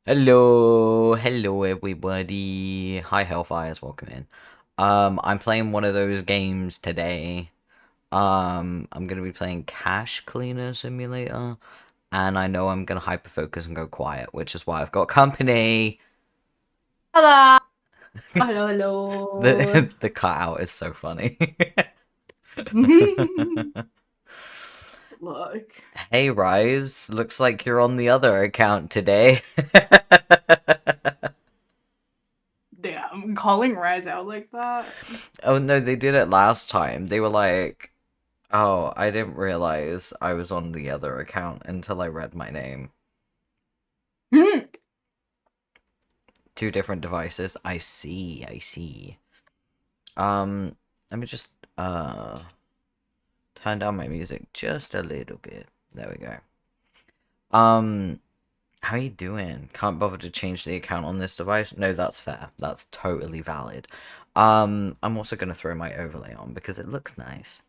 Hello everybody. Hi Hellfires, welcome in. I'm playing one of those games today. I'm gonna be playing Cash Cleaner Simulator, and I know I'm gonna hyper focus and go quiet, which is why I've got company. Hello. Hello, hello. The cutout is so funny. Look. Hey Rise, looks like you're on the other account today. Damn, calling Rise out like that. Oh no, they did it last time. They were like, oh, I didn't realize I was on the other account until I read my name. Two different devices. I see. Um, Let me just turn down my music just a little bit. There we go. How you doing? Can't bother to change the account on this device? No, that's fair. That's totally valid. I'm also gonna throw my overlay on because it looks nice.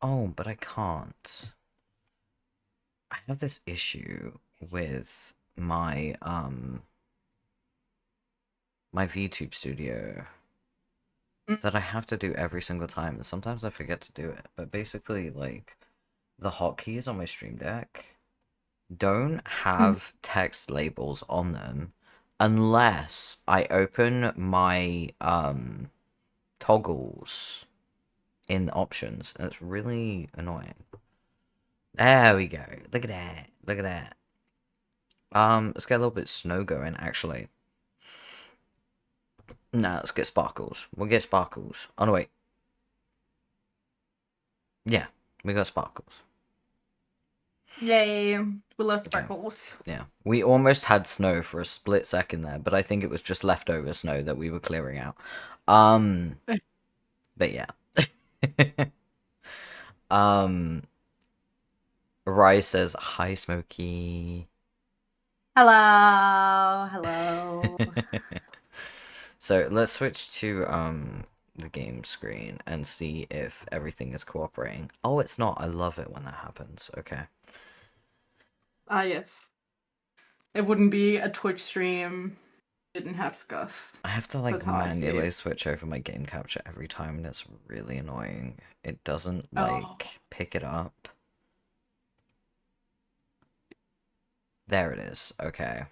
Oh, but I can't. I have this issue with my VTube studio that I have to do every single time, and sometimes I forget to do it. But basically, like, the hotkeys on my Stream Deck don't have text labels on them unless I open my toggles in options, and it's really annoying. There we go. Look at that. Look at that. Let's get a little bit snow going, actually. Nah, let's get sparkles. We'll get sparkles. Oh, no, wait. Yeah, we got sparkles. Yay. We love Okay. sparkles. Yeah. We almost had snow for a split second there, but I think it was just leftover snow that we were clearing out. Um, but yeah. um, Rai says, hi, Smoky. Hello. Hello. So let's switch to the game screen and see if everything is cooperating. Oh, it's not. I love it when that happens. Okay. Ah, yes. It wouldn't be a Twitch stream. Didn't have scuff. I have to like That's how I see manually it. switch over my game capture every time, and it's really annoying. It doesn't Oh. like pick it up. There it is. Okay.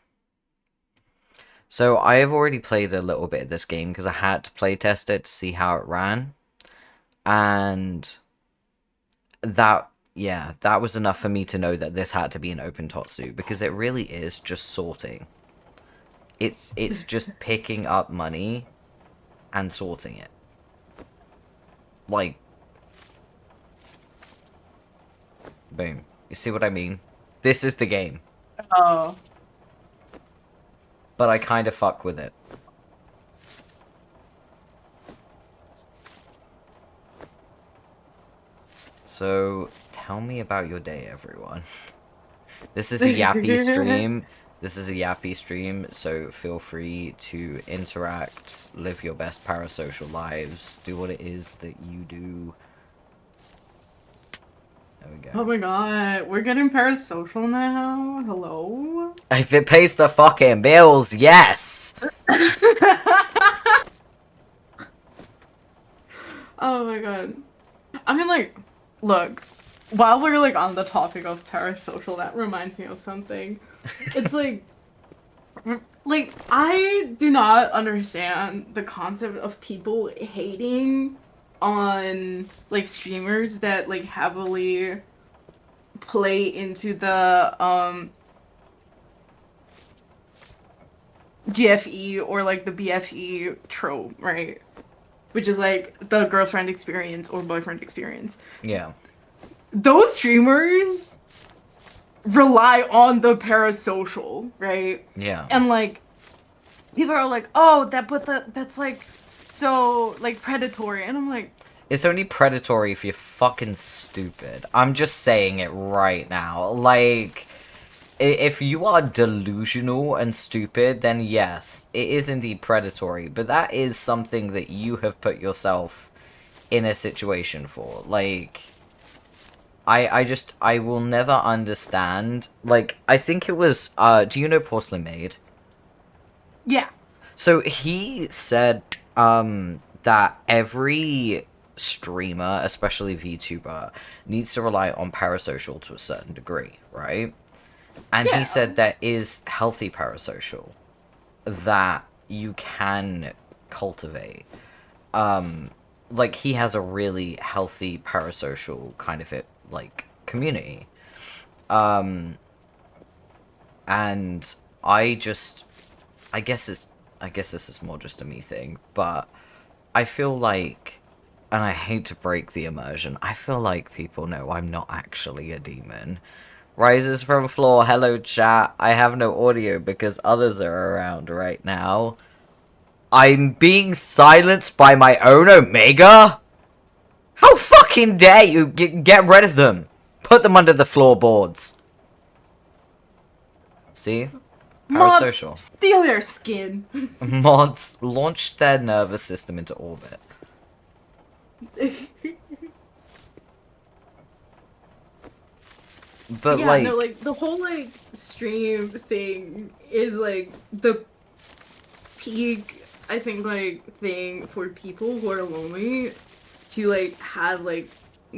So I have already played a little bit of this game because I had to play test it to see how it ran, and that was enough for me to know that this had to be an open totsu because it really is just sorting. It's just picking up money and sorting it. Like, boom. You see what I mean? This is the game, Oh. but I kind of fuck with it. So, tell me about your day, everyone. This is a yappy stream. This is a yappy stream, so feel free to interact, live your best parasocial lives, do what it is that you do. There we go. Oh my god. We're getting parasocial now. Hello. If it pays the fucking bills, yes! Oh my god. I mean, like, look, while we're like on the topic of parasocial, that reminds me of something. It's like I do not understand the concept of people hating on like streamers that like heavily play into the GFE or like the BFE trope, right? Which is like the girlfriend experience or boyfriend experience. Yeah, Those streamers rely on the parasocial, right? yeah. And like people are like, "Oh, that's like so like predatory." And I'm like, It's only predatory if you're fucking stupid. I'm just saying it right now. Like, if you are delusional and stupid, then yes, it is indeed predatory. But that is something that you have put yourself in a situation for. Like, I will never understand. Like, I think it was, do you know Porcelain Maid? Yeah. So he said that every streamer, especially VTuber, needs to rely on parasocial to a certain degree, right? And he Yeah. said there is healthy parasocial that you can cultivate. Like he has a really healthy parasocial kind of community. And I just I guess it's I guess this is more just a me thing, but I feel like, and I hate to break the immersion, I feel like people know I'm not actually a demon. Rises from floor, hello chat. I have no audio because others are around right now. I'm being silenced by my own Omega? How fucking dare you get rid of them? Put them under the floorboards. See? Mods, Parasocial. steal their skin. Mods launch their nervous system into orbit. But Yeah, no, like, like the whole like stream thing is like the peak, I think, like thing for people who are lonely to like have like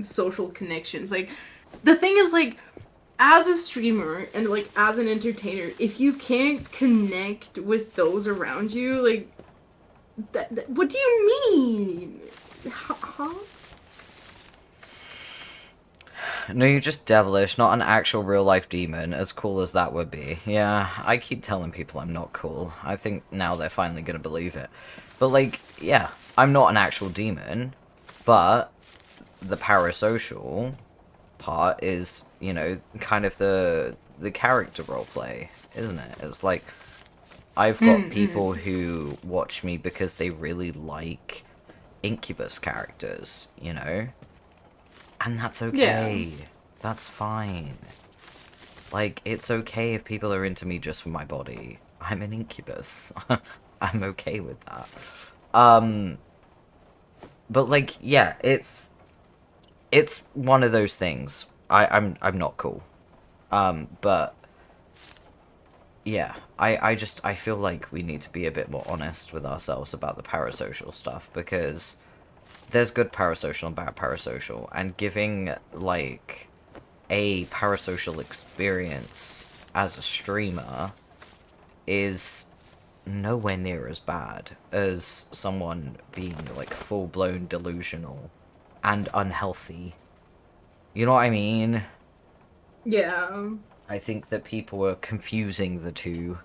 social connections. Like the thing is like as a streamer and like as an entertainer, if you can't connect with those around you, like what do you mean? Huh? no, you're just devilish, not an actual real life demon, as cool as that would be. Yeah, I keep telling people I'm not cool. I think now they're finally gonna believe it. But like, yeah, I'm not an actual demon, but the parasocial part is, you know, kind of the character roleplay, isn't it? It's like I've got people who watch me because they really like incubus characters, you know? And that's Yeah. okay. That's fine. Like, it's okay if people are into me just for my body. I'm an incubus. I'm okay with that. But like, yeah, it's one of those things. I'm not cool. But yeah, I feel like we need to be a bit more honest with ourselves about the parasocial stuff, because there's good parasocial and bad parasocial, and giving like a parasocial experience as a streamer is nowhere near as bad as someone being like full-blown delusional and unhealthy. You know what I mean? Yeah. I think that people are confusing the two.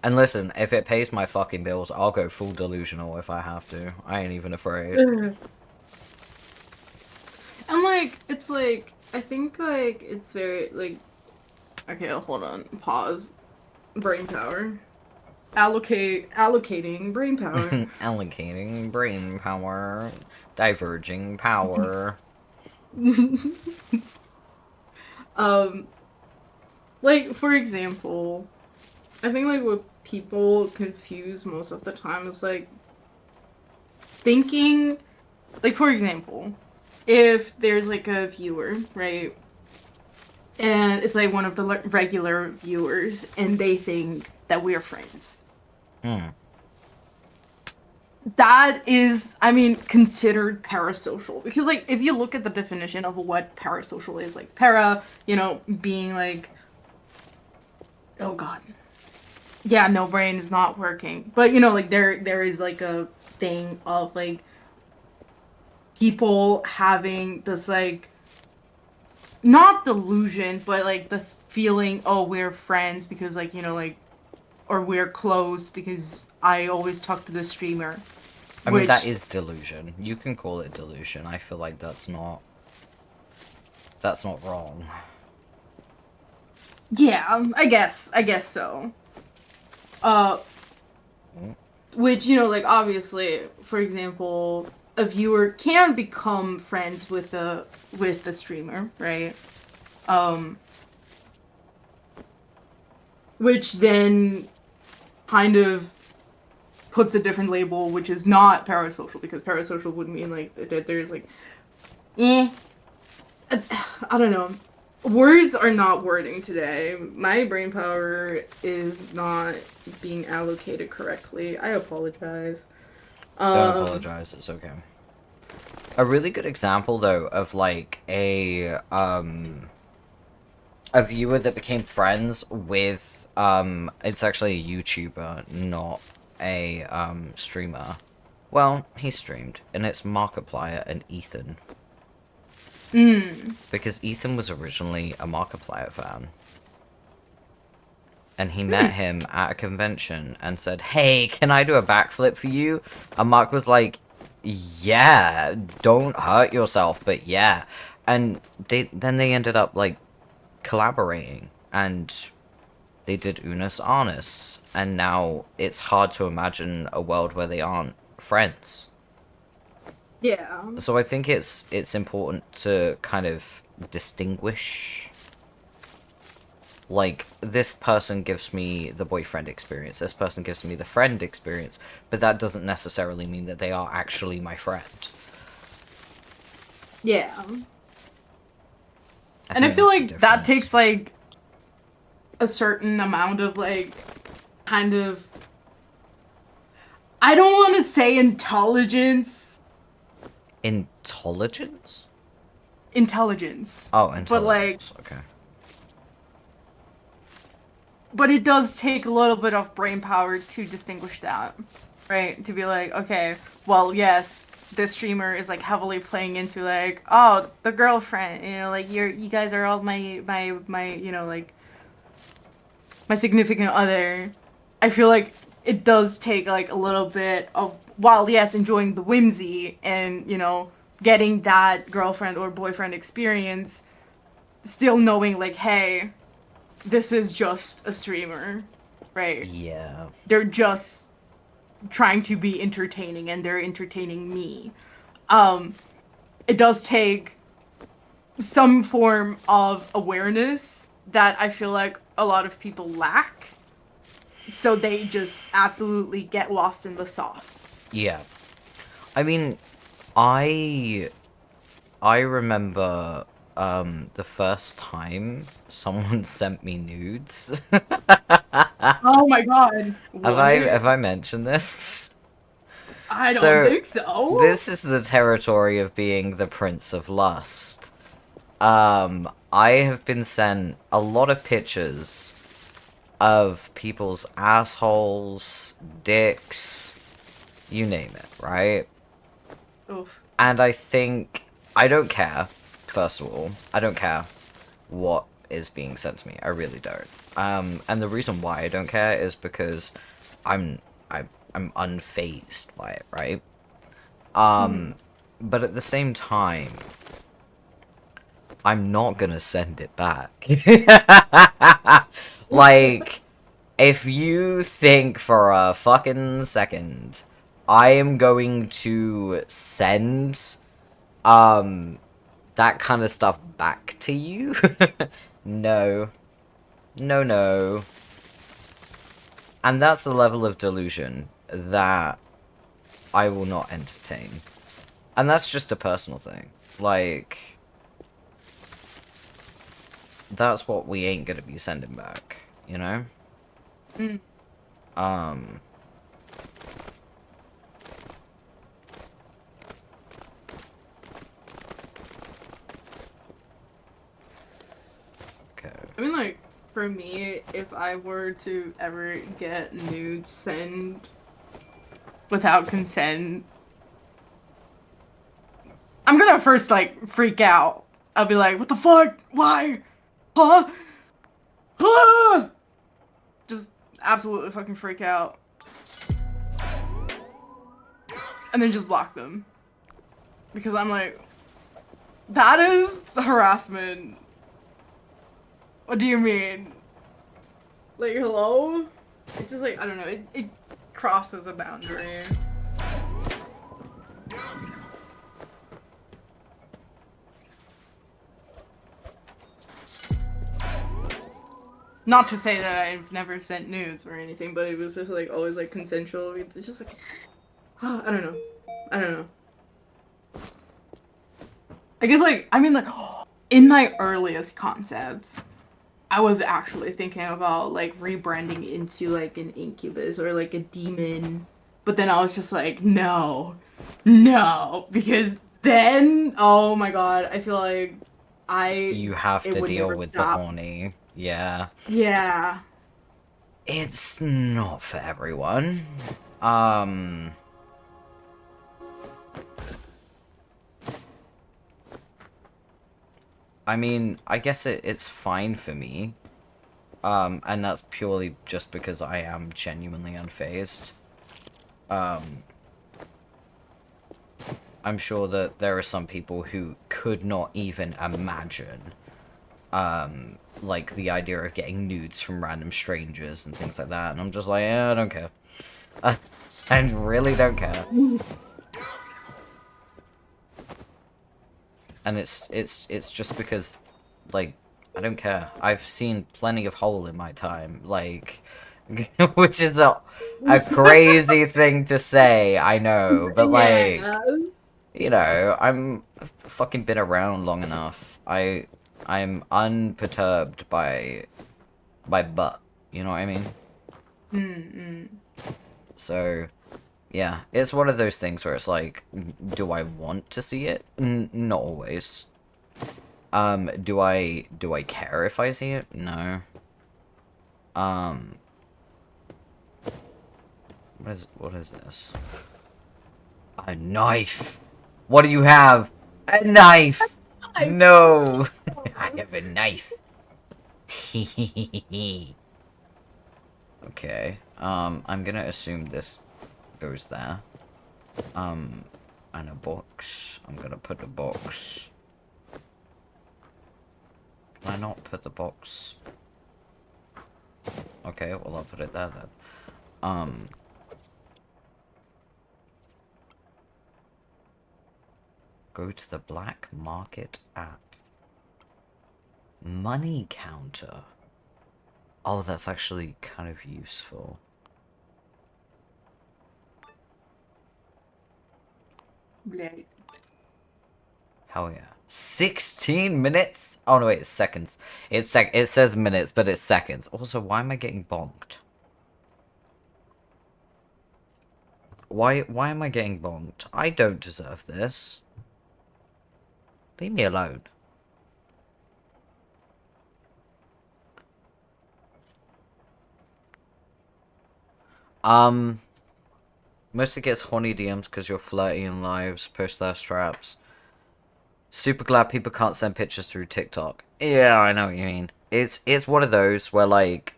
And listen, if it pays my fucking bills, I'll go full delusional if I have to. I ain't even afraid. And like it's like I think like it's very like okay, hold on. Pause. Brain power. Allocating brain power. Allocating brain power. Diverging power. um like for example, I think like what people confuse most of the time is like thinking like for example, if there's like a viewer, right? And it's like one of the regular viewers and they think that we're friends. Hmm. That is, I mean, considered parasocial because like if you look at the definition of what parasocial is, like para, you know, being like oh god. Yeah, no, brain is not working. But you know, like there is like a thing of like people having this like not delusion, but like the feeling, oh, we're friends because like, you know, like or we're close because I always talk to the streamer. I mean, that Which is delusion. You can call it delusion. I feel like that's not wrong. yeah, I guess so. Uh which, you know, like obviously, for example, a viewer can become friends with the streamer, right? Um which then kind of puts a different label, which is not parasocial, because parasocial would mean like that there's like, eh. I don't know. Words are not wording today. My brain power is not being allocated correctly. I apologize. Don't Um, apologize, it's okay. A really good example, though, of, like, a viewer that became friends with, it's actually a YouTuber, not a, streamer. Well, he streamed, and it's Markiplier and Ethan. Because Ethan was originally a Markiplier fan. And he met him at a convention and said, "Hey, can I do a backflip for you?" And Mark was like, "Yeah, don't hurt yourself, but yeah." And they ended up, like, collaborating, and they did Unus Annus, and now it's hard to imagine a world where they aren't friends. yeah. So I think it's important to kind of distinguish. Like, this person gives me the boyfriend experience, this person gives me the friend experience, but that doesn't necessarily mean that they are actually my friend. Yeah. And I think feel that's the like that difference. takes, like, a certain amount of, like, kind of. I don't want to say intelligence. Intelligence? Intelligence. Oh, But, like, intelligence, okay. but it does take a little bit of brain power to distinguish that, right? To be like, okay, well, yes, this streamer is like heavily playing into like, oh, the girlfriend, you know, like you guys are all my, you know, like my significant other. I feel like it does take like a little bit of, while yes, enjoying the whimsy and you know getting that girlfriend or boyfriend experience, still knowing like, hey, this is just a streamer, right? Yeah. They're just trying to be entertaining and they're entertaining me. Um, it does take some form of awareness that I feel like a lot of people lack. So they just absolutely get lost in the sauce. Yeah. I mean, I remember the first time someone sent me nudes. Oh my god. What? Have I mentioned this? I don't So think so. this is the territory of being the Prince of Lust. I have been sent a lot of pictures of people's assholes, dicks, you name it, right? Oof. And I think I don't care. First of all, I don't care what is being sent to me. I really don't. And the reason why I don't care is because I'm I'm unfazed by it, right? Hmm. But at the same time, I'm not gonna send it back. Like, if you think for a fucking second I am going to send that kind of stuff back to you, no. No, no. And that's the level of delusion that I will not entertain. And that's just a personal thing. Like, that's what we ain't gonna be sending back, you know? Mm. Um, okay. I mean, like, for me, if I were to ever get nudes sent without consent, I'm gonna first, like, freak out. I'll be like, what the fuck? Why? Huh? Huh? Just absolutely fucking freak out. And then just block them. Because I'm like, that is harassment. What do you mean? Like, hello? It's just like, I don't know, it crosses a boundary. Not to say that I've never sent nudes or anything, but it was just like always like consensual. It's just like, I don't know. I don't know. I guess like, I mean like, in my earliest concepts, I was actually thinking about like rebranding into like an incubus or like a demon. But then I was just like, no, no, because then, oh my god, I feel like I You have it to would deal never with the stop. horny. Yeah. Yeah. It's not for everyone. Um, I mean, I guess it's fine for me. And that's purely just because I am genuinely unfazed. Um, I'm sure that there are some people who could not even imagine, like, the idea of getting nudes from random strangers and things like that, and I'm just like, yeah, I don't care. I really don't care. And it's just because, like, I don't care. I've seen plenty of hole in my time, like, which is a crazy thing to say, I know, but like, Yeah. you know, I've fucking been around long enough. I'm unperturbed by butt. You know what I mean? Mm-mm. So yeah, it's one of those things where it's like, do I want to see it? Not always. Do I care if I see it? No. Um, what is this? A knife. What do you have? A knife. I No, I have a knife. Okay. I'm gonna assume this goes there. And a box. I'm gonna put a box. Can I not put the box? Okay, well I'll put it there then. Go to the black market app. Money counter. Oh, that's actually kind of useful. Right. Hell yeah. 16 minutes? Oh no, wait, it's seconds. It says minutes, but it's seconds. Also, why am I getting bonked? Why am I getting bonked? I don't deserve this. Leave me alone. Mostly gets horny DMs because you're flirty in lives, post their straps. Super glad people can't send pictures through TikTok. Yeah, I know what you mean. It's one of those where, like,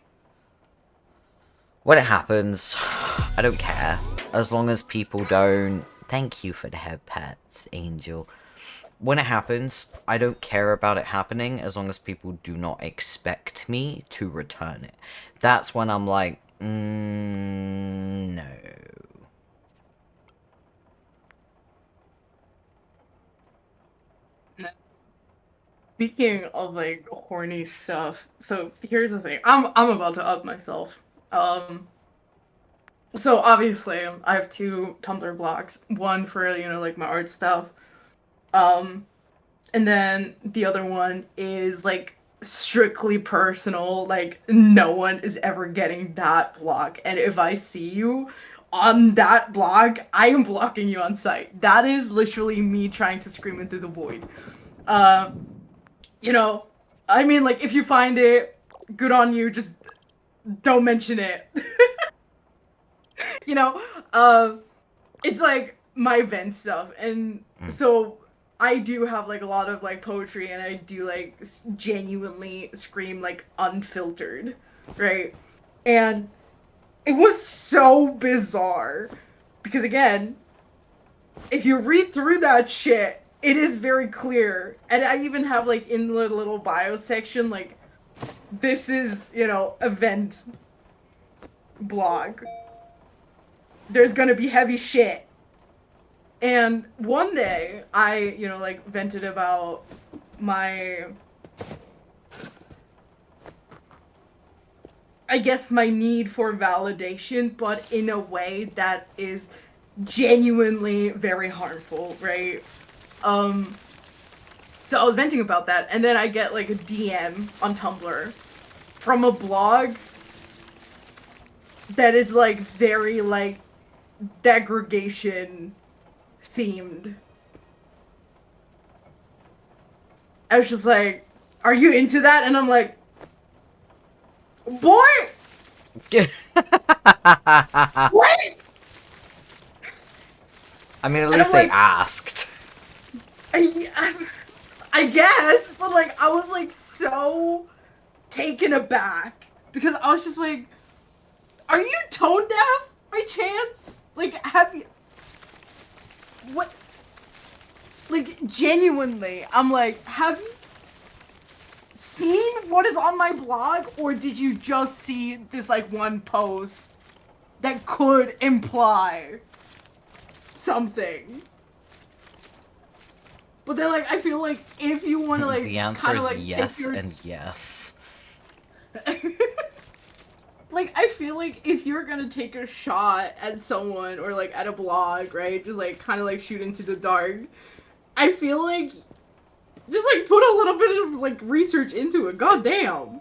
when it happens, I don't care. As long as people don't... Thank you for the head pats, Angel. When it happens, I don't care about it happening as long as people do not expect me to return it. That's when I'm like, no. Speaking of like horny stuff, so here's the thing. I'm about to up myself. Um so obviously I have two Tumblr blogs. One for, like my art stuff. Um and then the other one is like strictly personal. Like no one is ever getting that blog. And if I see you on that blog, I am blocking you on site. That is literally me trying to scream into the void. Uh you know, I mean, like, if you find it, good on you, just don't mention it. you know, uh, it's like my event stuff. And Mm. so I do have like a lot of like poetry and I do like genuinely scream like unfiltered, right? And it was so bizarre because again, if you read through that shit, it is very clear. And I even have like in the little bio section like this is, event blog. There's gonna be heavy shit. And one day, I, like vented about my, I guess, my need for validation, but in a way that is genuinely very harmful, right? Um, So I was venting about that, and then I get like a DM on Tumblr from a blog that is like very like degradation themed. I was just like, "Are you into that?" And I'm like, "Boy, what?" I mean, at And I'm least they like, asked. I guess, but like I was like so taken aback because I was just like, "Are you tone deaf by chance? Like, have you what?" Like genuinely, I'm like, "Have you seen what is on my blog, or did you just see this like one post that could imply something?" But then, like, I feel like if you want to The like answer kind of is like take yes your and yes. like, I feel like if you're gonna take a shot at someone or like at a blog, right? Just like kind of like shoot into the dark. I feel like just like put a little bit of like research into it. God damn.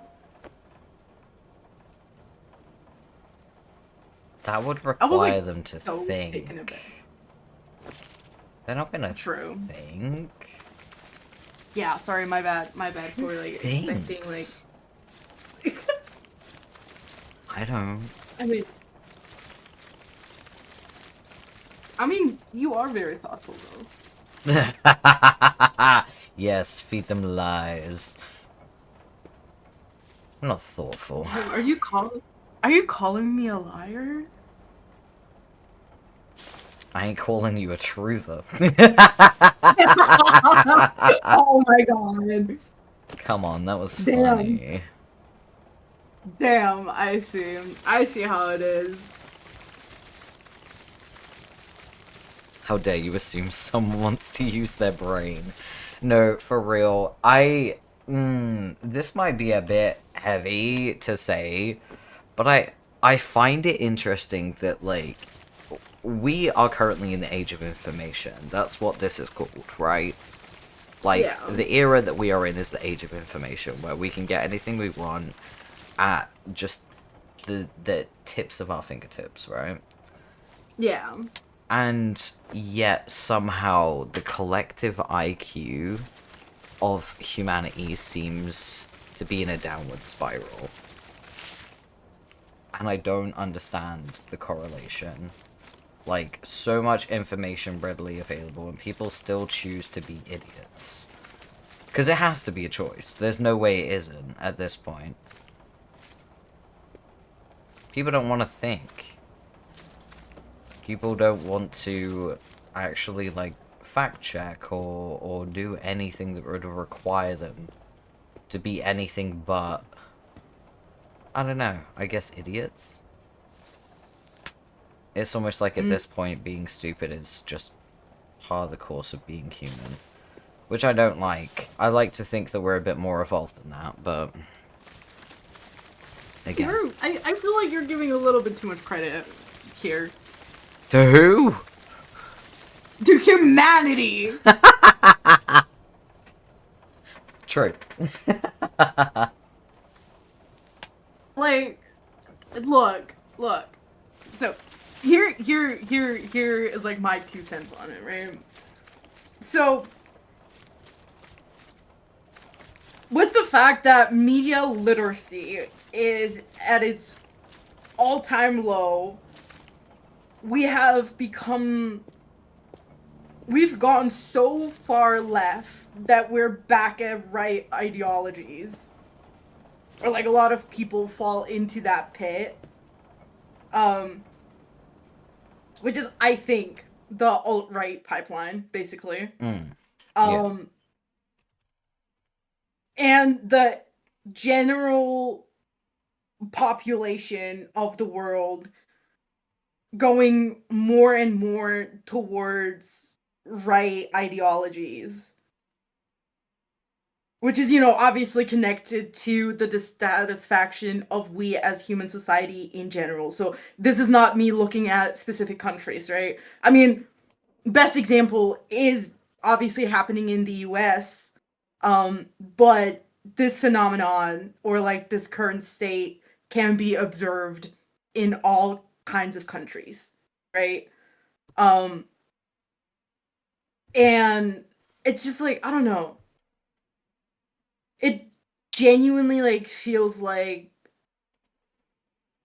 That would I was like require them to so taken think. aback. They're not gonna True. think. Yeah, sorry, my bad. My bad Who for like expecting thinks? like I don't. I mean I mean you are very thoughtful though. Yes, feed them lies. I'm not thoughtful. Damn, are you calling me a liar? I ain't calling you a truther. Oh my god. Come on, that was Damn. funny. Damn, I see. I see how it is. How dare you assume someone wants to use their brain? No, for real. This might be a bit heavy to say, but I find it interesting that, like, we are currently in the age of information. That's what this is called, right? Like, Yeah. the era that we are in is the age of information, where we can get anything we want at just the tips of our fingertips, right? Yeah. And yet somehow the collective IQ of humanity seems to be in a downward spiral. And I don't understand the correlation. Like, so much information readily available, and people still choose to be idiots. Because it has to be a choice. There's no way it isn't at this point. People don't want to think. People don't want to actually, like, fact check or do anything that would require them to be anything but, I don't know, I guess idiots? It's almost like at Mm. this point being stupid is just part of the course of being human. Which I don't like. I like to think that we're a bit more evolved than that, but again. I feel like you're giving a little bit too much credit here. To who? To humanity! True. Like, look. So, here is like my 2 cents on it, right? So, with the fact that media literacy is at its all-time low, we've gone so far left that we're back at right ideologies. Or like a lot of people fall into that pit. Which is, I think, the alt-right pipeline, basically. Yeah. And the general population of the world going more and more towards right ideologies, which is, obviously connected to the dissatisfaction of we as human society in general. So this is not me looking at specific countries, right? I mean, best example is obviously happening in the US But this phenomenon or like this current state can be observed in all kinds of countries, right? Um, and it's just like, I don't know. It genuinely like feels like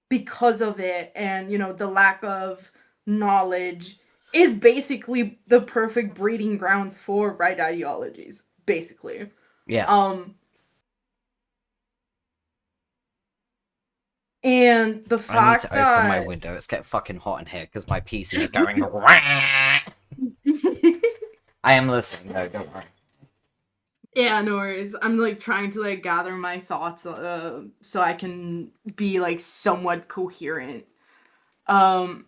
because of it and the lack of knowledge is basically the perfect breeding grounds for right ideologies, basically. Yeah. Um and the I need to fact open my that window. It's getting fucking hot in here because my PC is going. I am listening. No, don't worry. yeah, no worries. I'm like trying to like gather my thoughts so I can be like somewhat coherent. Um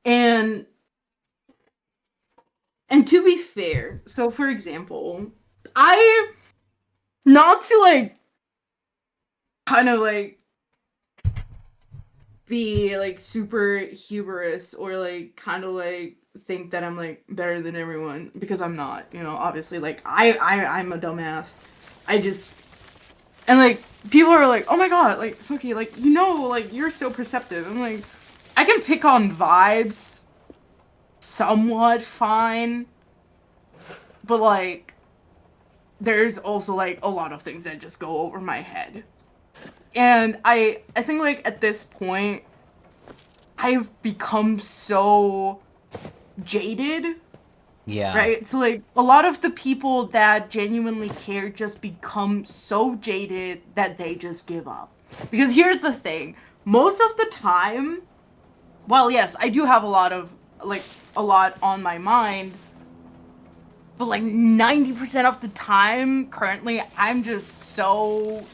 and and to be fair, so for example, I not to like kind of like be like super hubris or like kind of like think that I'm like better than everyone because I'm not, obviously like I'm a dumbass. I just and like people are like, "Oh my god, like Smoky, like like you're so perceptive." I'm like I can pick on vibes somewhat fine, but like there's also like a lot of things that just go over my head. And I think like at this point I've become so jaded, Yeah. right? So like a lot of the people that genuinely care just become so jaded that they just give up. Because here's the thing, most of the time, well, yes, I do have a lot on my mind, but like 90% of the time currently I'm just so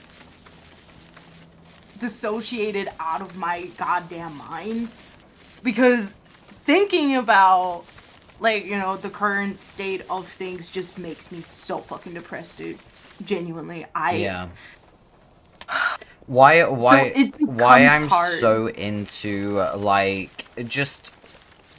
dissociated out of my goddamn mind because thinking about like the current state of things just makes me so fucking depressed, dude. Genuinely, I Yeah. Why so why it why becomes I'm hard. so into like just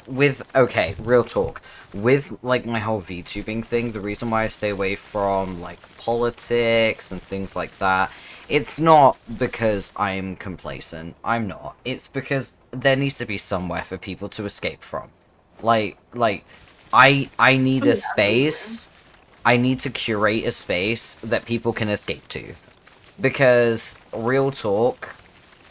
with okay, real talk. With like my whole VTubing thing, the reason why I stay away from like politics and things like that, it's not because I'm complacent. I'm not. It's because there needs to be somewhere for people to escape from. Like I need Oh a yeah, absolutely. space. I need to curate a space that people can escape to. Because real talk,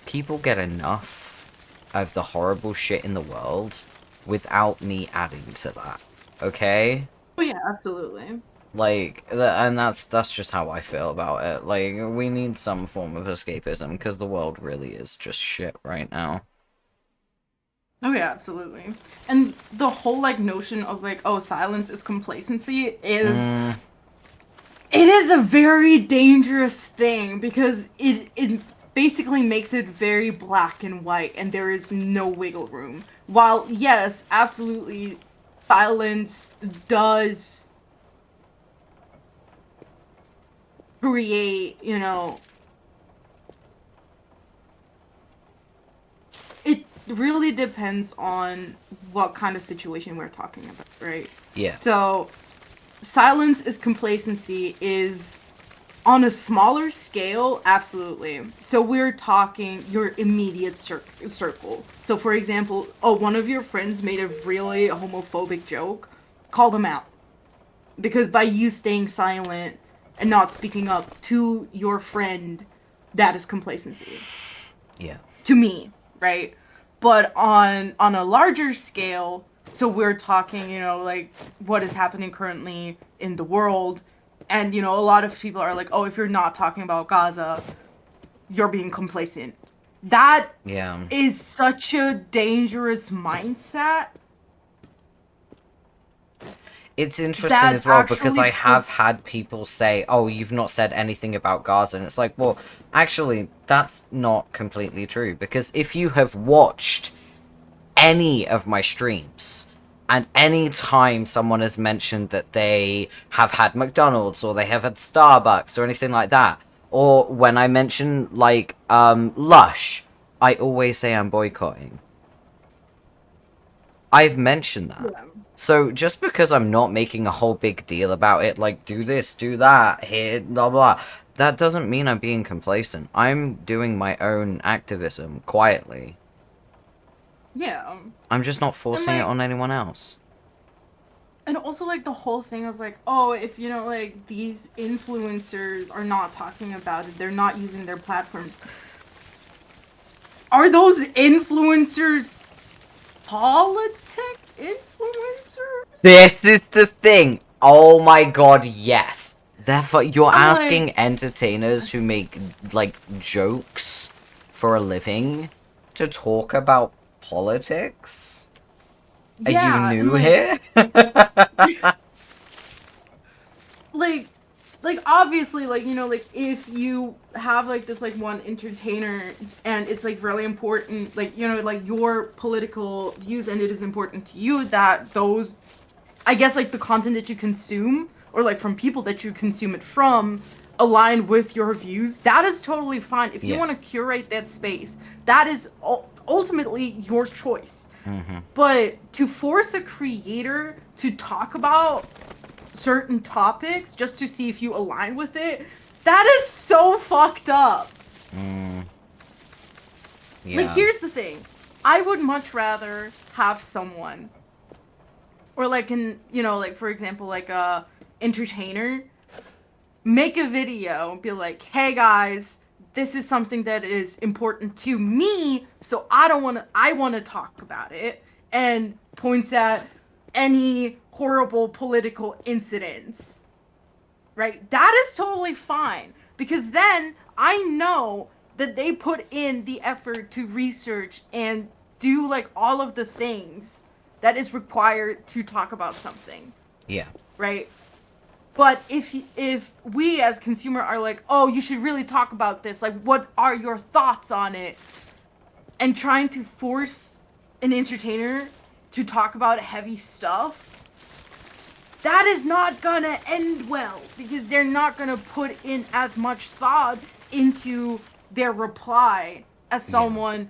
people get enough of the horrible shit in the world without me adding to that. Okay? Oh yeah, absolutely. Like, and that's just how I feel about it. Like, we need some form of escapism because the world really is just shit right now. Oh yeah, absolutely. And the whole like notion of like, oh, silence is complacency is Mm, it is a very dangerous thing because it basically makes it very black and white and there is no wiggle room. While yes, absolutely silence does create, it really depends on what kind of situation we're talking about, right? yeah, So, silence is complacency is on a smaller scale, absolutely. So we're talking your immediate circle. So for example, oh, one of your friends made a really homophobic joke. Call them out. Because by you staying silent and not speaking up to your friend, that is complacency. yeah. To me, right? But on a larger scale, so we're talking, like what is happening currently in the world, and a lot of people are like, oh, if you're not talking about Gaza, you're being complacent. That Yeah. is such a dangerous mindset It's interesting that as well because actually I have puts had people say, "Oh, you've not said anything about Gaza," and it's like, well, actually, that's not completely true because if you have watched any of my streams, and any time someone has mentioned that they have had McDonald's or they have had Starbucks or anything like that, or when I mention like Lush, I always say I'm boycotting. I've mentioned that. yeah. So just because I'm not making a whole big deal about it, like do this, do that, hit, blah blah, that doesn't mean I'm being complacent. I'm doing my own activism quietly. Yeah. I'm just not And forcing it like, on anyone else. and also like the whole thing of like, oh, if you know, like these influencers are not talking about it, they're not using their platforms. Are those influencers politic influencers? This is the thing. Oh my god, yes. Therefore, you're I'm like, asking entertainers who make, like, jokes for a living to talk about politics? Are you yeah, and new here? like like obviously like you know like if you have like this like one entertainer and it's like really important like you know like your political views and it is important to you that those I guess like the content that you consume or like from people that you consume it from align with your views, that is totally fine. If you Yeah. want to curate that space, that is ultimately your choice. Mm-hmm. But to force a creator to talk about certain topics just to see if you align with it, that is so fucked up. Mm, Like, yeah. here's the thing. I would much rather have someone, or like an, you know, like for example, like a entertainer, make a video, be like, hey guys, this is something that is important to me, so I want to talk about it, and points at any horrible political incidents, right? That is totally fine because then I know that they put in the effort to research and do like all of the things that is required to talk about something, Yeah. right? But if we as consumer are like, "Oh, you should really talk about this. Like what are your thoughts on it?" and trying to force an entertainer to talk about heavy stuff, that is not gonna end well because they're not gonna put in as much thought into their reply as Yeah. someone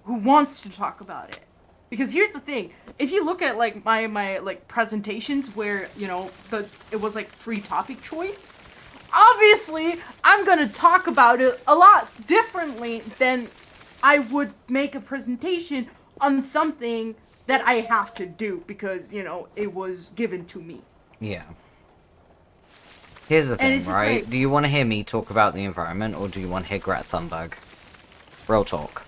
who wants to talk about it. Because here's the thing: if you look at like my like presentations where you know it was like free topic choice, obviously I'm gonna talk about it a lot differently than I would make a presentation on something that I have to do because you know it was given to me. Yeah. Here's the And thing, it's just right? like, Do you want to hear me talk about the environment, or do you want to hear Greta Thunberg? Real talk.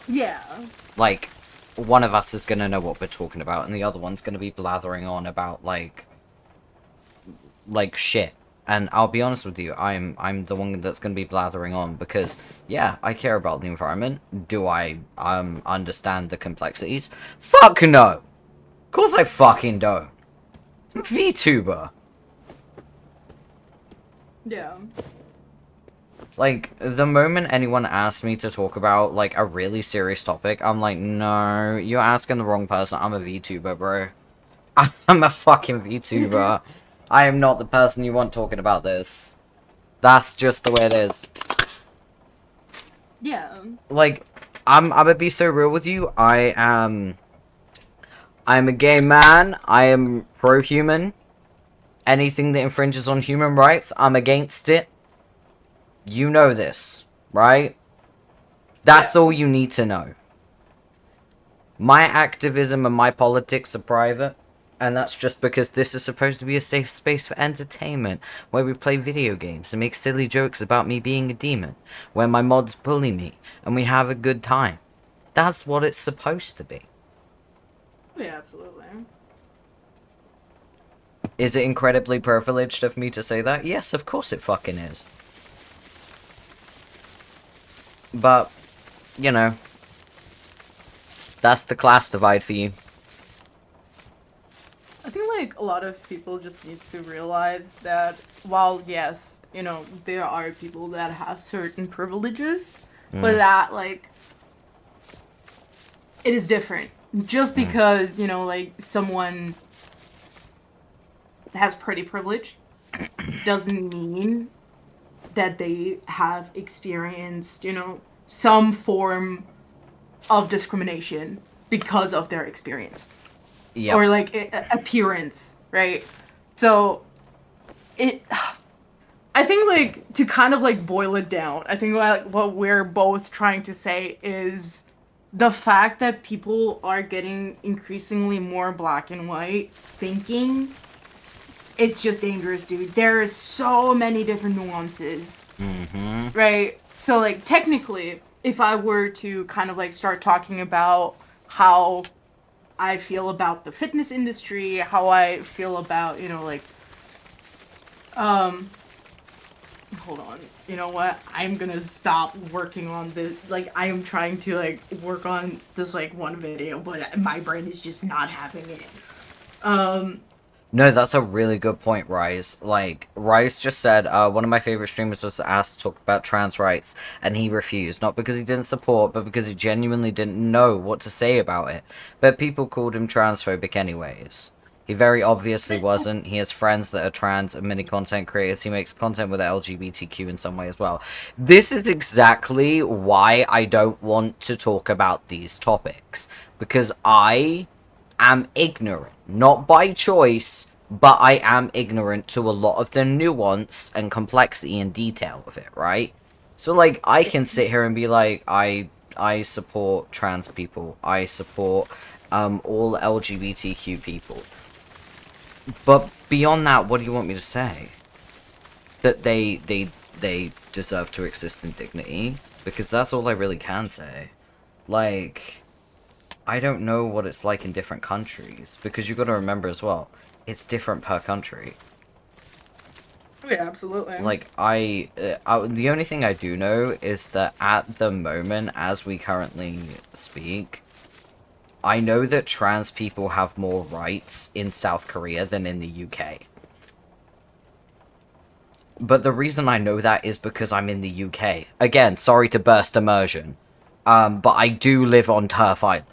yeah. Like, one of us is gonna know what we're talking about, and the other one's gonna be blathering on about, like shit. And I'll be honest with you, I'm the one that's gonna be blathering on because yeah, I care about the environment. Do I understand the complexities? Fuck no. Of course I fucking don't. I'm a VTuber. Yeah. Like, the moment anyone asks me to talk about, like, a really serious topic, I'm like, no, you're asking the wrong person. I'm a VTuber, bro. I'm a fucking VTuber. I am not the person you want talking about this. That's just the way it is. Yeah. Like, I'm gonna be so real with you. I'm a gay man. I am pro-human. Anything that infringes on human rights, I'm against it. You know this, right? That's Yeah. all you need to know. My activism and my politics are private, and that's just because this is supposed to be a safe space for entertainment, where we play video games and make silly jokes about me being a demon, where my mods bully me, and we have a good time. That's what it's supposed to be. Yeah, absolutely. Is it incredibly privileged of me to say that? Yes, of course it fucking is. But, you know, that's the class divide for you. I think like a lot of people just need to realize that while yes, you know, there are people that have certain privileges, but Mm, that like it is different. Just mm, because, you know, like someone has pretty privilege doesn't mean that they have experienced, you know, some form of discrimination because of their experience. Yep. or like appearance, right? So it I think like to kind of like boil it down, I think like what we're both trying to say is the fact that people are getting increasingly more black and white thinking, it's just dangerous, dude. There is so many different nuances, Mm-hmm. right? So like technically, if I were to kind of like start talking about how I feel about the fitness industry, how I feel about, like um hold on. You know what? I'm gonna stop working on this. Like, I am trying to, like, work on this, like, one video, but my brain is just not having it. Um, No, that's a really good point, Rise. Like, Rise just said, one of my favorite streamers was asked to talk about trans rights, and he refused. Not because he didn't support, but because he genuinely didn't know what to say about it. But people called him transphobic anyways. He very obviously wasn't. He has friends that are trans and many content creators. He makes content with the LGBTQ in some way as well. This is exactly why I don't want to talk about these topics. Because I am ignorant. Not by choice, but I am ignorant to a lot of the nuance and complexity and detail of it, right? So like I can sit here and be like, I support trans people. I support all LGBTQ people. But beyond that, what do you want me to say? That they deserve to exist in dignity? Because that's all I really can say. Like, I don't know what it's like in different countries, because you got to remember as well, it's different per country. yeah, absolutely. Like, the only thing I do know is that at the moment, as we currently speak, I know that trans people have more rights in South Korea than in the UK. But the reason I know that is because I'm in the UK. Again, sorry to burst immersion, but I do live on Turf Island.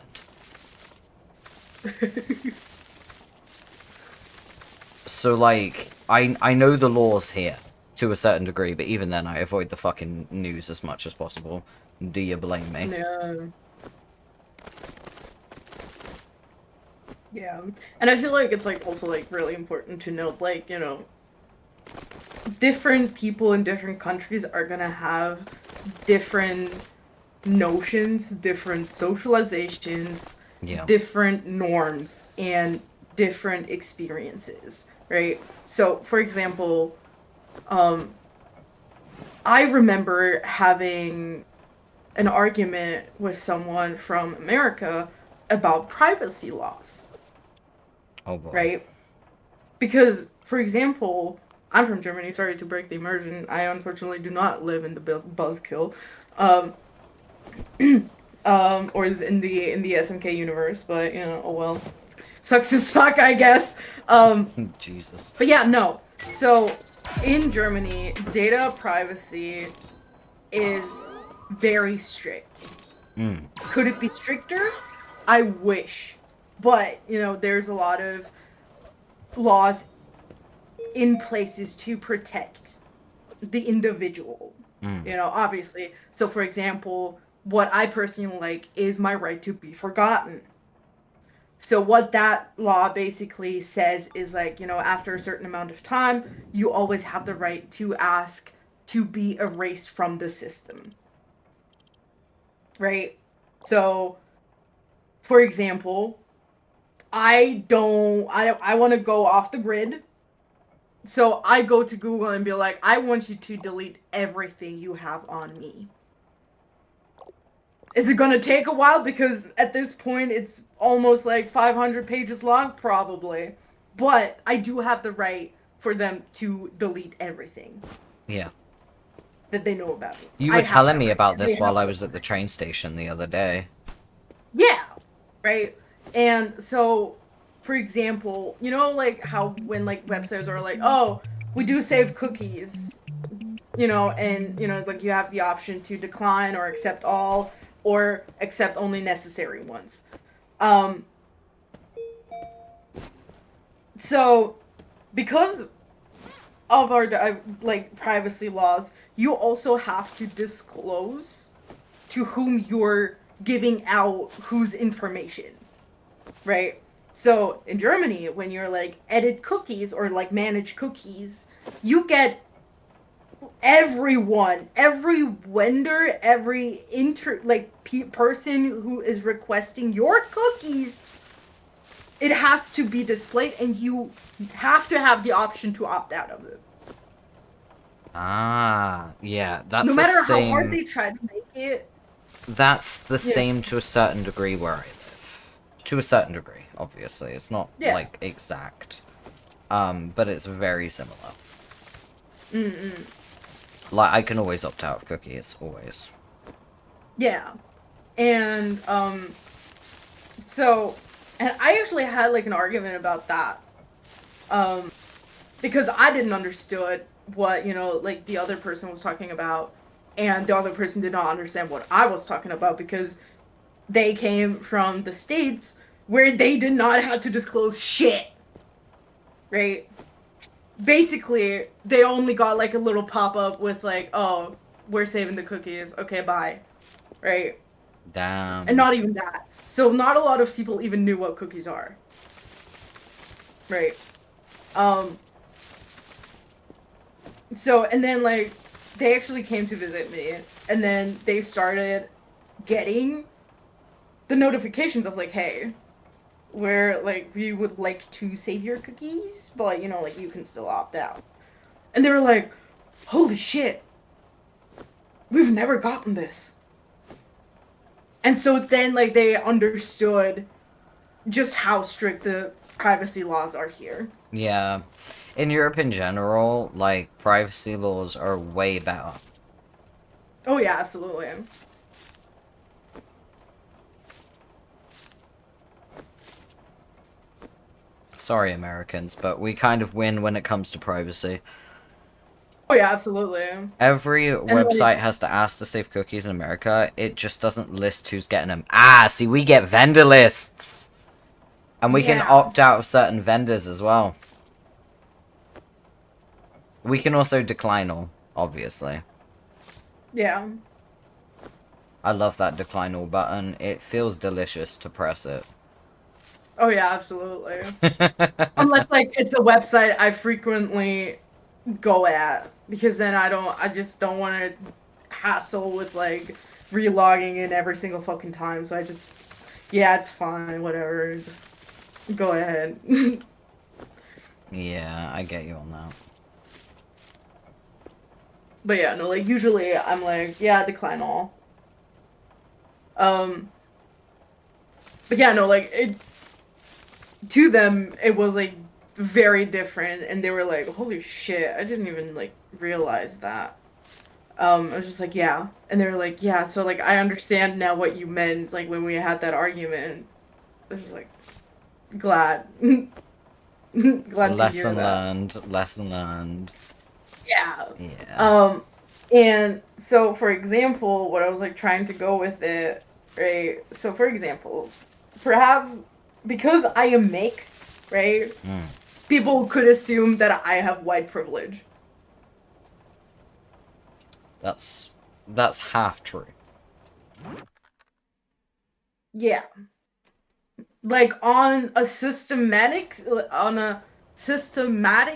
So, like, I know the laws here to a certain degree, but even then, I avoid the fucking news as much as possible. Do you blame me? Yeah. Yeah. And I feel like it's, like, also, like, really important to note, like, different people in different countries are gonna have different notions, different socializations, Yeah. different norms, and different experiences, right? So, for example, um, I remember having an argument with someone from America about privacy laws, Oh boy. right? Because, for example, I'm from Germany. Sorry to break the immersion. I unfortunately do not live in the buzzkill. Um, or in the SMK universe, but oh well, sucks to suck, I guess. Jesus. But yeah, no. So in Germany, data privacy is very strict. Mm. Could it be stricter? I wish, but there's a lot of laws in places to protect the individual. Mm. Obviously. So, for example, what I personally like is my right to be forgotten. So, what that law basically says is like, after a certain amount of time, you always have the right to ask to be erased from the system. Right? So, for example, I want to go off the grid. So I go to Google and be like, I want you to delete everything you have on me. Is it gonna take a while? Because at this point, it's almost like 500 pages long, probably. But I do have the right for them to delete everything Yeah. that they know about me. You I were have telling that me right. about They this while have I the was at the train station the other day. Yeah, right. And so, for example, like how when like websites are like, oh, we do save cookies, and like you have the option to decline or accept all or accept only necessary ones. Um, so because of our like privacy laws, you also have to disclose to whom you're giving out whose information, right? So in Germany, when you're like edit cookies or like manage cookies, you get everyone, every vendor, every person who is requesting your cookies, it has to be displayed, and you have to have the option to opt out of it. Ah, yeah, No that's the matter how hard same. they try to make it. That's the Yeah. same to a certain degree where I live. To a certain degree, obviously. It's not, Yeah. like, exact. But it's very similar. Mm-mm. Like, I can always opt out of cookies, always. Yeah. And so, and I actually had like an argument about that. Um because I didn't understood what, like the other person was talking about, and the other person did not understand what I was talking about because they came from the States where they did not have to disclose shit. Right? Basically, they only got like a little pop-up with like, "Oh, we're saving the cookies. Okay, bye." Right? And Damn. not even that. So not a lot of people even knew what cookies are. Right. Um so and then like they actually came to visit me, and then they started getting the notifications of like, "Hey, we would like to save your cookies, but like you can still opt out." And they were like, "Holy shit. We've never gotten this." And so then like they understood just how strict the privacy laws are here. Yeah. In Europe in general, like, privacy laws are way better. Oh yeah, absolutely. Sorry, Americans, but we kind of win when it comes to privacy. Oh yeah, absolutely. Every And like, website has to ask to save cookies in America. It just doesn't list who's getting them. Ah, see, we get vendor lists. And we can yeah. opt out of certain vendors as well. We can also decline all, obviously. Yeah. I love that decline all button. It feels delicious to press it. Oh yeah, absolutely. Unless like it's a website I frequently go at, because then I just don't want to hassle with like relogging in every single fucking time. So I just, yeah, it's fine, whatever. Just go ahead. Yeah, I get you on that. But yeah, no, like usually I'm like, yeah, decline all. Um, but yeah, no, like to them it was like very different, and they were like, holy shit, I didn't even like realize that. I was just like, yeah. And they were like, yeah, so like I understand now what you meant like when we had that argument. I was like, glad. Glad to hear Lesson that. learned. Lesson learned. Yeah. Yeah. Um and so for example, what I was like trying to go with it, right? So for example, perhaps because I am mixed, right? Mm. People could assume that I have white privilege. That's half true. Yeah. Like on a systematic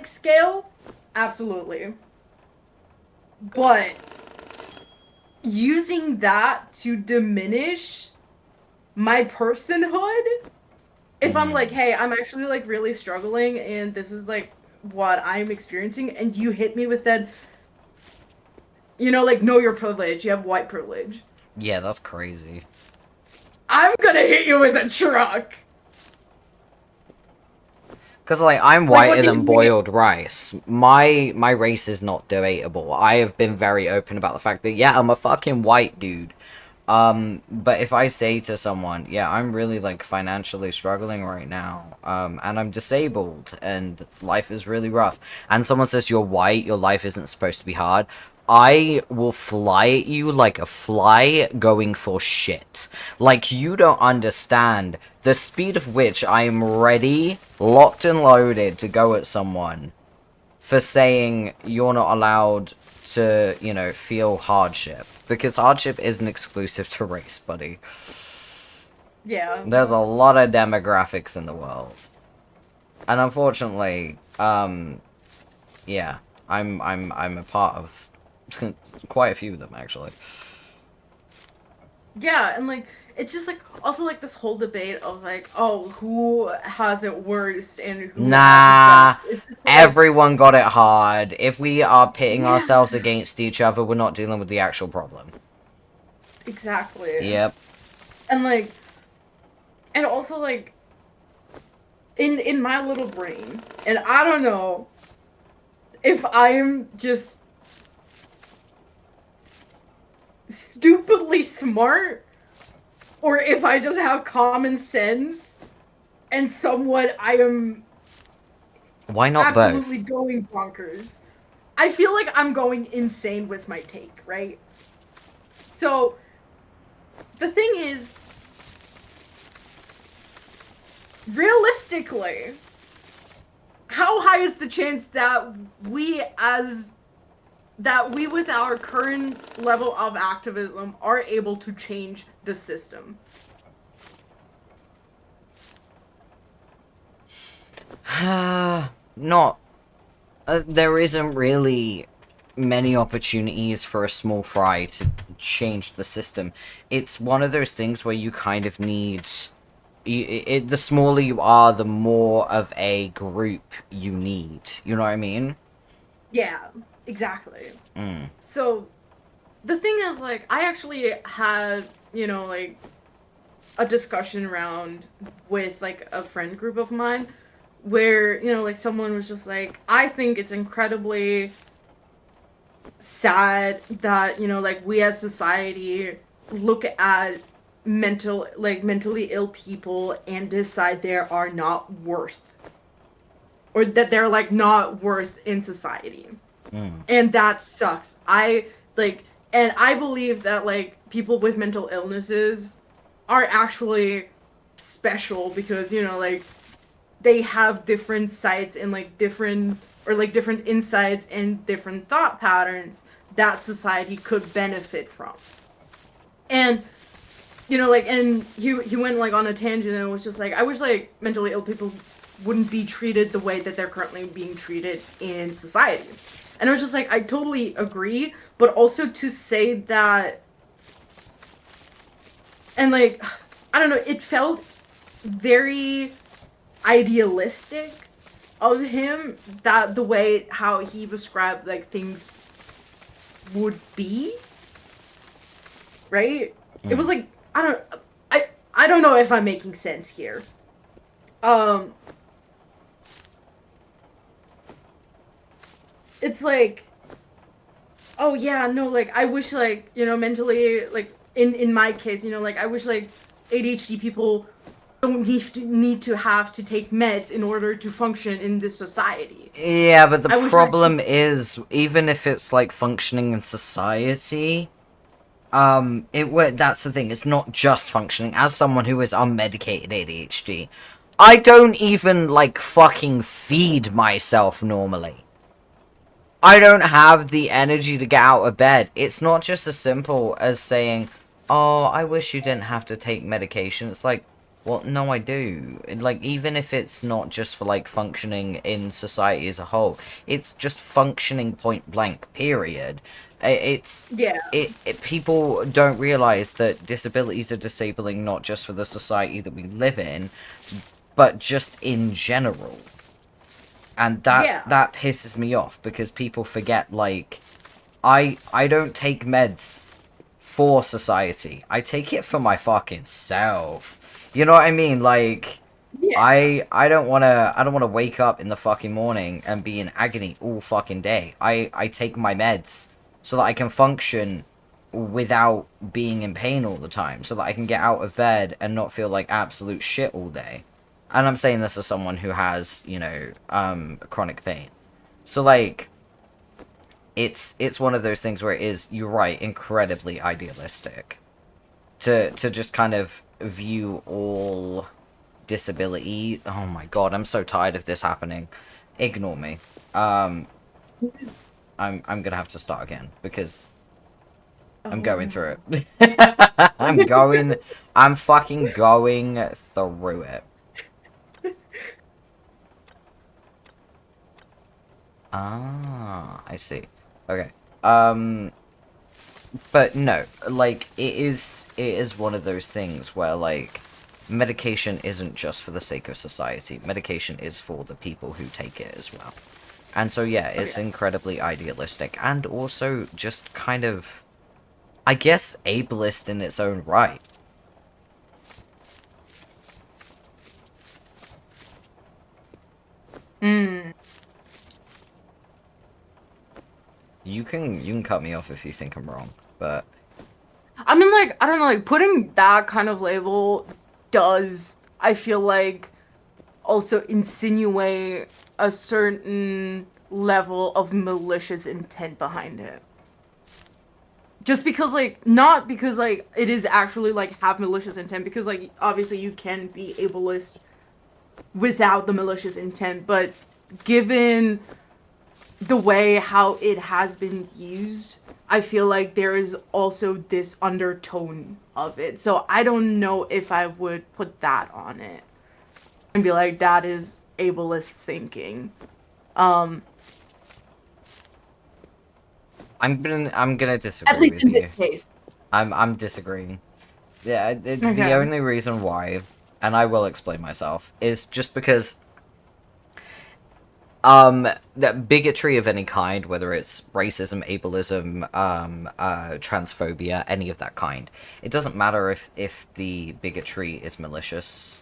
scale, absolutely. But using that to diminish my personhood, if I'm like, Mm. hey, I'm actually like really struggling and this is like what I'm experiencing, and you hit me with that, like, know your privilege, you have white privilege. Yeah, that's crazy. I'm gonna hit you with a truck. Cause like I'm Like, what whiter do you than mean? boiled rice. My race is not debatable. I have been very open about the fact that yeah, I'm a fucking white dude. But if I say to someone, yeah, I'm really like financially struggling right now, and I'm disabled and life is really rough, and someone says you're white, your life isn't supposed to be hard, I will fly at you like a fly going for shit. Like, you don't understand the speed of which I am ready, locked and loaded to go at someone for saying you're not allowed to, feel hardship. Because hardship isn't exclusive to race, buddy. Yeah. There's a lot of demographics in the world. And unfortunately, yeah, I'm a part of quite a few of them actually. Yeah, and like it's just like also like this whole debate of like, oh, who has it worst and who has it Nah, best. It's just like, everyone got it hard. If we are pitting ourselves yeah, against each other, we're not dealing with the actual problem. exactly. Yep. And like and also like in my little brain, and I don't know if I'm just stupidly smart or if I just have common sense and somewhat I am Why not absolutely both? going bonkers. I feel like I'm going insane with my take, right? So the thing is, realistically, how high is the chance that we with our current level of activism are able to change the system? Not. There isn't really many opportunities for a small fry to change the system. It's one of those things where you kind of need. The smaller you are, the more of a group you need. You know what I mean? Yeah, exactly. Mm. So the thing is, like, I actually had, like a discussion around with like a friend group of mine where, like someone was just like, I think it's incredibly sad that, like we as society look at mentally ill people and decide they are not worth or that they're like not worth in society. Mm. And that sucks. And I believe that like people with mental illnesses are actually special because like they have different sites and like different insights and different thought patterns that society could benefit from. And and he went like on a tangent and was just like, I wish like mentally ill people wouldn't be treated the way that they're currently being treated in society. And I was just like, I totally agree, but also to say that, and like, I don't know, it felt very idealistic of him that the way how he described like things would be, right? It was Mm. like, I don't know if I'm making sense here. Um it's like, oh yeah, no, like I wish like, mentally like in my case, like I wish like ADHD people don't need to have to take meds in order to function in this society. Yeah, but the I wish like problem is, even if it's like functioning in society, that's the thing. It's not just functioning. As someone who is unmedicated ADHD, I don't even like fucking feed myself normally. I don't have the energy to get out of bed. It's not just as simple as saying, "Oh, I wish you didn't have to take medication." It's like, well, no, I do. Like, even if it's not just for like functioning in society as a whole, it's just functioning point blank. Period. It's yeah. people don't realize that disabilities are disabling not just for the society that we live in, but just in general. And that Yeah. that pisses me off because people forget, like, I don't take meds for society. I take it for my fucking self. You know what I mean? Like, Yeah. I don't wanna wake up in the fucking morning and be in agony all fucking day. I take my meds so that I can function without being in pain all the time, so that I can get out of bed and not feel like absolute shit all day. And I'm saying this as someone who has, chronic pain. So like, it's one of those things where it is, you're right, incredibly idealistic to just kind of view all disability. Oh my god, I'm so tired of this happening. Ignore me. Um, I'm gonna have to start again because I'm Oh going through no. it. I'm fucking going through it. Ah, I see. Okay. But no, like, it is one of those things where, like, medication isn't just for the sake of society. Medication is for the people who take it as well. And so, yeah, Oh it's yeah. incredibly idealistic and also just kind of, I guess, ableist in its own right. Mm. You can cut me off if you think I'm wrong, but I mean, like, I don't know, like, putting that kind of label does, I feel like, also insinuate a certain level of malicious intent behind it. Just because, like, not because, like, it is actually, like, have malicious intent, because, like, obviously you can be ableist without the malicious intent, but given the way how it has been used, I feel like there is also this undertone of it. So I don't know if I would put that on it and be like, that is ableist thinking. Um, I'm gonna at disagree least with in this you. case. I'm disagreeing. Yeah, the Okay. only reason why, and I will explain myself, is just because that bigotry of any kind, whether it's racism, ableism, transphobia, any of that kind, it doesn't matter if the bigotry is malicious.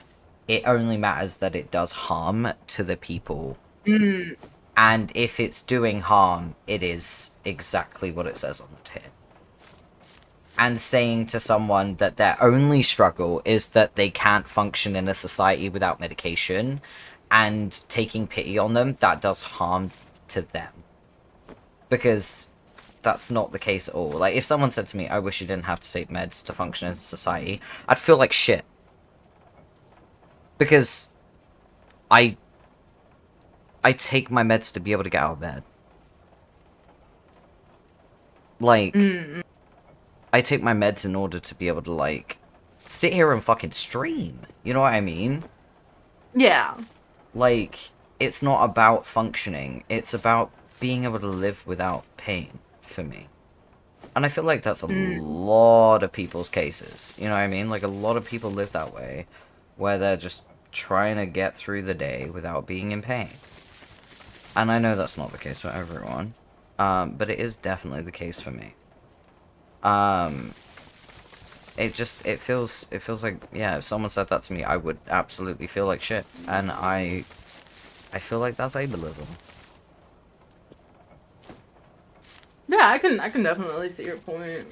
It only matters that it does harm to the people. Mm, And if it's doing harm, it is exactly what it says on the tin. And saying to someone that their only struggle is that they can't function in a society without medication and taking pity on them, that does harm to them. Because that's not the case at all. Like, if someone said to me, I wish you didn't have to take meds to function in society, I'd feel like shit. Because I I take my meds to be able to get out of bed. Like, mm, I take my meds in order to be able to, like, sit here and fucking stream. You know what I mean? yeah. Like, it's not about functioning. It's about being able to live without pain, for me. And I feel like that's a Mm, lot of people's cases. You know what I mean? Like, a lot of people live that way, where they're just trying to get through the day without being in pain. And I know that's not the case for everyone, but it is definitely the case for me. Um, it feels like, yeah, if someone said that to me, I would absolutely feel like shit, and I feel like that's ableism. yeah, I can definitely see your point.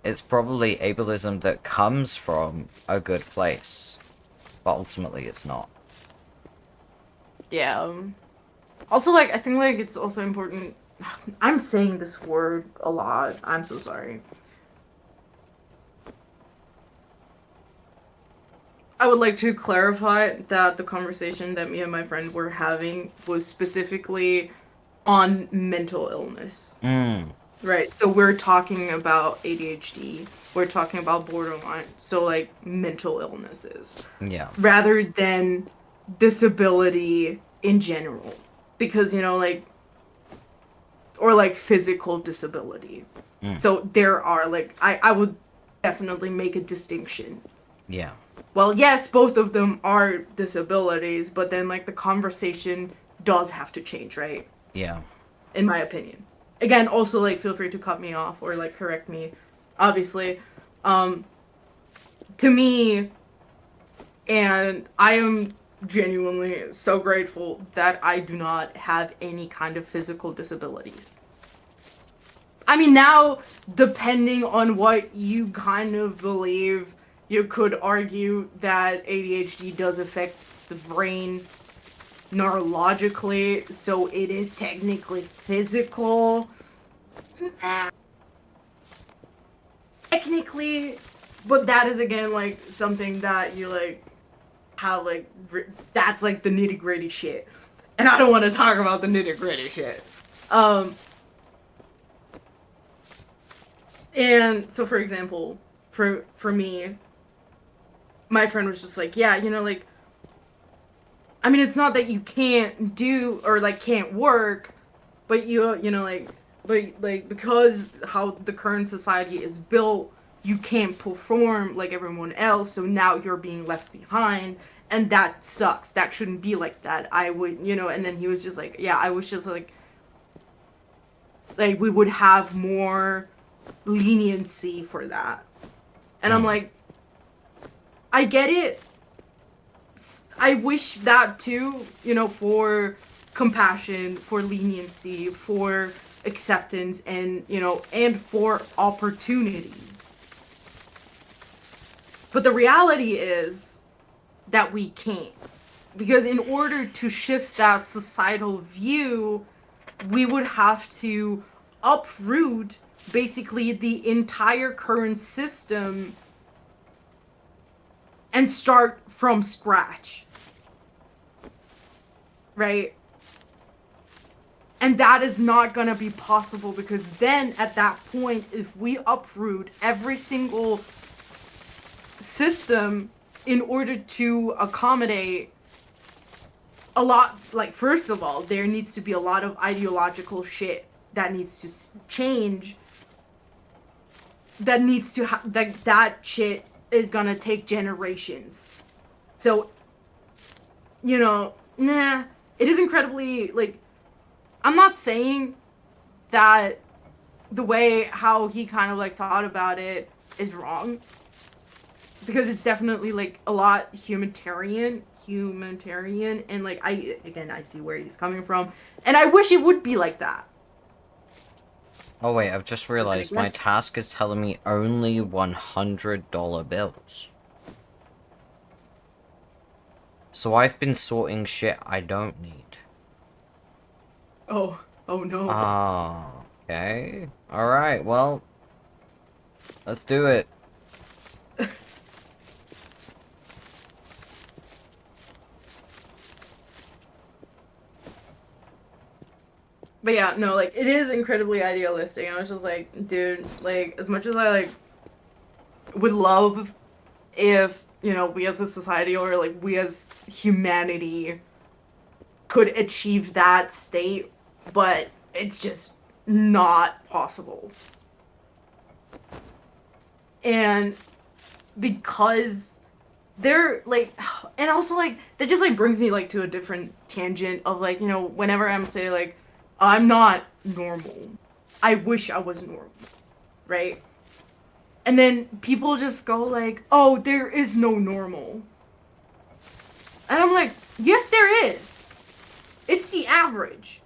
It's probably ableism that comes from a good place, but ultimately it's not. Yeah. Also, like, I think, like, it's also important. I'm saying this word a lot. I'm so sorry. I would like to clarify that the conversation that me and my friend were having was specifically on mental illness. Mm, Right. So we're talking about ADHD. We're talking about borderline. So, like, mental illnesses yeah, rather than disability in general. Because, like, or like physical disability. mm, So there are, like, I would definitely make a distinction. yeah, Well, yes, both of them are disabilities, but then, like, the conversation does have to change, right? yeah, In my opinion. Again, also, like, feel free to cut me off or, like, correct me. Obviously, um, to me, and I am genuinely so grateful that I do not have any kind of physical disabilities. I mean, now, depending on what you kind of believe, you could argue that ADHD does affect the brain neurologically, so it is technically physical. Technically, but that is again like something that you like have like that's like the nitty gritty shit. And I don't want to talk about the nitty-gritty shit. And so, for example, for me, my friend was just like, yeah, you know, like, I mean, it's not that you can't do or like can't work, but you know, like, but like because how the current society is built, you can't perform like everyone else, so now you're being left behind, and that sucks. That shouldn't be like that. I would, you know, and then he was just like, yeah, I was just like we would have more leniency for that. And I'm like, I get it. I wish that too, you know, for compassion, for leniency, for acceptance, and, you know, and for opportunities. But the reality is that we can't. Because in order to shift that societal view, we would have to uproot basically the entire current system and start from scratch. Right? And that is not gonna be possible because then at that point, if we uproot every single system in order to accommodate a lot, like, first of all, there needs to be a lot of ideological shit that needs to change. That needs to that shit is gonna take generations. So, you know, nah, it is incredibly, like, I'm not saying that the way how he kind of like thought about it is wrong, because it's definitely like a lot humanitarian, and like I see where he's coming from, and I wish it would be like that. Oh wait, I've just realized my task is telling me only $100 bills. So I've been sorting shit I don't need. Oh no. Ah, okay. Alright, well, let's do it. But yeah, no, like, it is incredibly idealistic. I was just like, dude, like, as much as I, like, would love if, you know, we as a society or, like, we as humanity could achieve that state, but it's just not possible. And because they're, like, and also, like, that just, like, brings me, like, to a different tangent of, like, you know, whenever I'm saying, like, I'm not normal. I wish I was normal, right? And then people just go like, oh, there is no normal. And I'm like, yes, there is. It's the average.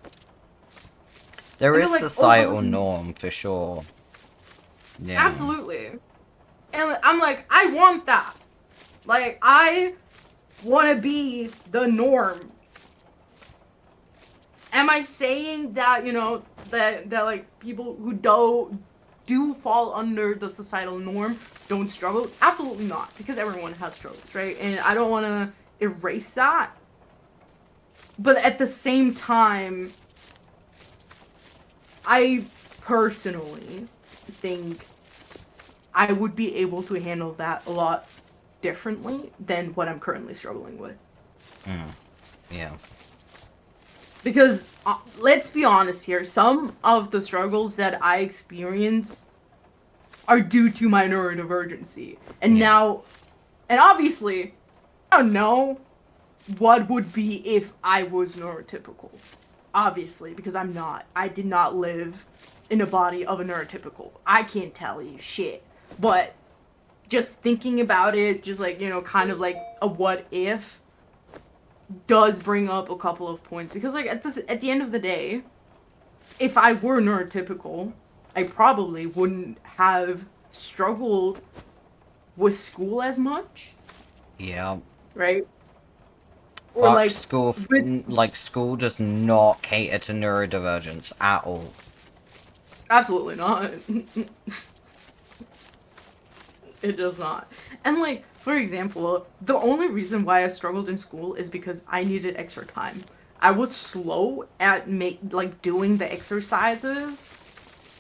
There And is like, societal oh, norm, for sure. Yeah. absolutely. And I'm like, I want that. Like, I want to be the norm. Am I saying that, you know, that like people who do fall under the societal norm don't struggle? Absolutely not, because everyone has struggles, right? And I don't want to erase that. But at the same time, I personally think I would be able to handle that a lot differently than what I'm currently struggling with. Yeah. Because, let's be honest here, some of the struggles that I experience are due to my neurodivergency. And Yeah. now, and obviously, I don't know what would be if I was neurotypical. Obviously, because I'm not. I did not live in a body of a neurotypical. I can't tell you shit. But just thinking about it, just like, you know, kind of like a what if, does bring up a couple of points, because like at the end of the day, if I were neurotypical, I probably wouldn't have struggled with school as much, Yeah. right? Or Fuck like school, with like, school does not cater to neurodivergence at all. absolutely not. It does not. And like, for example, the only reason why I struggled in school is because I needed extra time. I was slow at doing the exercises,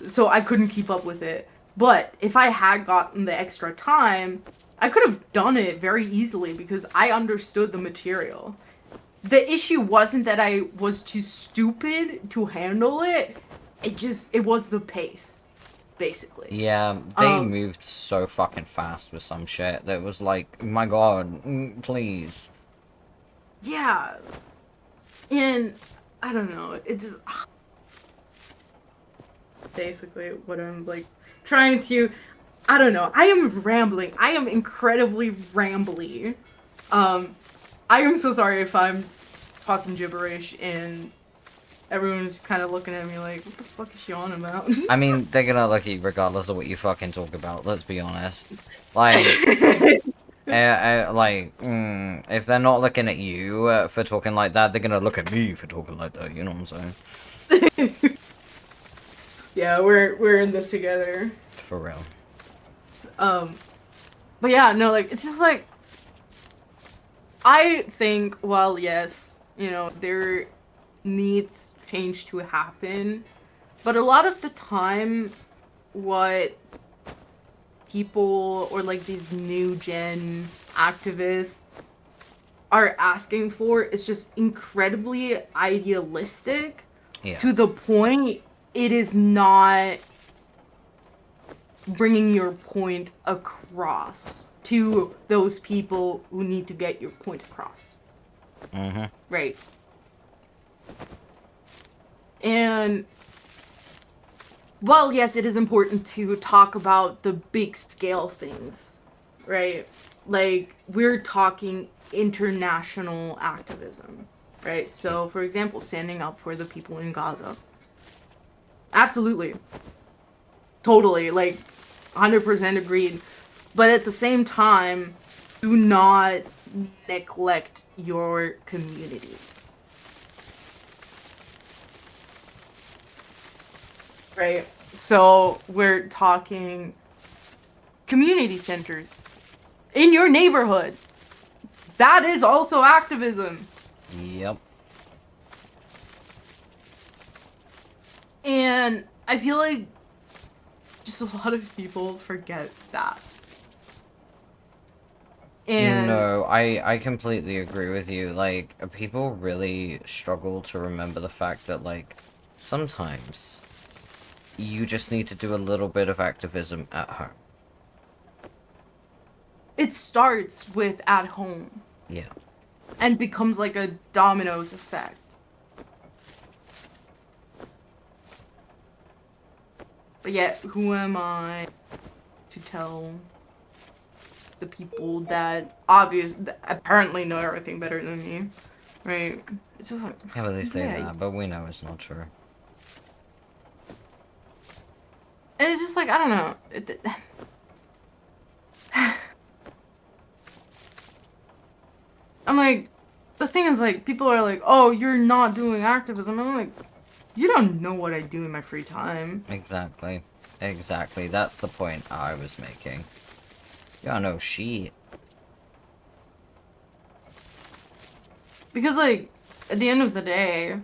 so I couldn't keep up with it. But if I had gotten the extra time, I could have done it very easily because I understood the material. The issue wasn't that I was too stupid to handle it. It was the pace, basically. Yeah, they moved so fucking fast with some shit that was like, my god, please. Yeah. And I don't know, it just basically what I'm like trying to I don't know. I am rambling. I am incredibly rambly. I am so sorry if I'm talking gibberish and everyone's kind of looking at me like, what the fuck is she on about? I mean, they're gonna look at you regardless of what you fucking talk about, let's be honest. Like, if they're not looking at you for talking like that, they're gonna look at me for talking like that, you know what I'm saying? Yeah, we're in this together. For real. But yeah, no, like, it's just like, I think, well, yes, you know, there needs change to happen, but a lot of the time, what people or like these new gen activists are asking for is just incredibly idealistic Yeah. to the point it is not bringing your point across to those people who need to get your point across. Mm-hmm. Right. And well, yes, it is important to talk about the big scale things, right? Like, we're talking international activism, right? So, for example, standing up for the people in Gaza. Absolutely. Totally, like, 100% agreed. But at the same time, do not neglect your community. Right? So we're talking community centers in your neighborhood. That is also activism. Yep. And I feel like just a lot of people forget that. And No, I completely agree with you. Like, people really struggle to remember the fact that, like, sometimes you just need to do a little bit of activism at home. it starts with at home Yeah. and becomes like a dominoes effect. But yet, who am I to tell the people that apparently know everything better than me, right? It's just like, Yeah, but they say yeah. that, but we know it's not true. And it's just like, I don't know. I'm like, the thing is, like, people are like, oh, you're not doing activism. I'm like, you don't know what I do in my free time. Exactly. Exactly. That's the point I was making. Yeah, no, she. Because, like, at the end of the day,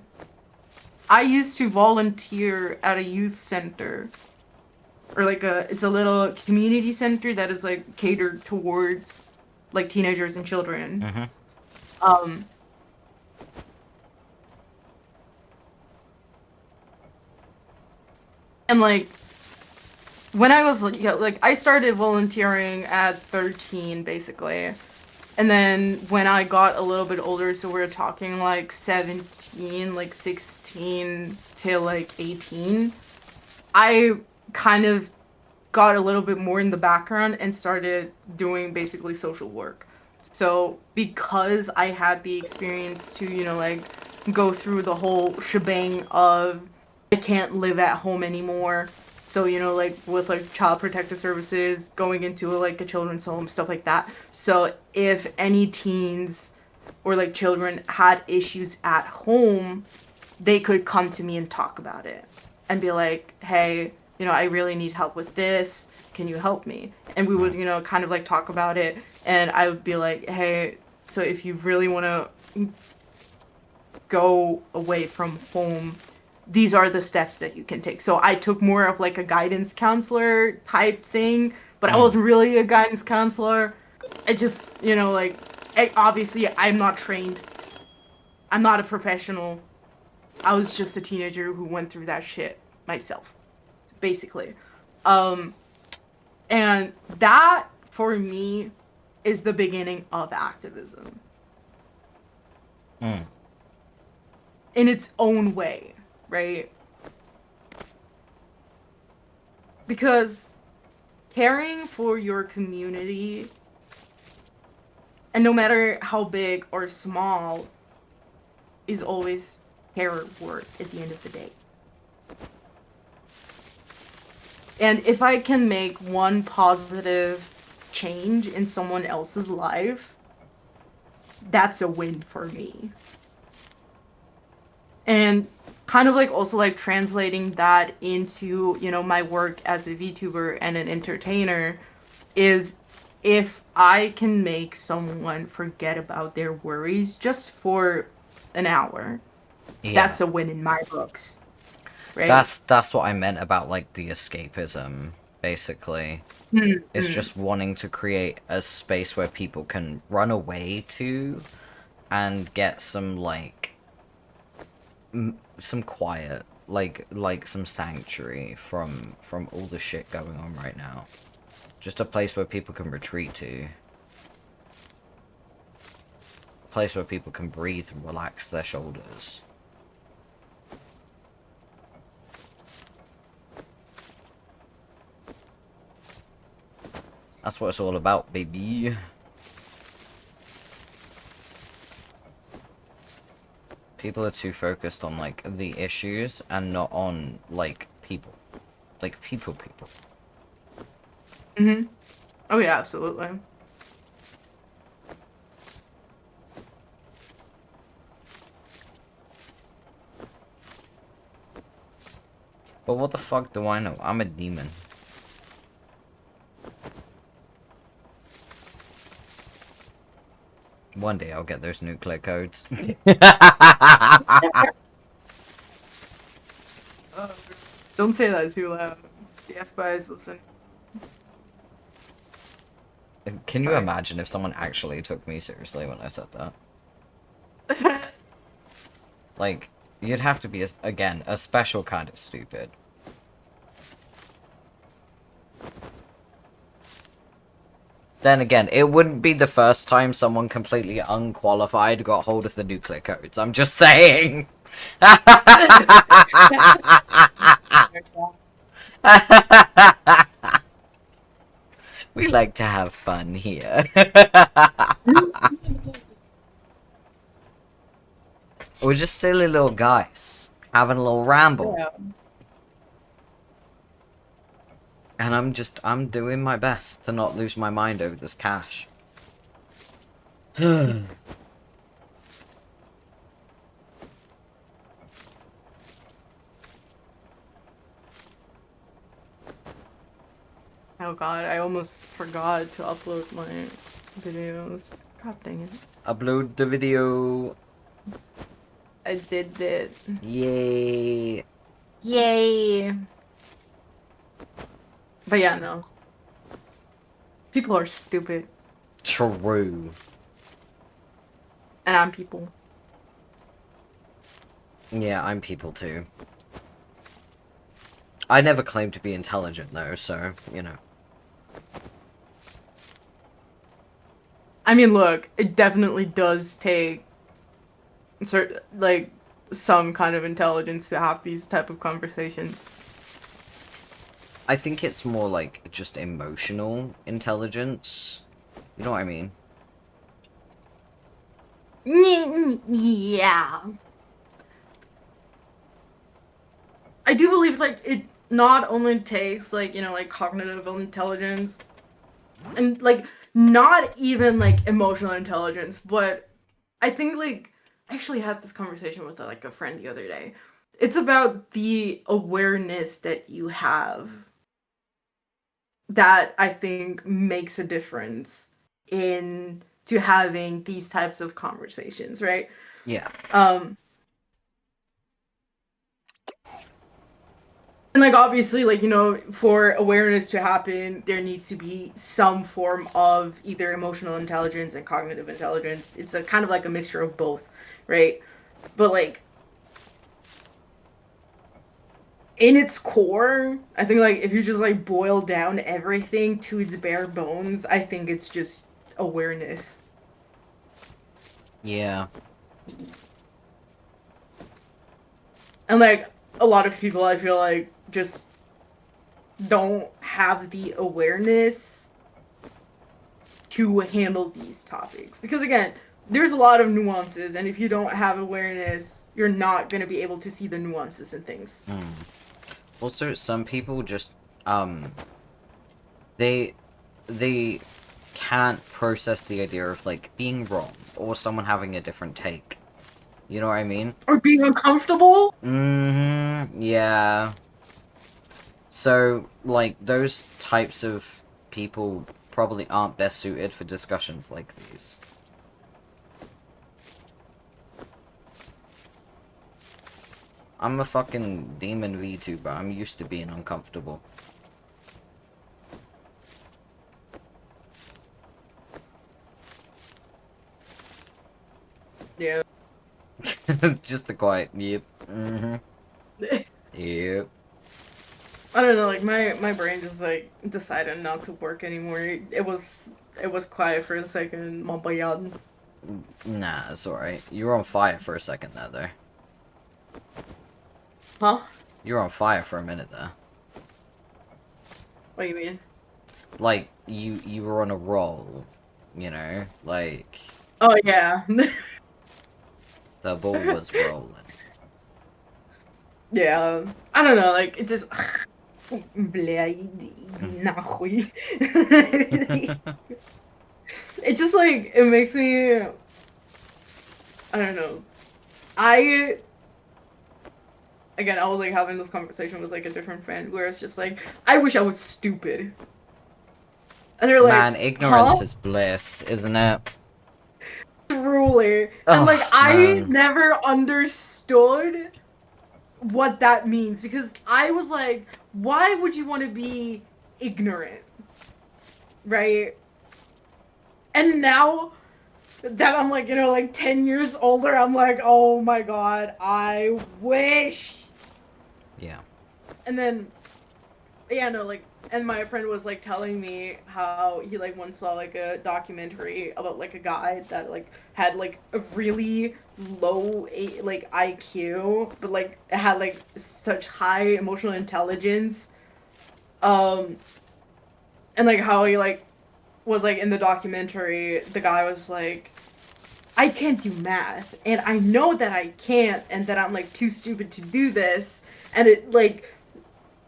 I used to volunteer at a youth center. Or, like, it's a little community center that is, like, catered towards, like, teenagers and children. Mm-hmm. And, like, when I was, like, I started volunteering at 13, basically. And then when I got a little bit older, so we're talking, like, 17, like, 16 to, like, 18, I kind of got a little bit more in the background and started doing basically social work. So because I had the experience to, you know, like, go through the whole shebang of I can't live at home anymore. So, you know, like, with, like, child protective services, going into, like, a children's home, stuff like that. So if any teens or, like, children had issues at home, they could come to me and talk about it and be like, hey, you know, I really need help with this. Can you help me? And we would, you know, kind of, like, talk about it. And I would be like, hey, so if you really want to go away from home, these are the steps that you can take. So I took more of like a guidance counselor type thing, but I Mm. wasn't really a guidance counselor. I just, like, obviously I'm not trained. I'm not a professional. I was just a teenager who went through that shit myself, basically. Um, and that for me is the beginning of activism Mm. in its own way, right? Because caring for your community, and no matter how big or small, is always care worth at the end of the day. And if I can make one positive change in someone else's life, that's a win for me. And kind of like also like translating that into, my work as a VTuber and an entertainer is if I can make someone forget about their worries just for an hour, Yeah. that's a win in my books, right? That's what I meant about like the escapism, basically. It's Mm-hmm. just wanting to create a space where people can run away to and get some like some quiet, like some sanctuary from all the shit going on right now. Just a place where people can retreat to. A place where people can breathe and relax their shoulders. That's what it's all about, baby. People are too focused on like the issues and not on like people. Like people. Mm-hmm. Oh yeah, absolutely. But what the fuck do I know? I'm a demon. One day I'll get those nuclear codes. Oh, don't say that too loud. The FBI is listening. Can you Sorry. imagine if someone actually took me seriously when I said that? Like, you'd have to be, again, a special kind of stupid. Then again, it wouldn't be the first time someone completely unqualified got hold of the nuclear codes. I'm just saying. We like to have fun here. We're just silly little guys having a little ramble. Yeah. And I'm doing my best to not lose my mind over this cash. Oh god, I almost forgot to upload my videos. God dang it. Upload the video. I did it. Yay. Yay! But yeah, no. People are stupid. True. And I'm people. Yeah, I'm people too. I never claimed to be intelligent though, so, you know. I mean, look, it definitely does take like some kind of intelligence to have these type of conversations. I think it's more like just emotional intelligence. You know what I mean? Yeah. I do believe like it not only takes like, like cognitive intelligence and like not even like emotional intelligence, but I think like I actually had this conversation with like a friend the other day. It's about the awareness that you have that I think makes a difference in to having these types of conversations, right? Yeah. And like obviously, like, you know, for awareness to happen, there needs to be some form of either emotional intelligence and cognitive intelligence. It's a kind of like a mixture of both, right? But like in its core, I think like if you just like boil down everything to its bare bones, I think it's just awareness. Yeah. And like a lot of people I feel like just don't have the awareness to handle these topics. Because again, there's a lot of nuances, and if you don't have awareness, you're not going to be able to see the nuances in things. Also, some people just they they can't process the idea of like being wrong or someone having a different take. You know what I mean? Or being uncomfortable. Yeah. So, like, those types of people probably aren't best suited for discussions like these. I'm a fucking demon VTuber. I'm used to being uncomfortable. Yeah. Just the quiet. Yep. Yep. I don't know, like my brain just like decided not to work anymore. It was quiet for a second, mon payan. Nah, it's alright. You were on fire for a second there, though. Huh? You were on fire for a minute there. What do you mean? Like, you were on a roll, you know? Like, Oh yeah. the ball was rolling. Yeah. I don't know, like it just Nahui. It just like it makes me I don't know. I Again, I was like having this conversation with like a different friend where it's just like I wish I was stupid. And they're like, Man, ignorance "Huh?" is bliss, isn't it? Truly. And like Oh, I man. never understood what that means because I was like, why would you want to be ignorant? Right? And now that I'm like, you know, like 10 years older, I'm like, oh my god, I wish. Yeah. And then, yeah, no, like, and my friend was like telling me how he like once saw like a documentary about like a guy that like had like a really like IQ, but like had like such high emotional intelligence. Um, and like how he like was like in the documentary, the guy was like, I can't do math, and I know that I can't, and that I'm like too stupid to do this, and it like,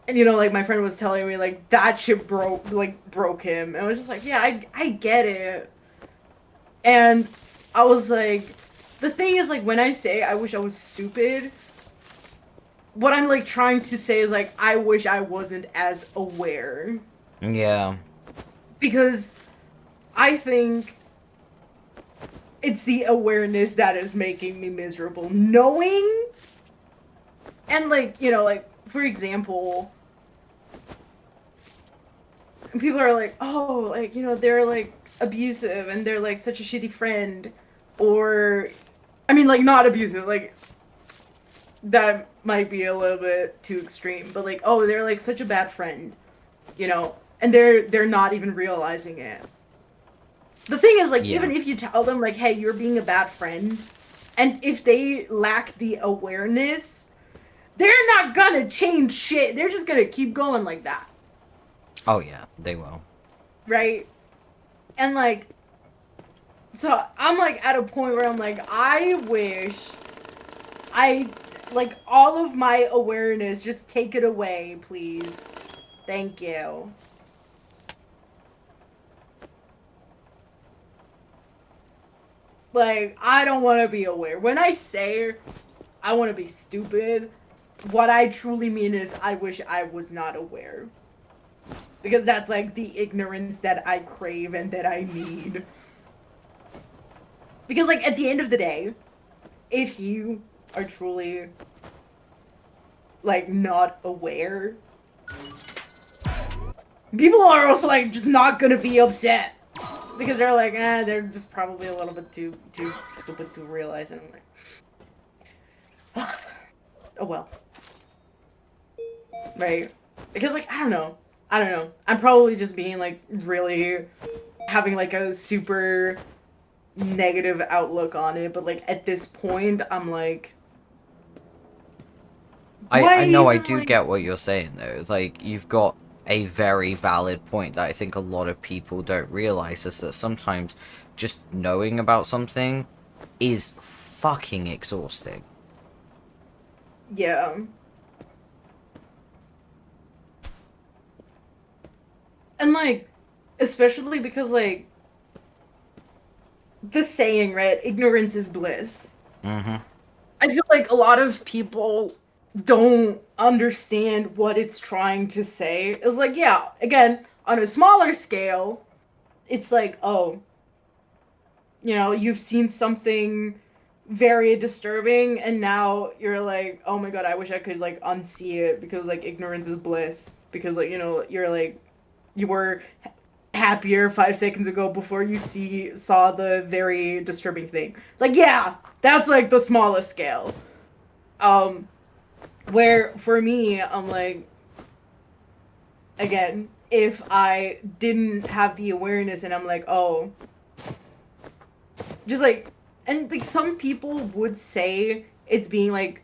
and you know, like my friend was telling me like that shit broke him, and I was just like, yeah, I get it, and I was like, the thing is like when I say I wish I was stupid, what I'm like trying to say is like I wish I wasn't as aware Yeah. because I think it's the awareness that is making me miserable. Knowing, and like, you know, like, for example, people are like, oh, like, you know, they're like abusive and they're like such a shitty friend. Or, I mean, like, not abusive, like, that might be a little bit too extreme, but like, oh, they're like such a bad friend, you know, and they're not even realizing it. The thing is, like, Yeah. even if you tell them, like, hey, you're being a bad friend, and if they lack the awareness, they're not gonna change shit. They're just gonna keep going like that. Oh, yeah. They will. Right? And, like, so I'm, like, at a point where I'm like, I wish I, like, all of my awareness, just take it away, please. Thank you. Like, I don't want to be aware. When I say I want to be stupid, what I truly mean is I wish I was not aware. Because that's like the ignorance that I crave and that I need. Because like at the end of the day, if you are truly like not aware, people are also like just not gonna be upset because they're like, they're just probably a little bit too stupid to realize it. I'm like, oh well, right? Because like I don't know. I'm probably just being like really having like a super negative outlook on it, but like at this point, I'm like, I why know I even do like, get what you're saying though. Like you've got a very valid point that I think a lot of people don't realize is that sometimes just knowing about something is fucking exhausting. yeah, and like, especially because like the saying, right? Ignorance is bliss. Mm-hmm. I feel like a lot of people don't understand what it's trying to say. It's like, yeah, again, on a smaller scale, it's like, oh, you've seen something very disturbing and now you're like, oh my god, I wish I could like unsee it because like ignorance is bliss. Because like, you're like you were happier 5 seconds ago before you saw the very disturbing thing. Like, yeah, that's like the smallest scale. Um, where for me, I'm like, again, if I didn't have the awareness and I'm like, oh, just like, and like some people would say it's being like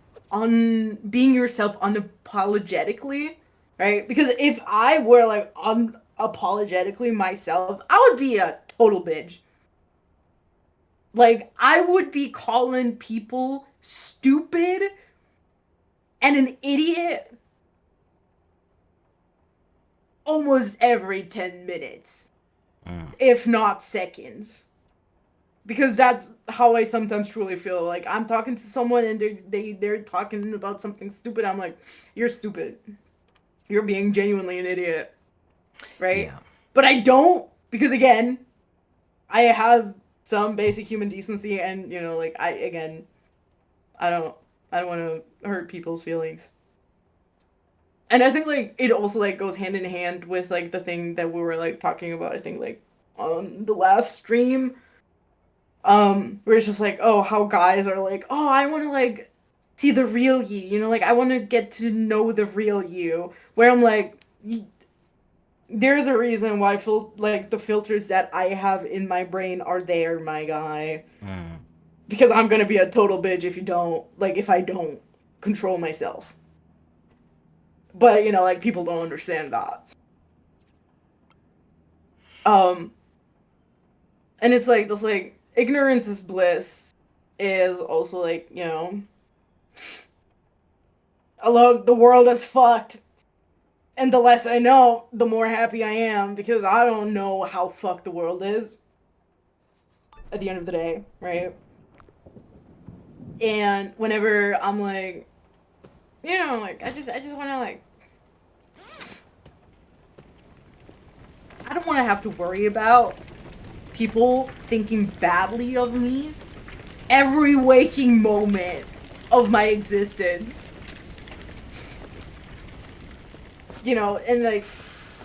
being yourself unapologetically, right? Because if I were like unapologetically myself, I would be a total bitch. Like, I would be calling people stupid and an idiot almost every 10 minutes, Mm. if not seconds. Because that's how I sometimes truly feel. Like, I'm talking to someone and they're talking about something stupid. I'm like, you're stupid. You're being genuinely an idiot. Right? Yeah. But I don't, because again, I have some basic human decency and, like, I don't, I don't want to hurt people's feelings. And I think like it also like goes hand in hand with like the thing that we were like talking about, I think like on the last stream, where it's just like, oh, how guys are like, oh, I want to like see the real you, like I want to get to know the real you, where I'm like, there's a reason why like the filters that I have in my brain are there, my guy, Mm. because I'm gonna be a total bitch if I don't control myself. But like people don't understand that. Um, and it's like this like ignorance is bliss is also like, look, the world is fucked. And the less I know, the more happy I am because I don't know how fucked the world is at the end of the day, right? And whenever I'm like, like I just want to like I don't want to have to worry about people thinking badly of me every waking moment of my existence. And like,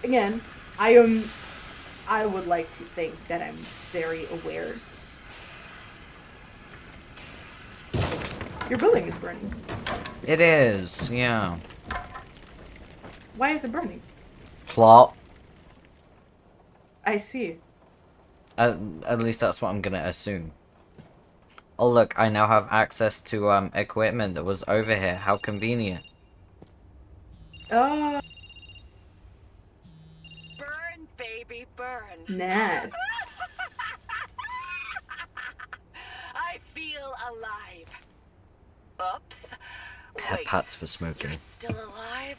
again, I would like to think that I'm very aware. Your building is burning. It is, yeah. Why is it burning? Plot. I see. At least that's what I'm gonna assume. Oh look, I now have access to equipment that was over here. How convenient. Oh, Burn, baby, burn. nice. I feel alive. Oops. Head Wait, pats for you're Smoky. still alive?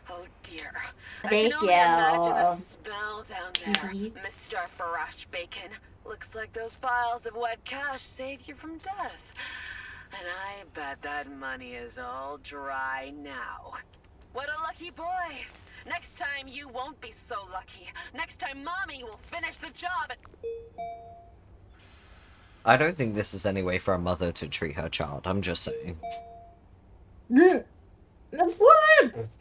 Oh dear. I Thank can only imagine the you. smell down there, Mr. Farash Bacon. Looks like those piles of wet cash saved you from death. And I bet that money is all dry now. What a lucky boy. Next time you won't be so lucky. Next time Mommy will finish the job. I don't think this is any way for a mother to treat her child. I'm just saying.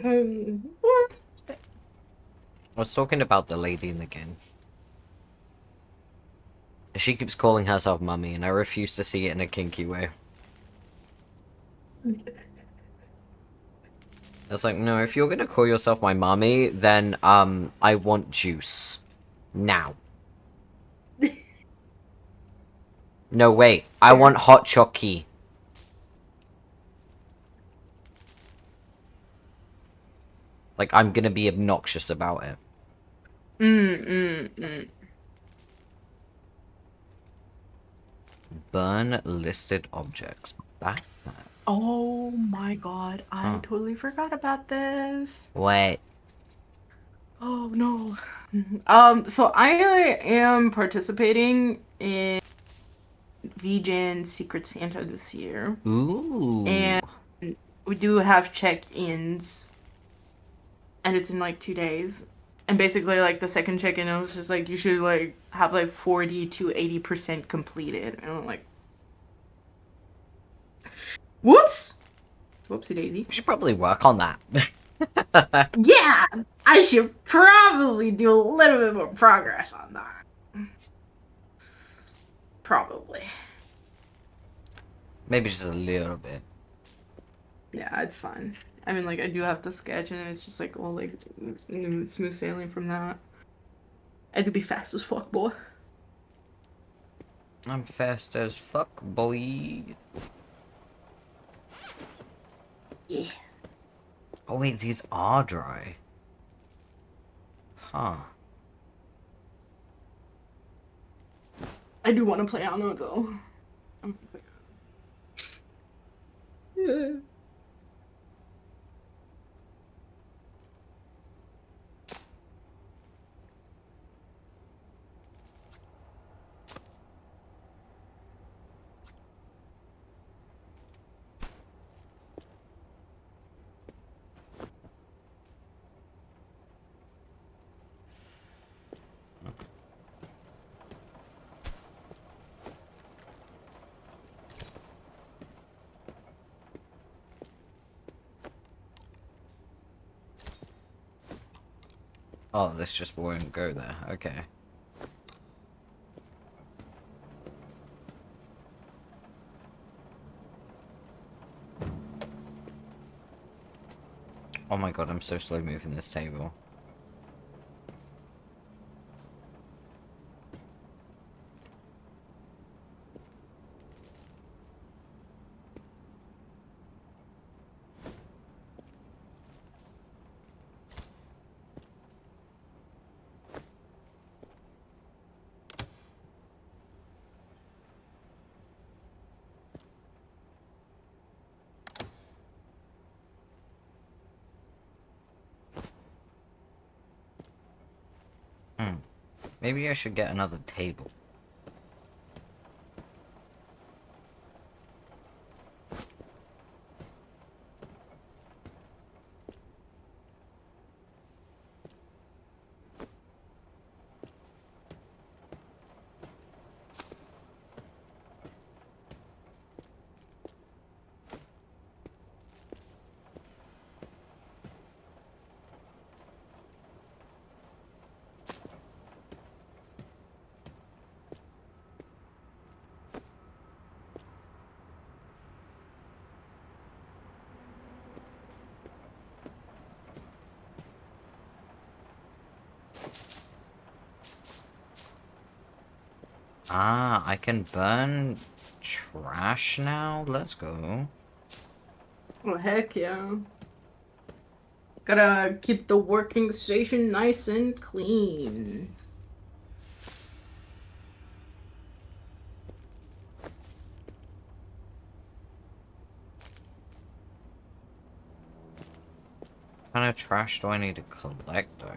What? I was talking about the lady in the game. She keeps calling herself mummy, and I refuse to see it in a kinky way. It's like, no, if you're gonna call yourself my mommy, then, I want juice. Now. No, wait. I want hot chocky. Like, I'm gonna be obnoxious about it. Burn listed objects. Backpack. Oh my god, I Huh. totally forgot about this. Wait. Oh no. So I am participating in VGen Secret Santa this year. Ooh. And we do have check-ins. And it's in like 2 days. And basically like the second check-in it was just like you should like have like 40 to 80% completed. And I'm like, whoops! Whoopsie daisy. You should probably work on that. Yeah! I should probably do a little bit more progress on that. Probably. Maybe just a little bit. Yeah, it's fine. I mean, like, I do have to sketch, and it's just like, well, like, smooth sailing from that. I do be fast as fuck, boy. I'm fast as fuck, boy. Yeah. Oh wait, these are dry. Huh. I do want to play on it, though. Yeah. Oh, this just won't go there. Okay. Oh my god, I'm so slow moving this table. Maybe I should get another table. Ah, I can burn trash now? Let's go. Oh, heck yeah. Gotta keep the working station nice and clean. What kind of trash do I need to collect, though?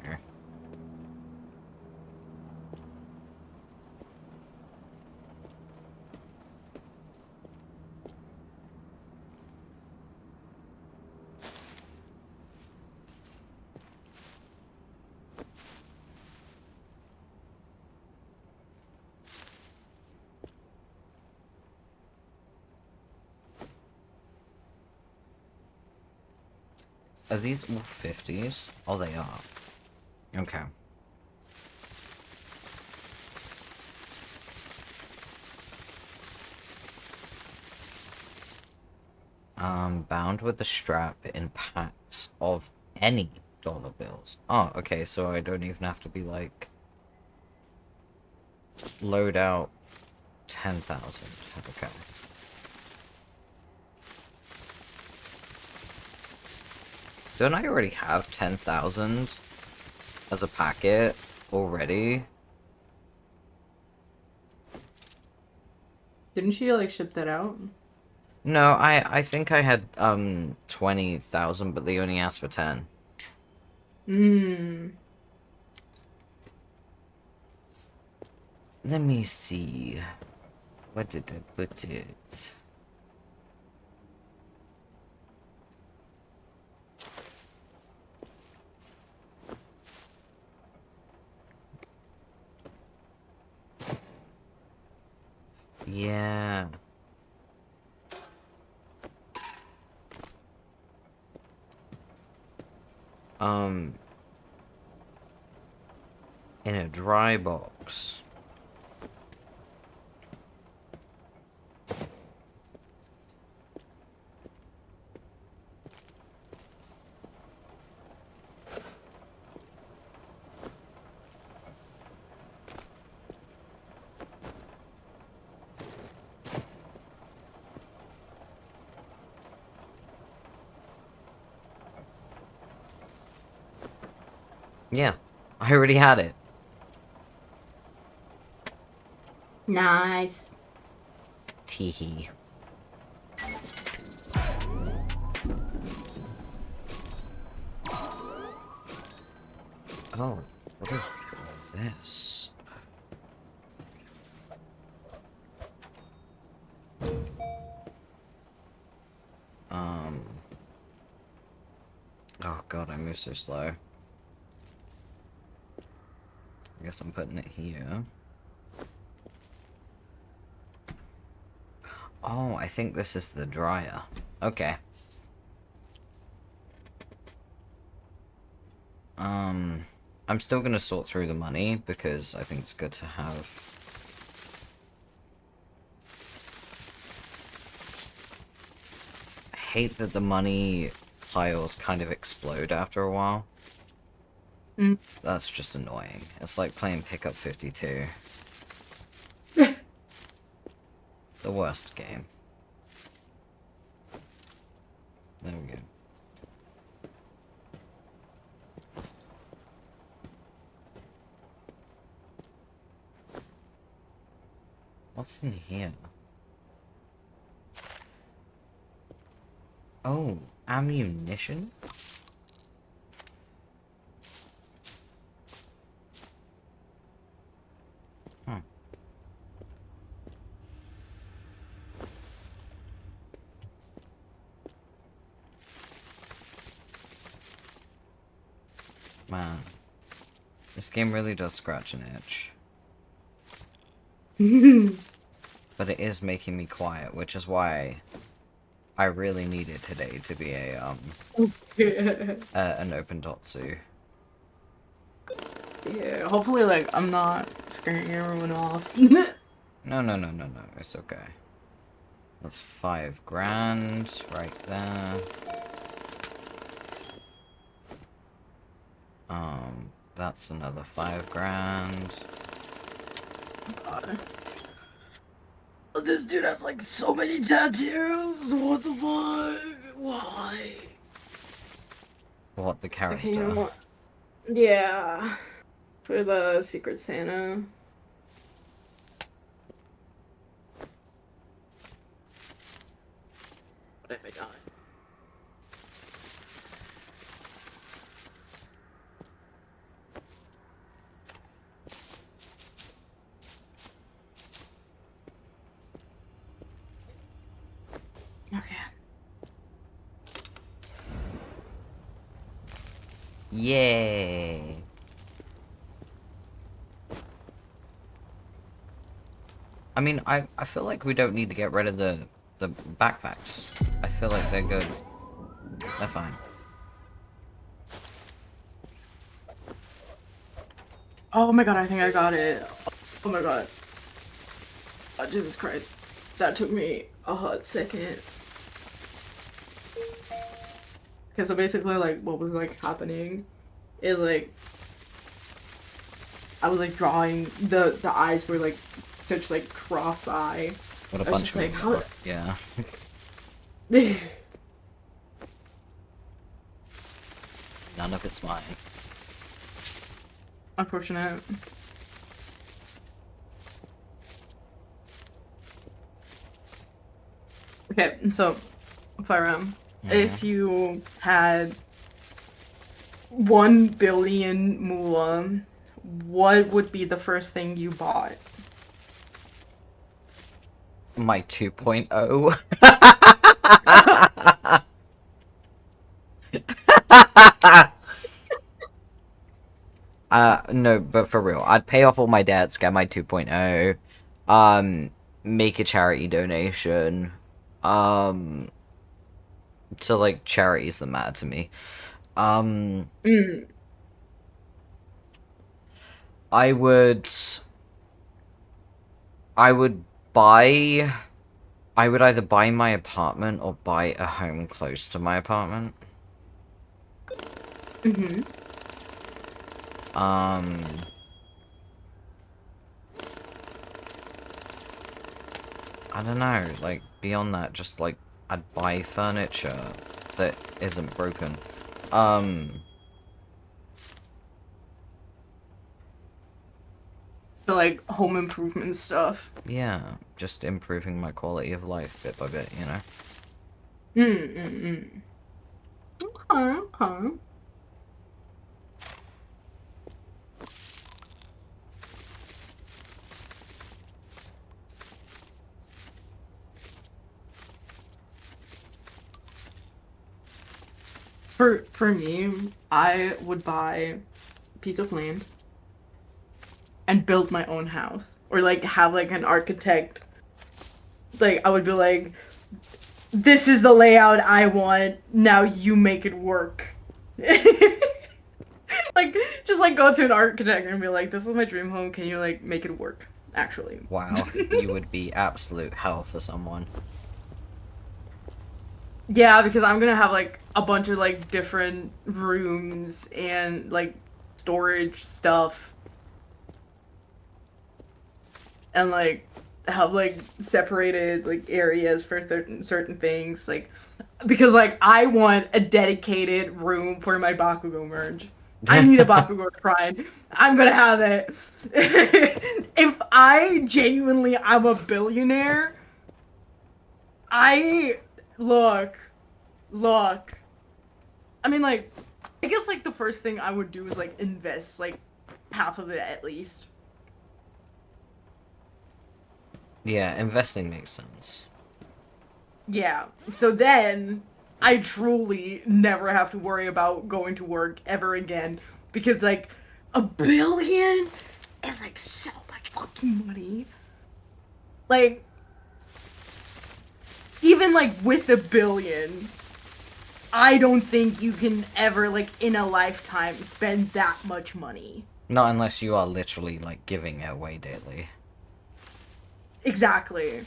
Are these all 50s? Oh, they are. Okay. Bound with the strap in packs of any dollar bills. Oh, okay, so I don't even have to be like... Load out 10,000. Okay. Don't I already have 10,000 as a packet already? Didn't she like ship that out? No, I think I had 20,000, but they only asked for 10. Hmm. Let me see. Where did I put it? Yeah. In a dry box. Yeah, I already had it. Nice. Teehee. Oh, what is this? Oh god, I move so slow. I guess I'm putting it here. Oh, I think this is the dryer. Okay. I'm still gonna sort through the money because I think it's good to have... I hate that the money piles kind of explode after a while. Mm. That's just annoying. It's like playing Pickup 52. The worst game. There we go. What's in here? Oh, ammunition? Huh. Man. This game really does scratch an itch. But it is making me quiet, which is why I really needed today to be a, an open dotsu. Yeah, hopefully, like, I'm not scaring everyone off. No, it's okay. That's 5 grand right there. That's another 5 grand. God. This dude has, like, so many tattoos! What the fuck? Why? What, the Okay, character? you know what? Yeah. For the Secret Santa. What have I done? Okay. Yay! I mean, I feel like we don't need to get rid of the backpacks. I feel like they're good. They're fine. Oh my god, I think I got it. Oh my god. Oh, Jesus Christ. That took me a hot second. Okay, so basically, like, what was, like, happening is, like, I was, like, drawing, the eyes were, like, such, like, cross-eye. What a I was bunch just of like, them how... are. Yeah. None of it's mine. Unfortunate. Okay, so, Firearm, if you had 1 billion moolah, what would be the first thing you bought? My 2.0. No, but for real, I'd pay off all my debts, get my 2.0, make a charity donation, to, like, charities that matter to me. Mm. I would buy, I would either buy my apartment or buy a home close to my apartment. Mm-hmm. I don't know, like, beyond that, just, like, I'd buy furniture that isn't broken. So, like, home improvement stuff. Yeah, just improving my quality of life bit by bit, you know? Mm-mm-mm. Okay, okay. For me, I would buy a piece of land and build my own house. Or, like, have, like, an architect. Like, I would be like, this is the layout I want, now you make it work. Like, just, like, go to an architect and be like, this is my dream home, can you, like, make it work, actually? Wow, you would be absolute hell for someone. Yeah, because I'm gonna have, like, a bunch of, like, different rooms and, like, storage stuff. And, like, have, like, separated, like, areas for certain things. Like, because, like, I want a dedicated room for my Bakugo merge. I need a Bakugo shrine. I'm gonna have it. If I genuinely am a billionaire, I... Look. Look. I mean, like, I guess, like, the first thing I would do is, like, invest, like, half of it at least. Yeah, investing makes sense. Yeah. So then, I truly never have to worry about going to work ever again. Because, like, 1 billion is, like, so much fucking money. Like, even, like, with 1 billion, I don't think you can ever, like, in a lifetime, spend that much money. Not unless you are literally, like, giving it away daily. Exactly.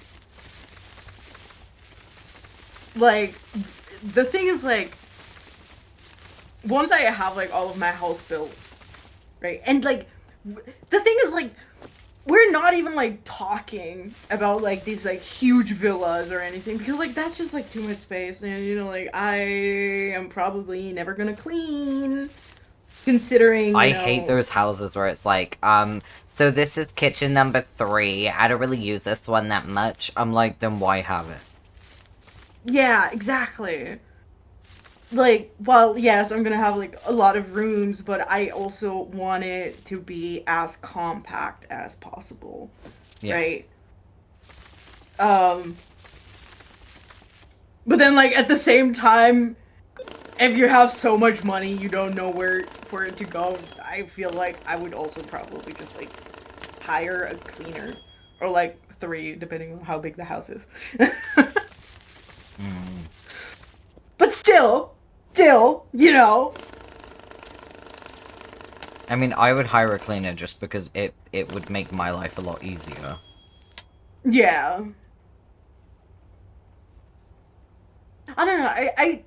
Like, the thing is, like, once I have, like, all of my house built, right? And, like, the thing is, like, we're not even, like, talking about, like, these, like, huge villas or anything. Because, like, that's just, like, too much space. And, you know, like, I am probably never gonna clean. Considering, I hate those houses where it's like, so this is kitchen number 3. I don't really use this one that much. I'm like, then why have it? Yeah, exactly. Like, well, yes, I'm gonna have, like, a lot of rooms, but I also want it to be as compact as possible. Yeah. Right? But then, like, at the same time, if you have so much money, you don't know where for it to go, I feel like I would also probably just, like, hire a cleaner. Or, like, 3, depending on how big the house is. But still, you know. I mean, I would hire a cleaner just because it would make my life a lot easier. Yeah. I don't know. I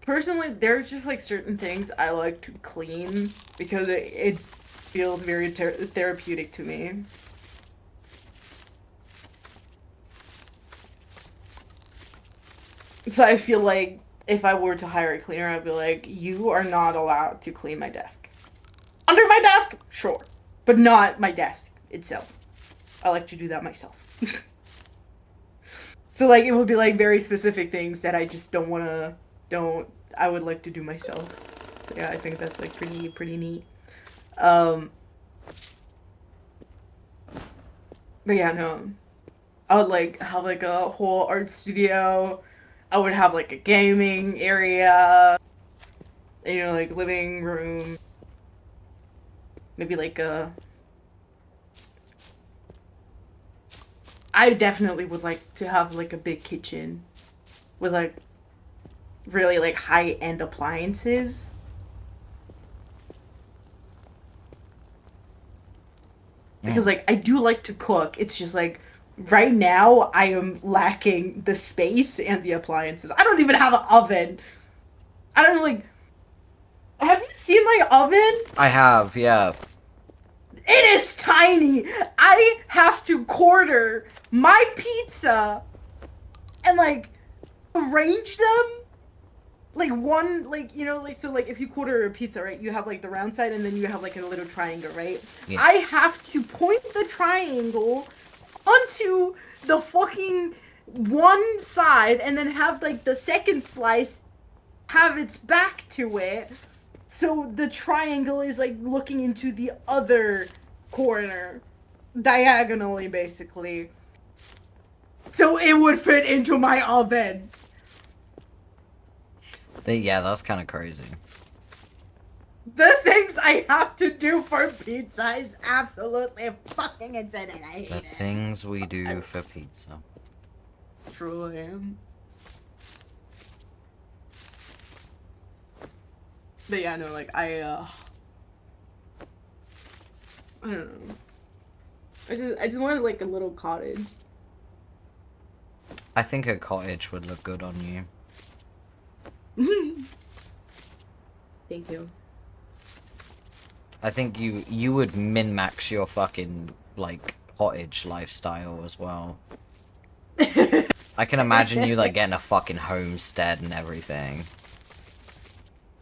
personally, there's just like certain things I like to clean because it feels very therapeutic to me. So I feel like if I were to hire a cleaner, I'd be like, you are not allowed to clean my desk. Under my desk? Sure. But not my desk itself. I like to do that myself. So like it would be like very specific things that I just I would like to do myself. So yeah, I think that's like pretty neat. But yeah, no. I would like have like a whole art studio. I would have like a gaming area. You know, like living room. Maybe like a I definitely would like to have like a big kitchen with like really like high-end appliances. Because like I do like to cook. It's just like right now I am lacking the space and the appliances. I don't even have an oven. I don't like have you seen my oven? I have, yeah. It is tiny. I have to quarter my pizza and like arrange them like one like you know like so like if you quarter a pizza, right, you have like the round side and then you have like a little triangle, right? Yeah. I have to point the triangle onto the fucking one side and then have like the second slice have its back to it, so the triangle is like looking into the other corner diagonally, basically, so it would fit into my oven. Yeah, that's kind of crazy. The things I have to do for pizza is absolutely fucking insane, and I hate The it. things we do for pizza. Truly. But yeah, no, like, I don't know. I just wanted, like, a little cottage. I think a cottage would look good on you. Thank you. I think you would min-max your fucking, like, cottage lifestyle as well. I can imagine you, like, getting a fucking homestead and everything.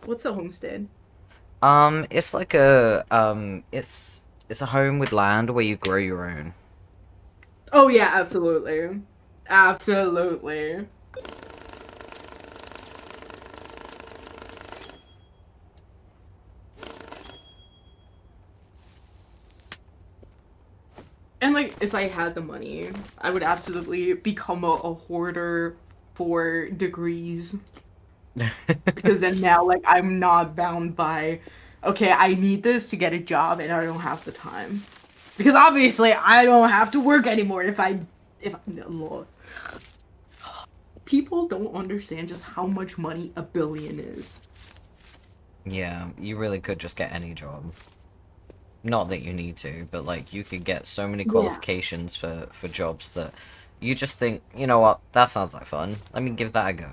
What's a homestead? It's like a, it's a home with land where you grow your own. Oh, yeah, absolutely. Absolutely. And, like, if I had the money, I would absolutely become a hoarder for degrees. Because then now, like, I'm not bound by, okay, I need this to get a job and I don't have the time. Because obviously, I don't have to work anymore Lord. People don't understand just how much money a billion is. Yeah, you really could just get any job. Not that you need to, but like you could get so many qualifications for jobs that you just think, you know what, that sounds like fun. Let me give that a go.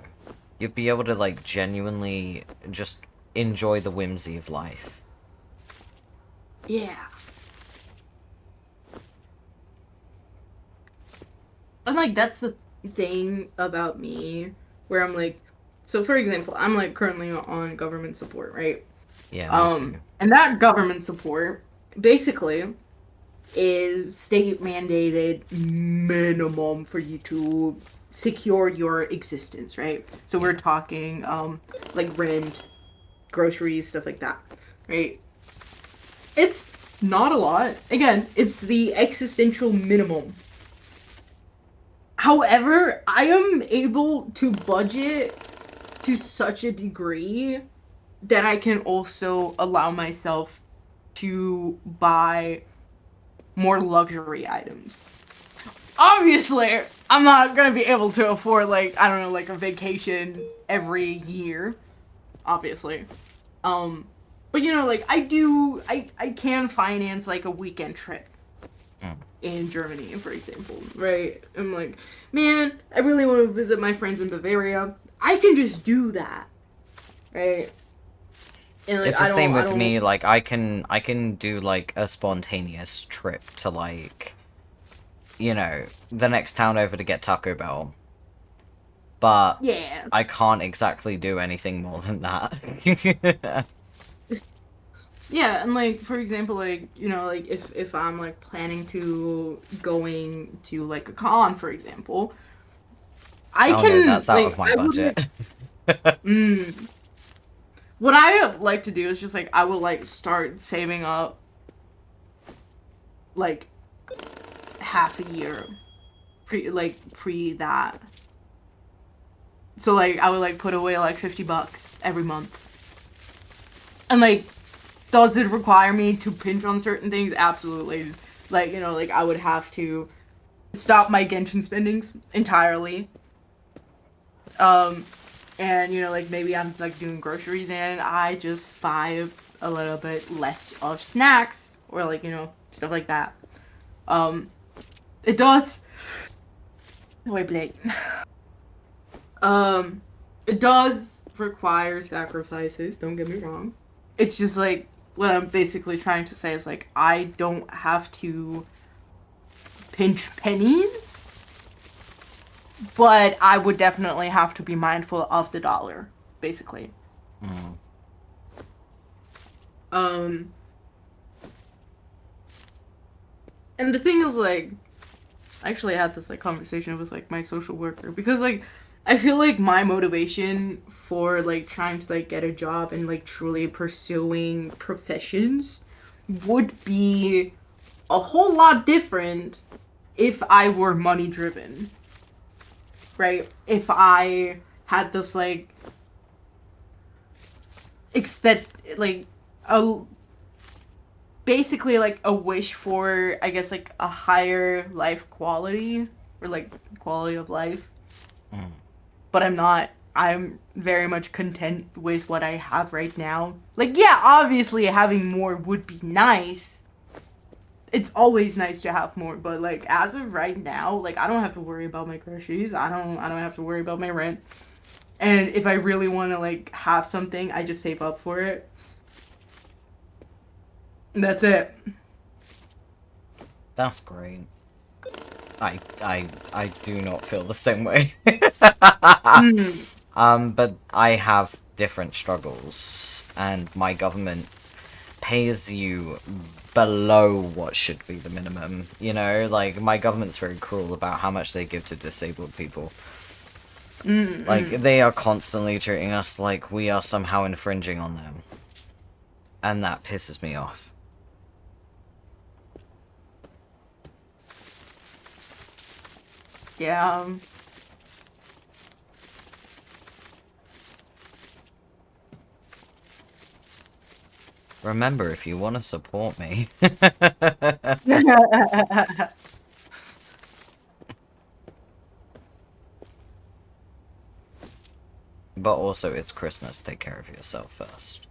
You'd be able to like genuinely just enjoy the whimsy of life. Yeah. And like that's the thing about me where I'm like, so for example, I'm like currently on government support, right? Yeah, me too. And that government support basically is state mandated minimum for you to secure your existence, right? So we're talking like rent, groceries, stuff like that, right? It's not a lot. Again, it's the existential minimum. However, I am able to budget to such a degree that I can also allow myself to buy more luxury items. Obviously, I'm not gonna be able to afford, like, I don't know, like a vacation every year. Obviously. But like I can finance like a weekend trip in Germany, for example, right? I'm like, man, I really want to visit my friends in Bavaria. I can just do that, right? And like It's the same I with don't. me, like, I can do, like, a spontaneous trip to, like, the next town over to get Taco Bell. But Yeah. I can't exactly do anything more than that. Yeah, and like for example, like like if I'm like planning to going to like a con, for example, I Oh no, can that's out of like my I would like budget. what I like to do is just like I will like start saving up like half a year pre that. So like I would like put away like $50 every month. And like does it require me to pinch on certain things? Absolutely. Like, like I would have to stop my Genshin spendings entirely. And like maybe I'm like doing groceries and I just buy a little bit less of snacks or like, stuff like that. It does wait, Blake. Um it does require sacrifices, don't get me wrong. It's just like what I'm basically trying to say is like I don't have to pinch pennies, but I would definitely have to be mindful of the dollar, basically. Mm. Um, and the thing is, like, I actually had this like conversation with like my social worker because like I feel like my motivation for like trying to like get a job and like truly pursuing professions would be a whole lot different if I were money driven, right? If I had this like expect like a basically like a wish for I guess like a higher life quality or like quality of life. Mm. But I'm not. I'm very much content with what I have right now. Like yeah, obviously having more would be nice. It's always nice to have more, but like as of right now, like I don't have to worry about my groceries. I don't have to worry about my rent. And if I really want to like have something, I just save up for it. And that's it. That's great. I do not feel the same way. Mm. But I have different struggles, and my government pays you below what should be the minimum. Like, my government's very cruel about how much they give to disabled people. Like, they are constantly treating us like we are somehow infringing on them. And that pisses me off. Yeah. Remember, if you want to support me. But also, it's Christmas. Take care of yourself first.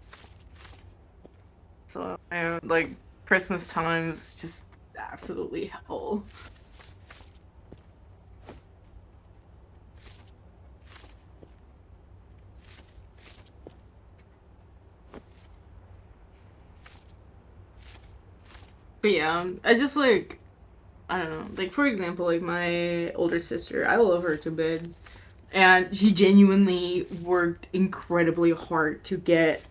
So, like, Christmas time is just absolutely hell. But yeah, I just like, I don't know. Like, for example, like my older sister, I love her to bits. And she genuinely worked incredibly hard to get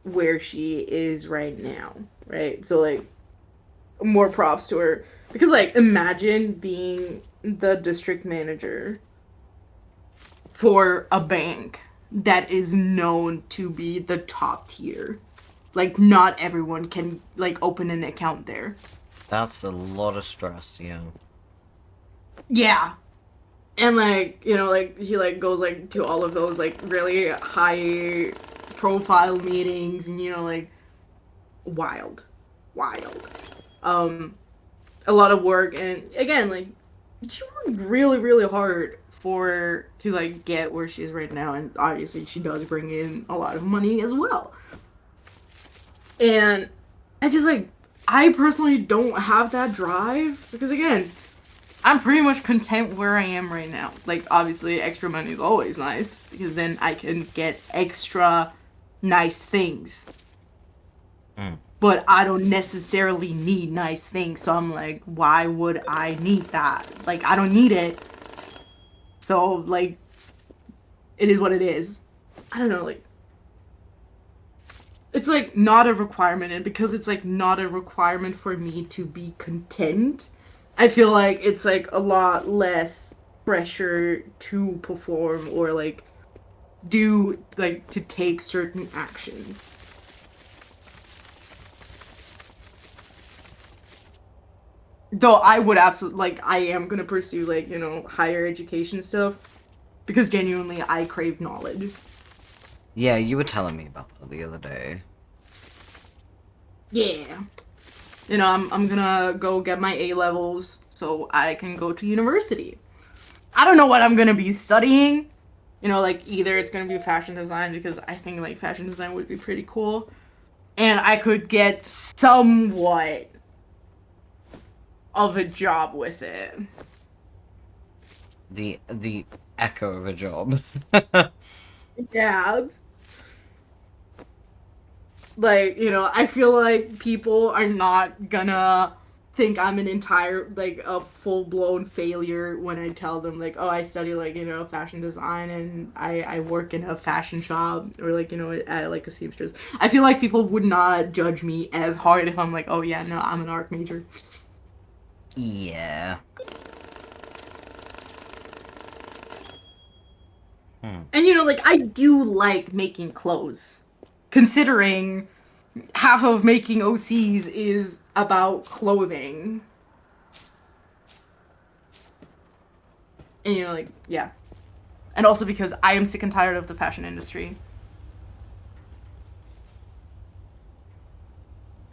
where she is right now, right? So, like, more props to her. Because, like, imagine being the district manager for a bank that is known to be the top tier. Like, not everyone can, like, open an account there. That's a lot of stress, yeah. Yeah. And, like, like, she, like, goes, like, to all of those, like, really high profile meetings and, like, wild. Wild. A lot of work, and, again, like, she worked really, really hard to like get where she is right now, and obviously she does bring in a lot of money as well. And I just like, I personally don't have that drive because again, I'm pretty much content where I am right now. Like obviously extra money is always nice because then I can get extra nice things. But I don't necessarily need nice things, so I'm like, why would I need that? Like, I don't need it. So, like, it is what it is. I don't know, like, it's like not a requirement, and because it's like not a requirement for me to be content, I feel like it's like a lot less pressure to perform or like do like to take certain actions. Though I would absolutely, like, I am gonna pursue, like, you know, higher education stuff. Because genuinely, I crave knowledge. Yeah, you were telling me about that the other day. Yeah. You know, I'm gonna go get my A-levels so I can go to university. I don't know what I'm gonna be studying. You know, like, either it's gonna be fashion design, because I think, like, fashion design would be pretty cool. And I could get somewhat of a job with it. The echo of a job. Yeah. Like, you know, I feel like people are not gonna think I'm an entire, like, a full-blown failure when I tell them, like, oh, I study, like, you know, fashion design and I work in a fashion shop or, like, you know, at, like, a seamstress. I feel like people would not judge me as hard if I'm like, oh, yeah, no, I'm an art major. Yeah. And, you know, like, I do like making clothes. Considering half of making OCs is about clothing. And, you know, like, yeah. And also because I am sick and tired of the fashion industry.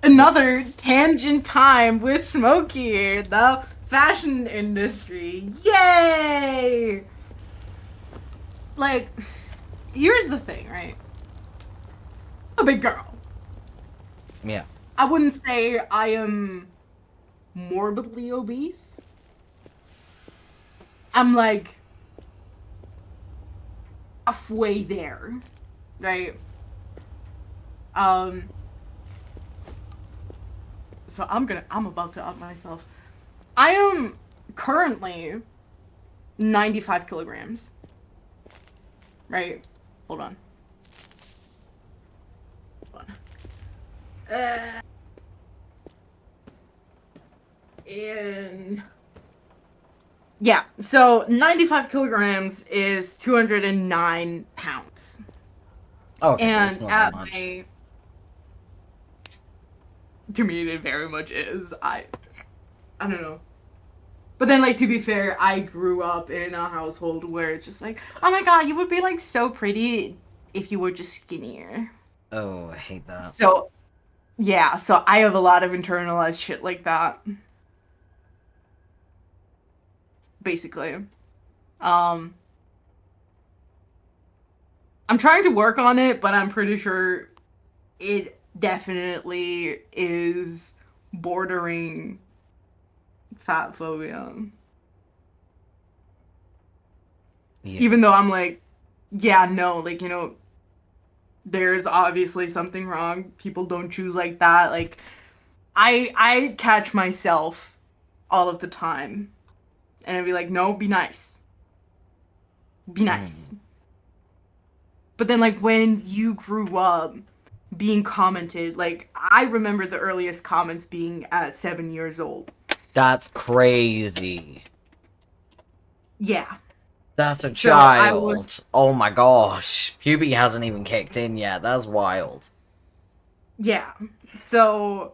Another tangent time with Smoky, the fashion industry. Yay! Like, here's the thing, right? I'm a big girl. Yeah. I wouldn't say I am morbidly obese. I'm like halfway there, right? So I'm about to up myself. I am currently 95 kilograms. Right? Hold on. Hold on. And yeah, so 95 kilograms is 209 pounds. Okay, And it's not at that much. my, to me, it very much is. I don't know. But then, like, to be fair, I grew up in a household where it's just like, oh my god, you would be, like, so pretty if you were just skinnier. Oh, I hate that. So, yeah, so I have a lot of internalized shit like that. Basically. I'm trying to work on it, but I'm pretty sure it definitely is bordering fat phobia. Yeah. Even though I'm like, yeah, no, like, you know, there's obviously something wrong. People don't choose like that. Like, I catch myself all of the time. And I'd be like, no, be nice. Be nice. But then, like, when you grew up being commented, like, I remember the earliest comments being at 7 years old. That's crazy. Yeah. That's a So I was, child. Oh my gosh. Puberty hasn't even kicked in yet. That's wild. yeah. So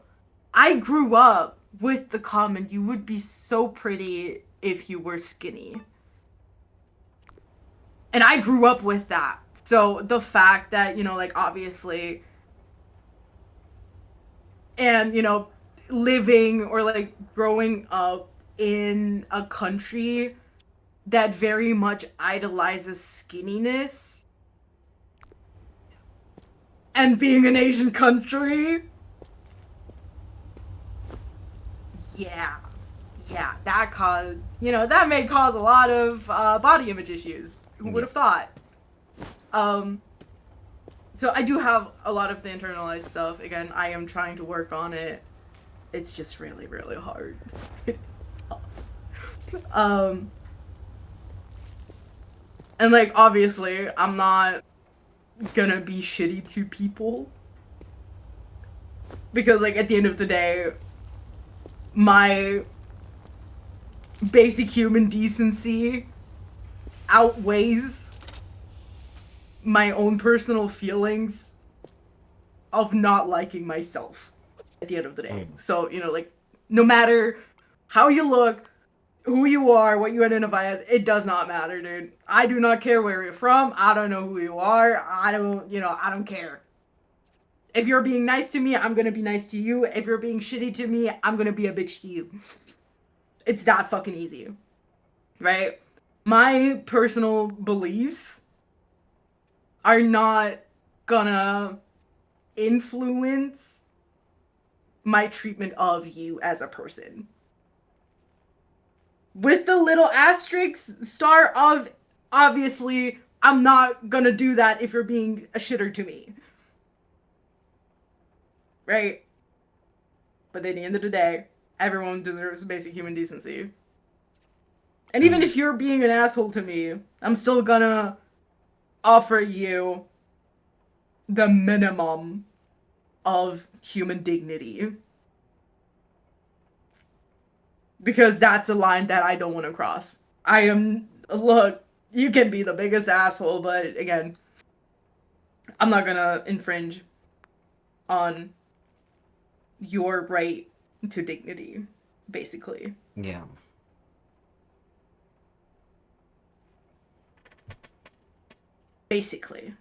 I grew up with the comment, you would be so pretty if you were skinny. And I grew up with that. So the fact that, you know, like, obviously, and, you know, living or, like, growing up in a country that very much idolizes skinniness and being an Asian country. Yeah, that caused, that may cause a lot of body image issues. Who would have thought? So I do have a lot of the internalized stuff. Again, I am trying to work on it. It's just really, really hard. And like, obviously, I'm not gonna be shitty to people. Because like, at the end of the day, my basic human decency outweighs my own personal feelings of not liking myself at the end of the day. So, like, no matter how you look, who you are, what you identify as, it does not matter, dude. I do not care where you're from. I don't know who you are. I don't care. If you're being nice to me, I'm gonna be nice to you. If you're being shitty to me, I'm gonna be a bitch to you. It's that fucking easy. Right? My personal beliefs are not gonna influence my treatment of you as a person. With the little asterisk star of, obviously, I'm not gonna do that if you're being a shitter to me. Right? But at the end of the day, everyone deserves basic human decency. And even if you're being an asshole to me, I'm still gonna offer you the minimum of human dignity. Because that's a line that I don't want to cross. Look, you can be the biggest asshole, but again, I'm not gonna infringe on your right to dignity, basically. Yeah. Basically.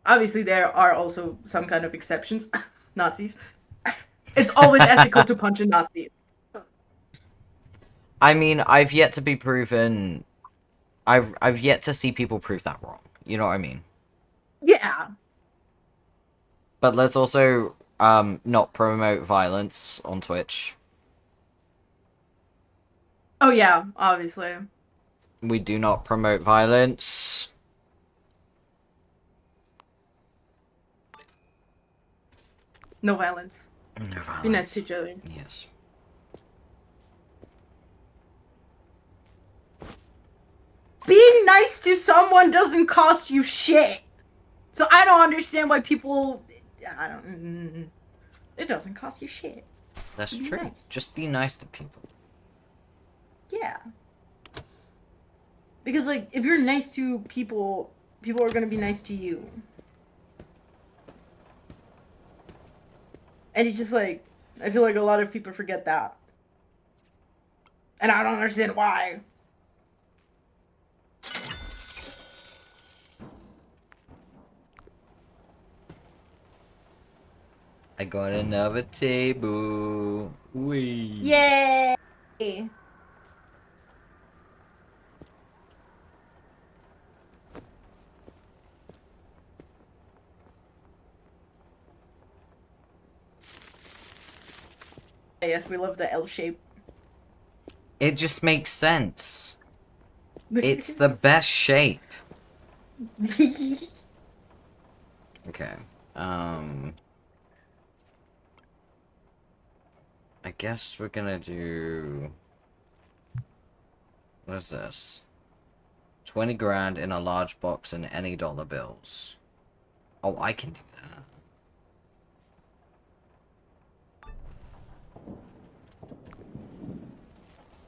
Obviously, there are also some kind of exceptions. Nazis. It's always ethical to punch a Nazi. I mean, I've yet to be proven. I've yet to see people prove that wrong. You know what I mean? Yeah. But let's also not promote violence on Twitch. Oh yeah, obviously. We do not promote violence. No violence. No violence. Be nice to each other. Yes. Being nice to someone doesn't cost you shit. So I don't understand why people... It doesn't cost you shit. That's Be true. nice. Just be nice to people. Yeah. Because, like, if you're nice to people, people are gonna be nice to you. And it's just like, I feel like a lot of people forget that. And I don't understand why. I got another table. Wee. Yay! Yes, we love the L shape. It just makes sense. It's the best shape. Okay. I guess we're gonna do... What is this? 20 grand in a large box and any dollar bills. Oh, I can do that.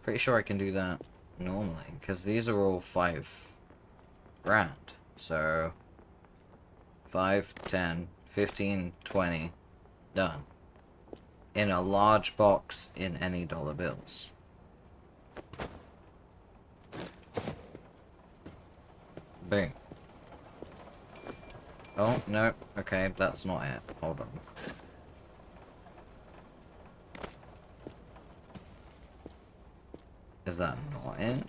Pretty sure I can do that normally, because these are all 5 grand. So, 5, 10, 15, 20, done. In a large box in any dollar bills. Boom. Oh, no. Okay, that's not it. Hold on. Is that not it?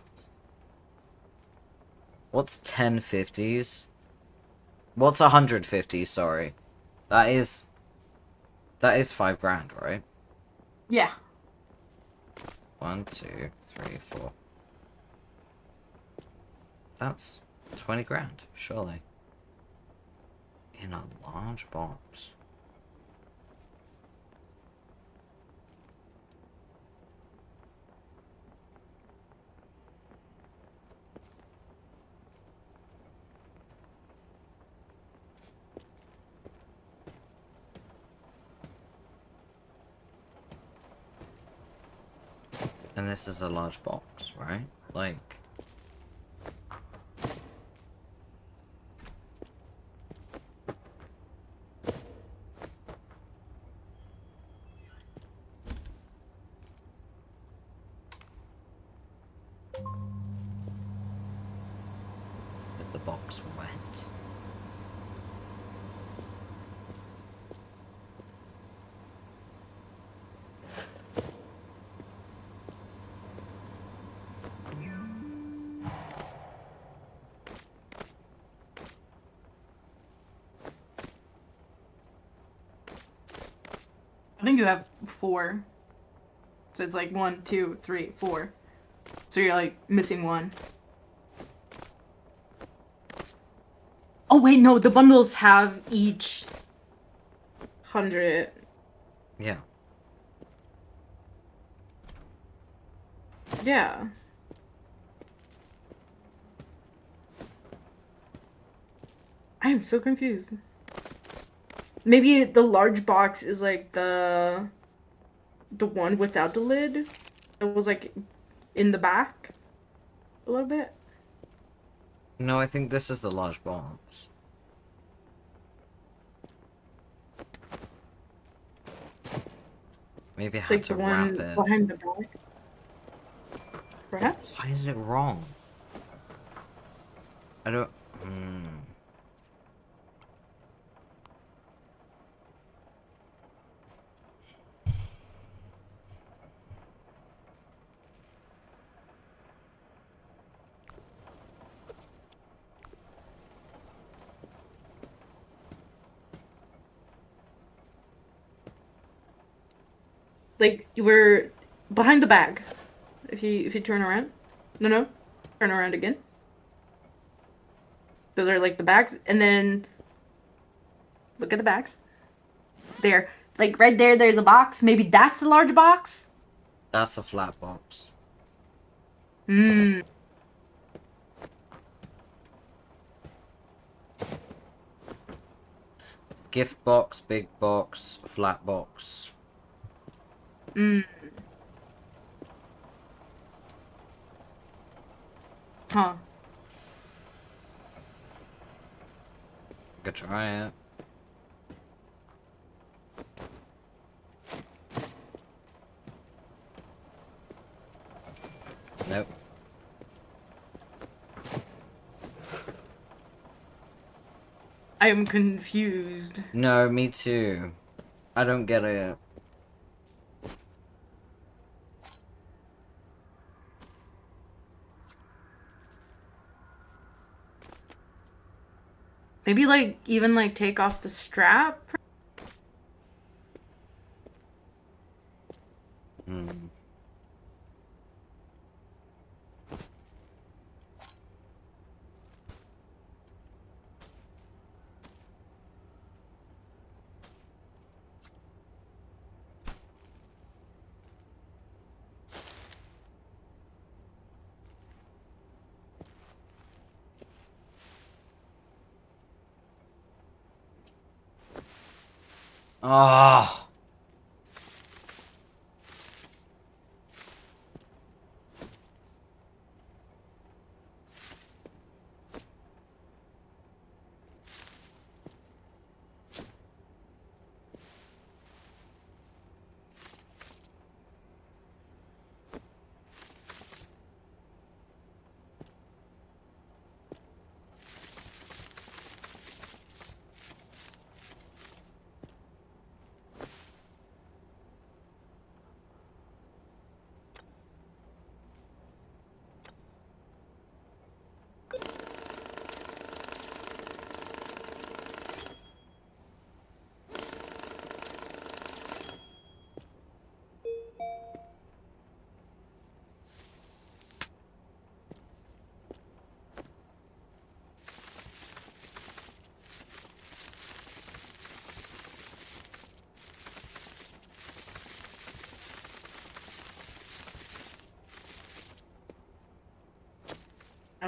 What's 10 50s? What's 150, sorry? That is $5 grand, right? Yeah. 1, 2, 3, 4. That's 20 grand, surely. In a large box. And this is a large box, right? Like... Is the box wet? I think you have 4. So it's like 1, 2, 3, 4. So you're like missing 1. Oh wait, no, the bundles have each 100. Yeah. Yeah. I am so confused. Maybe the large box is like the one without the lid. It was like in the back a little bit. No, I think this is the large box. Maybe I had Like to the wrap one it. behind the back. Perhaps? Why is it wrong? I don't... Like you were behind the bag. If you turn around. No. Turn around again. Those are like the bags, and then look at the bags. There. Like right there there's a box. Maybe that's a large box? That's a flat box. Hmm. Gift box, big box, flat box. Hmm. Huh. Could try it. Nope. I am confused. No, me too. I don't get it. Maybe like even like take off the strap. Hmm. Ah.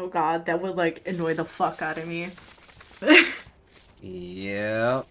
Oh god, that would like annoy the fuck out of me. Yep.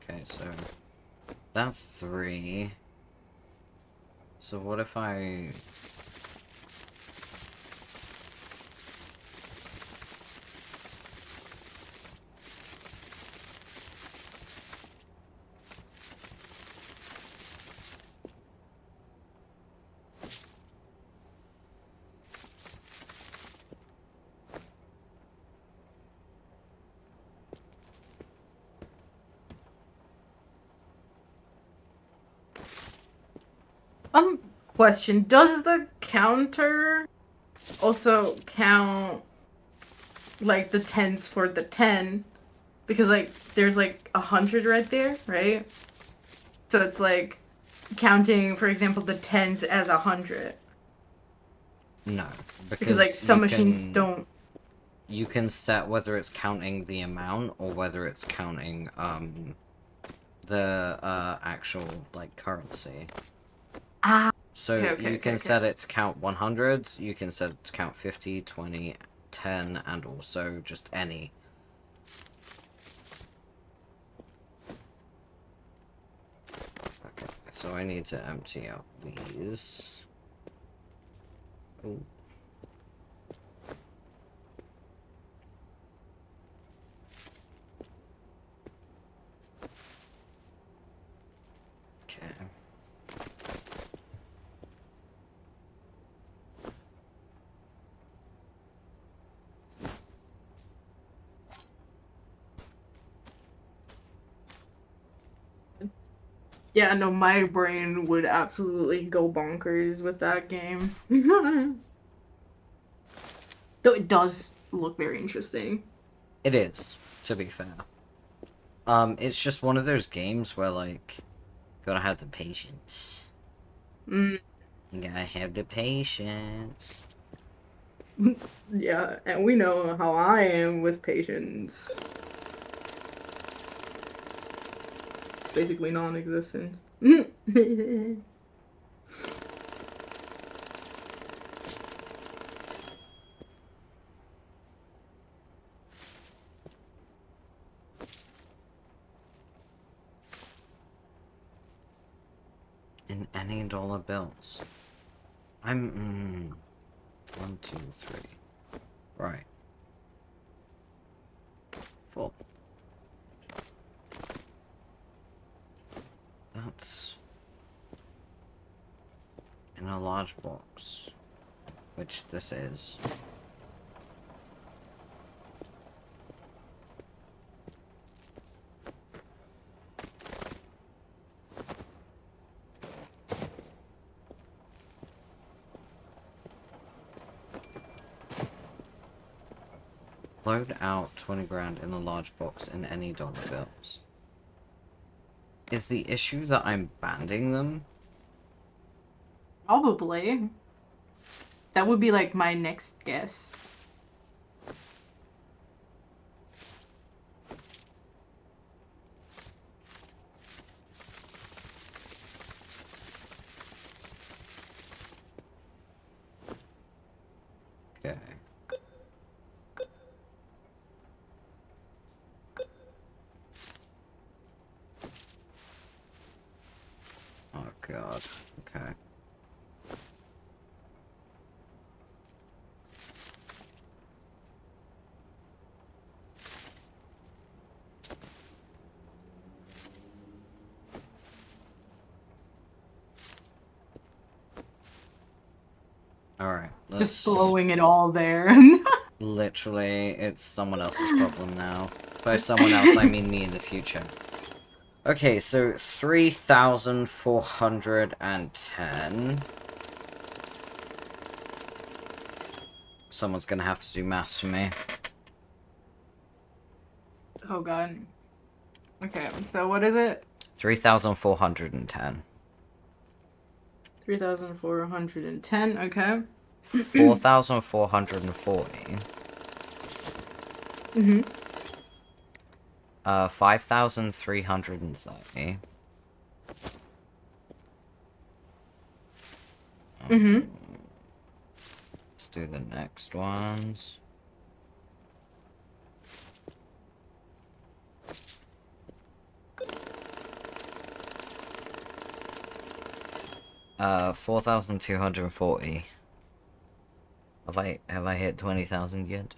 Okay, so that's 3. So what if I... Question. Does the counter also count like the tens for the 10? Because like there's like 100 right there, right? So it's like counting, for example, the tens as 100. No, Because like some machines don't. You can set whether it's counting the amount or whether it's counting the actual like currency. Ah. So Okay, you can set it to count 100s, you can set it to count 50, 20, 10, and also just any. Okay, so I need to empty out these. Ooh. Okay. Yeah, no, my brain would absolutely go bonkers with that game. Though it does look very interesting. It is, to be fair. It's just one of those games where, like, gotta have the patience. Mm. You gotta have the patience. Yeah, and we know how I am with patience. Basically non-existent. In any dollar bills. I'm, 1, 2, 3. Right. 4. That's in a large box, which this is. Load out 20 grand in a large box in any dollar bills. Is the issue that I'm banding them? Probably. That would be like my next guess. Okay. Oh god. Okay. Alright, Just let's... throwing it all there. Literally, it's someone else's problem now. By someone else, I mean me in the future. Okay, so 3,410. Someone's gonna have to do maths for me. Oh god. Okay, so what is it? 3,410. 3,410, okay. 4,440. Mm-hmm. 5,330. Mm-hmm. Let's do the next ones. Uh, 4,240. Have I hit 20,000 yet?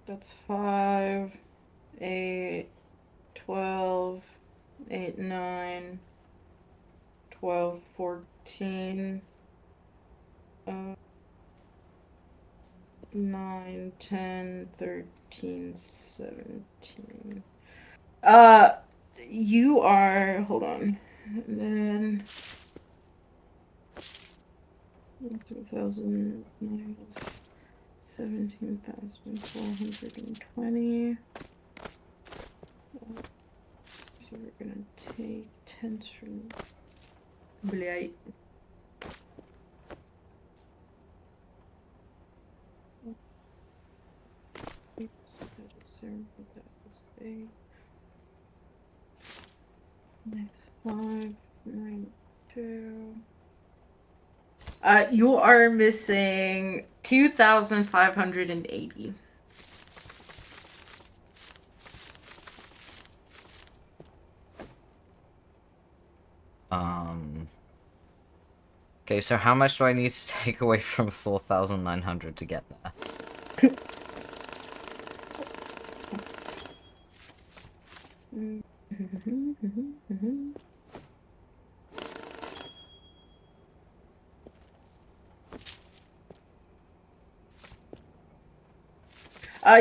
That's 5, 8, 12, 8, 9, 12, 14, 9, 10, 13, 17. You are, hold on, and then 3,000 minus 17,420. So we're gonna take tens from Blight. Oops, that is 0, but that was 8. Next 5, 9, 2. You are missing 2,580. Okay, so how much do I need to take away from 4,900 to get there?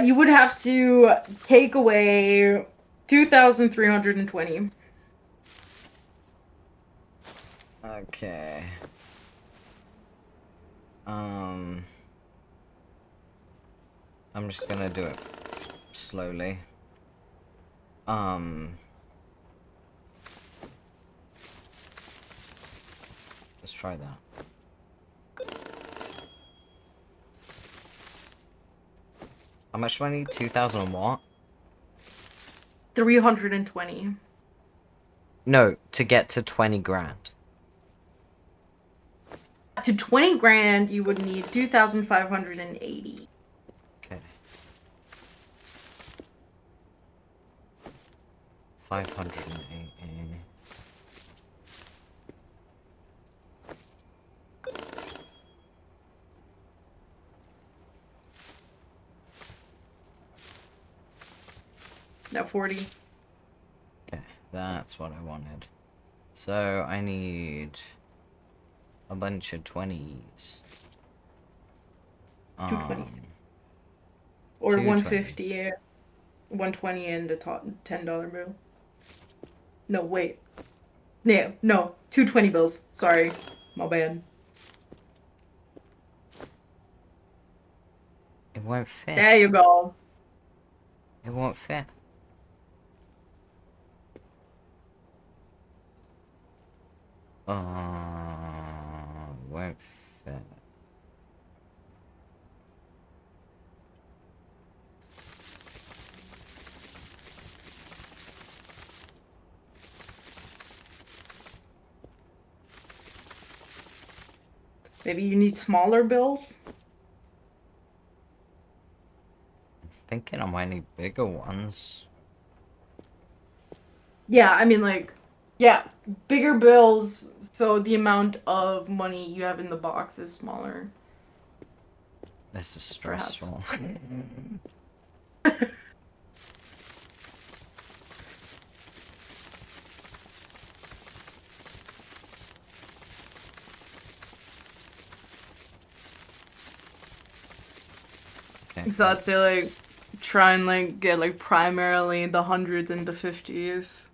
You would have to take away 2,320. Okay. I'm just gonna do it slowly. Let's try that. How much do I need? 2,000 what? 320. No, to get to 20 grand. To 20 grand, you would need 2,580. Okay. 580. No, 40. Okay, that's what I wanted. So I need a bunch of 20s. 220s. Or 150, 120 and a $10 bill. No, wait. No, 220 bills. Sorry. My bad. It won't fit. There you go. It won't fit. Won't fit. Maybe you need smaller bills? I'm thinking I might need bigger ones. Yeah, I mean, like, yeah, bigger bills, so the amount of money you have in the box is smaller. This is Perhaps. stressful. Okay, So I'd say, like, try and, like, get, like, primarily the hundreds and the 50s.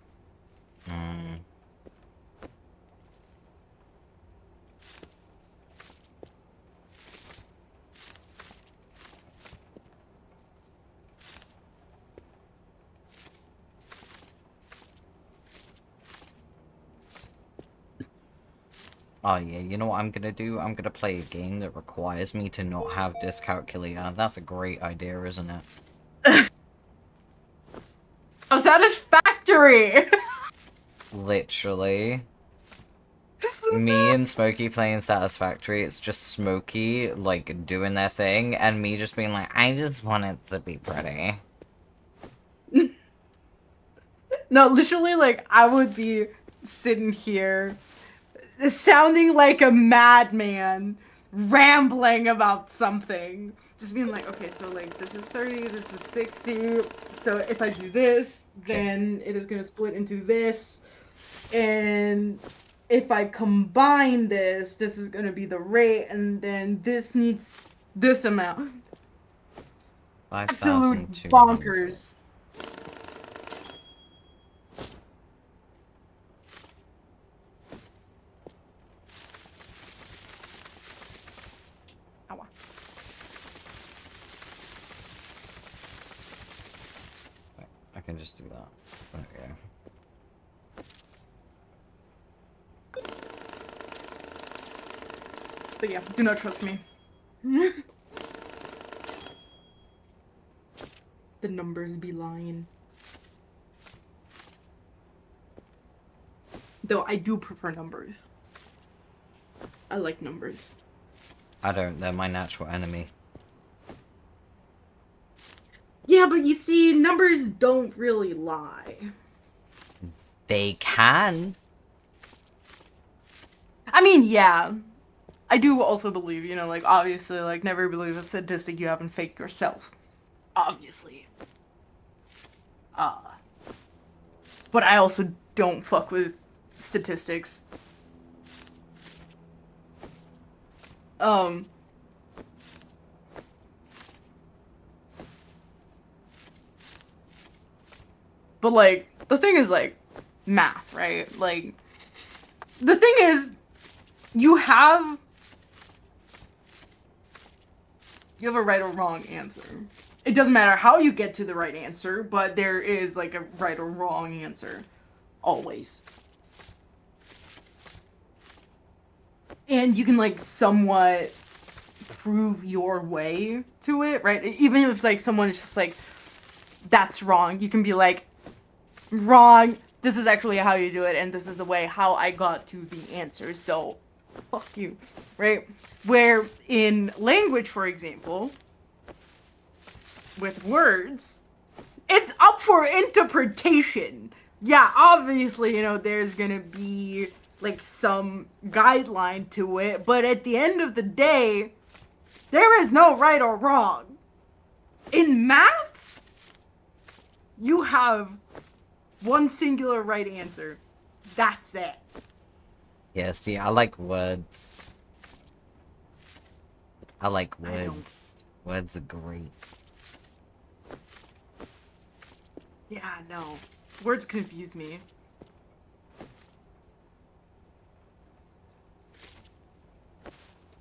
Oh yeah, you know what I'm gonna do? I'm gonna play a game that requires me to not have dyscalculia. That's a great idea, isn't it? A satisfactory! Literally. Me and Smoky playing Satisfactory, it's just Smoky, like, doing their thing, and me just being like, I just want it to be pretty. No, literally, like, I would be sitting here sounding like a madman, rambling about something. Just being like, okay, so like this is 30, this is 60. So if I do this, then it is going to split into this. And if I combine this, this is going to be the rate, and then this needs this amount. Absolute 5,200. bonkers. I can just do that. Okay. But yeah, do not trust me. The numbers be lying. Though I do prefer numbers. I like numbers. I don't, they're my natural enemy. Yeah, but you see, numbers don't really lie. They can. I mean, yeah. I do also believe, you know, like, obviously, like, never believe a statistic you haven't faked yourself. Obviously. But I also don't fuck with statistics. But, like, the thing is, like, math, right? Like, the thing is, you have a right or wrong answer. It doesn't matter how you get to the right answer, but there is, like, a right or wrong answer. Always. And you can, like, somewhat prove your way to it, right? Even if, like, someone is just like, that's wrong, you can be like, wrong, this is actually how you do it, and this is the way how I got to the answer, so fuck you, right? Where in language, for example, with words, it's up for interpretation. Yeah, obviously, you know, there's gonna be, like, some guideline to it, but at the end of the day, there is no right or wrong. In math, you have one singular right answer. That's it. Yeah, see, I like words. I like words. Words are great. Yeah, no. Words confuse me.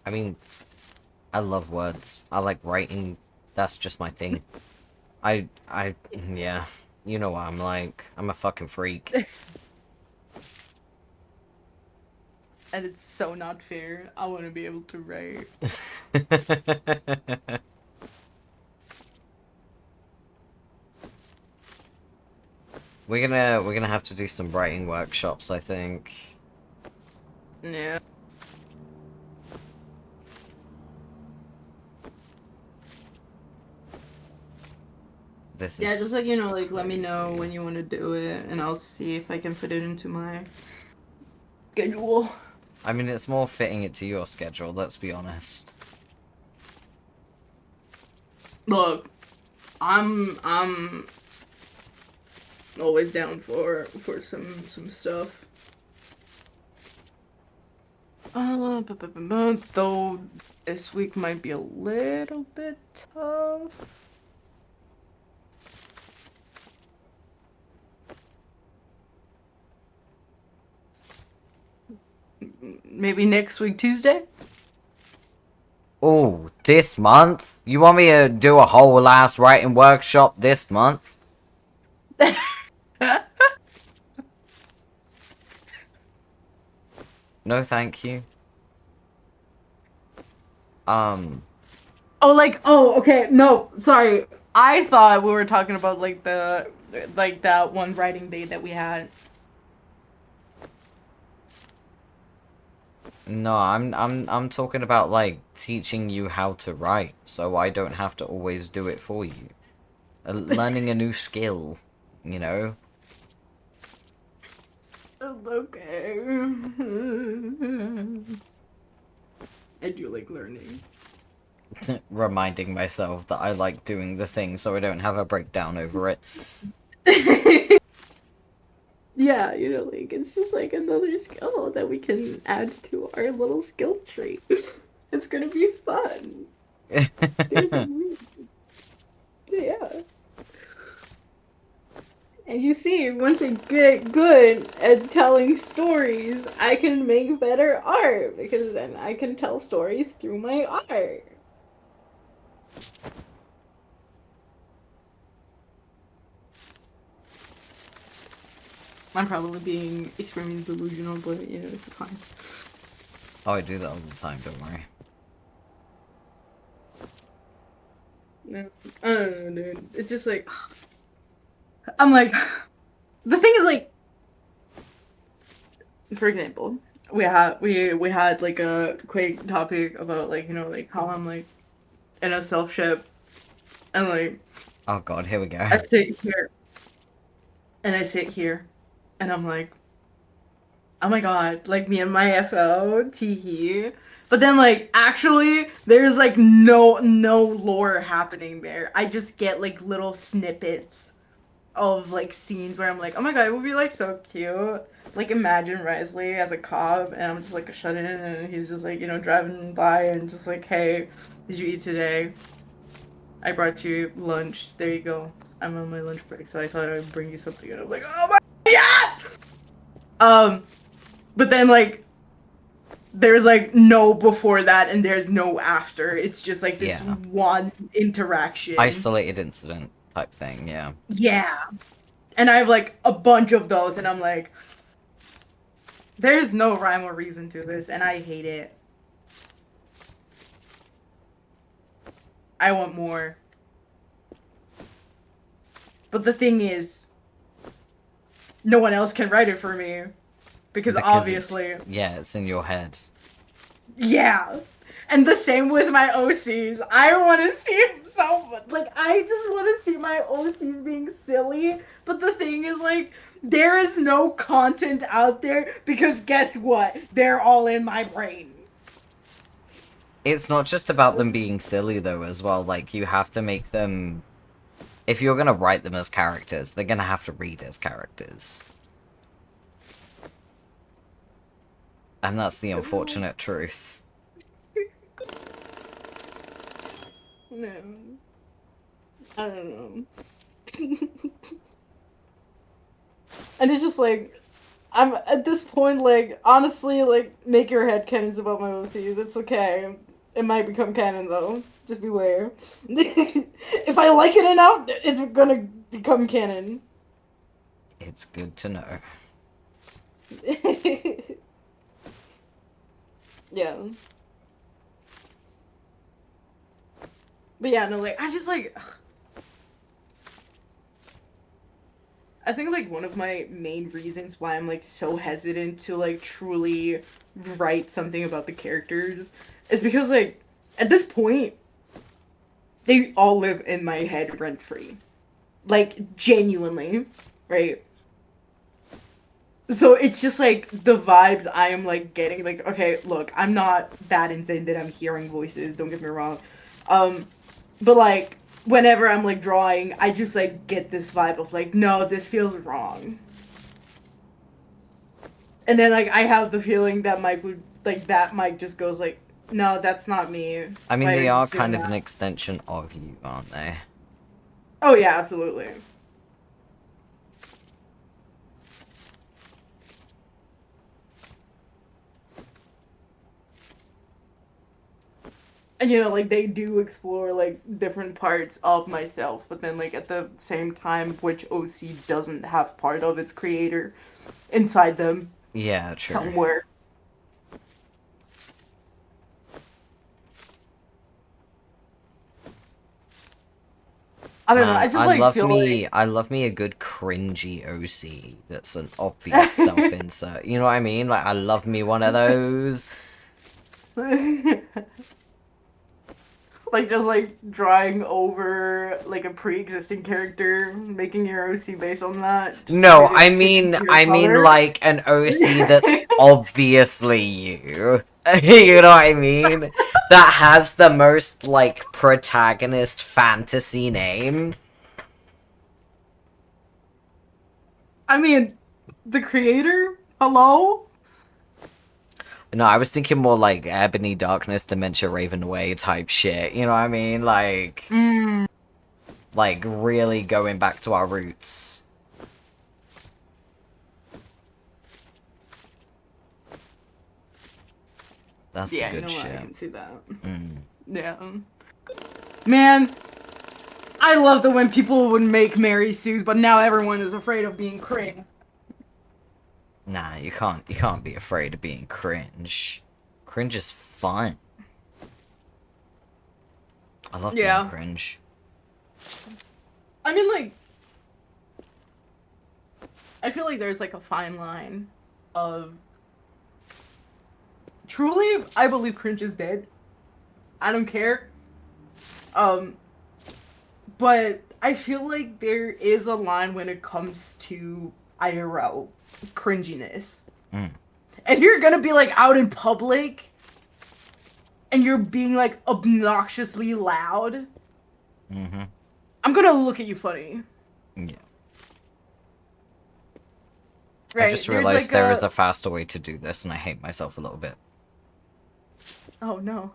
I mean, I love words. I like writing. That's just my thing. Yeah. You know what I'm like. I'm a fucking freak. And it's so not fair. I want to be able to write. We're gonna have to do some writing workshops, I think. Yeah. This Yeah, is just like, you know, like, let me know crazy. when you want to do it, and I'll see if I can fit it into my schedule. I mean, it's more fitting it to your schedule, let's be honest. Look, I'm always down for some stuff. Though this week might be a little bit tough. Maybe next week, Tuesday? Oh, this month? You want me to do a whole ass writing workshop this month? No, thank you. Oh, like, oh, okay, no, sorry. I thought we were talking about, like, that one writing day that we had. No, I'm talking about, like, teaching you how to write, so I don't have to always do it for you. Learning a new skill, you know? Okay. I do like learning. Reminding myself that I like doing the thing so I don't have a breakdown over it. Yeah, you know, like, it's just like another skill that we can add to our little skill tree. It's gonna be fun. There's a yeah. And you see, once I get good at telling stories, I can make better art because then I can tell stories through my art. I'm probably being extremely delusional, but you know, it's fine. Oh, I do that all the time, don't worry. No, I don't know, dude. It's just like I'm like the thing is like, for example, we had like a quick topic about like, you know, like how I'm like in a self ship and like Oh god, here we go. I sit here and I sit here and I'm like, oh my god, like me and my FO, teehee. But then like actually there's like no lore happening there. I just get like little snippets of like scenes where I'm like, oh my god, it would be like so cute. Like imagine Risley as a cop and I'm just like shut in and he's just like, you know, driving by and just like, hey, did you eat today? I brought you lunch. There you go. I'm on my lunch break, so I thought I'd bring you something. And I'm like, oh my yes! But then like there's like no before that and there's no after. It's just like this Yeah. one interaction. Isolated incident type thing, yeah. Yeah. And I have like a bunch of those and I'm like, there's no rhyme or reason to this and I hate it. I want more. But the thing is, no one else can write it for me. Because obviously. Yeah, it's in your head. Yeah. And the same with my OCs. I want to see so much. Like, I just want to see my OCs being silly. But the thing is, like, there is no content out there because guess what? They're all in my brain. It's not just about them being silly, though, as well. Like, you have to make them... If you're gonna write them as characters, they're gonna have to read as characters. And that's the unfortunate truth. No. I don't know. And it's just like, I'm at this point, like, honestly, like, make your headcanons about my OCs. It's okay. It might become canon though. Just beware. If I like it enough, it's gonna become canon. It's good to know. Yeah. But yeah, no, like, I just, like... Ugh. I think, like, one of my main reasons why I'm, like, so hesitant to, like, truly write something about the characters is because, like, at this point, they all live in my head rent-free. Like, genuinely, right? So it's just, like, the vibes I am, like, getting, like, okay, look, I'm not that insane that I'm hearing voices, don't get me wrong. But, like, whenever I'm, like, drawing, I just, like, get this vibe of, like, no, this feels wrong. And then, like, I have the feeling that Mike would, like, that Mike just goes, like, no, that's not me. I mean, Why they you are doing kind of that? an extension of you, aren't they? Oh, yeah, absolutely. And, you know, like, they do explore, like, different parts of myself, but then, like, at the same time, which OC doesn't have part of its creator inside them Yeah, true. somewhere. I don't know, I just, like, feel like... I love me a good cringy OC that's an obvious self-insert. You know what I mean? Like, I love me one of those. Like, just, like, drawing over, like, a pre-existing character, making your OC based on that. Just No, to change your I mean color. like an OC that's obviously you. You know what I mean? That has the most, like, protagonist fantasy name. I mean, the creator? Hello? No, I was thinking more like Ebony Darkness, Dementia Raven Away type shit. You know what I mean? Like really going back to our roots. That's the Yeah, you good know what? I shit. can see that. Mm. Yeah. Man, I love that when people would make Mary Sue's, but now everyone is afraid of being cring. Nah, you can't be afraid of being cringe. Cringe is fun. I love being Yeah. cringe. I mean, like, I feel like there's, like, a fine line of... Truly, I believe cringe is dead. I don't care. But I feel like there is a line when it comes to IRL cringiness. Mm. If you're gonna be, like, out in public and you're being, like, obnoxiously loud, Mm-hmm. I'm gonna look at you funny. Yeah. Right? I just There's, realized like, there is a faster way to do this, and I hate myself a little bit. Oh, no.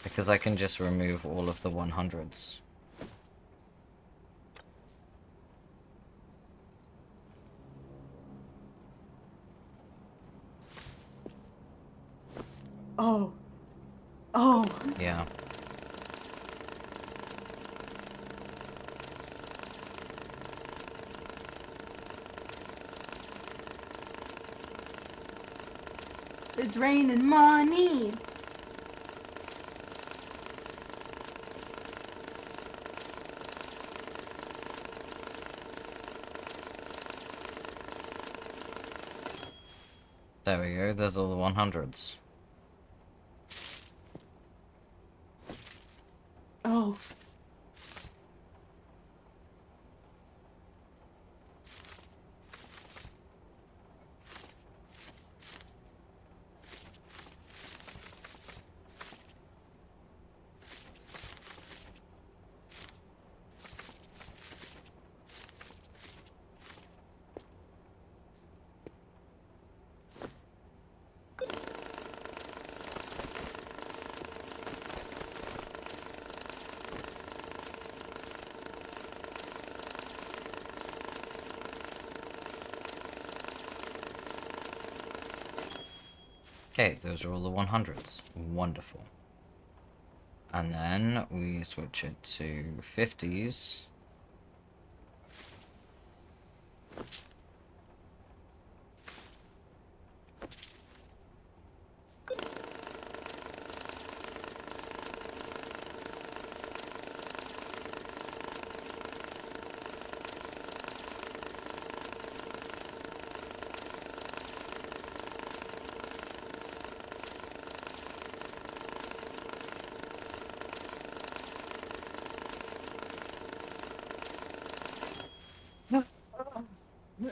Because I can just remove all of the 100s. Oh. Oh. Yeah. It's raining money. There we go, there's all the 100s. Oh. Okay, those are all the 100s. Wonderful. And then we switch it to 50s.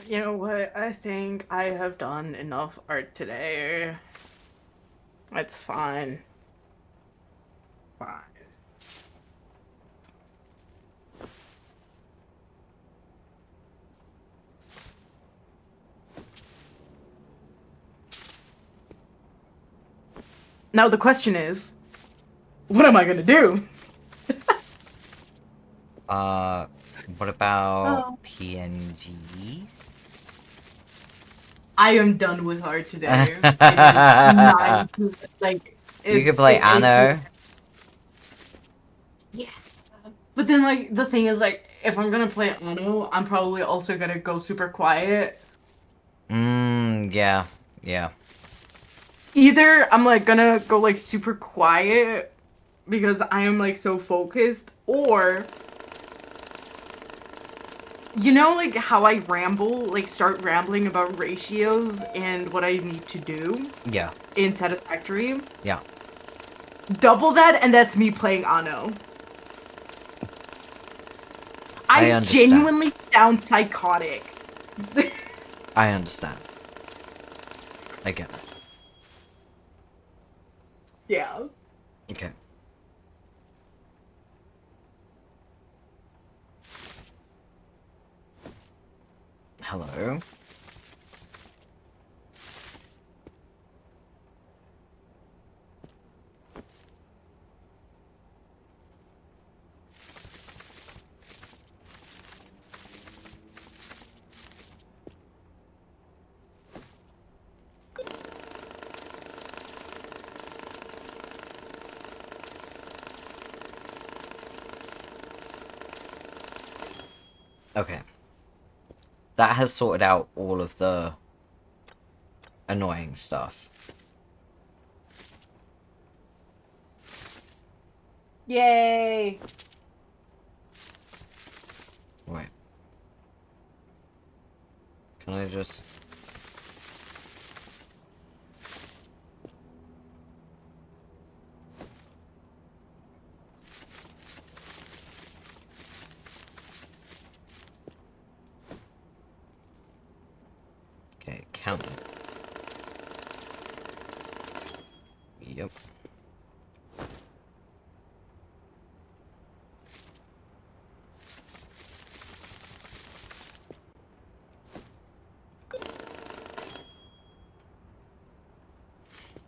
You know what? I think I have done enough art today. It's fine. Fine. Now the question is, what am I gonna do? What about PNG? I am done with art today. It is 9 like You could play it's Anno. Yeah. But then like the thing is like if I'm gonna play Anno, I'm probably also gonna go super quiet. Yeah. Yeah. Either I'm like gonna go like super quiet because I am like so focused, or you know like how I ramble, like start rambling about ratios and what I need to do Yeah. in Satisfactory. Yeah. Double that and that's me playing Anno. I I understand. genuinely sound psychotic. I understand. I get it. Yeah. Okay. Hello. Okay. That has sorted out all of the annoying stuff. Yay! Wait. Can I just... Okay, count it. Yep.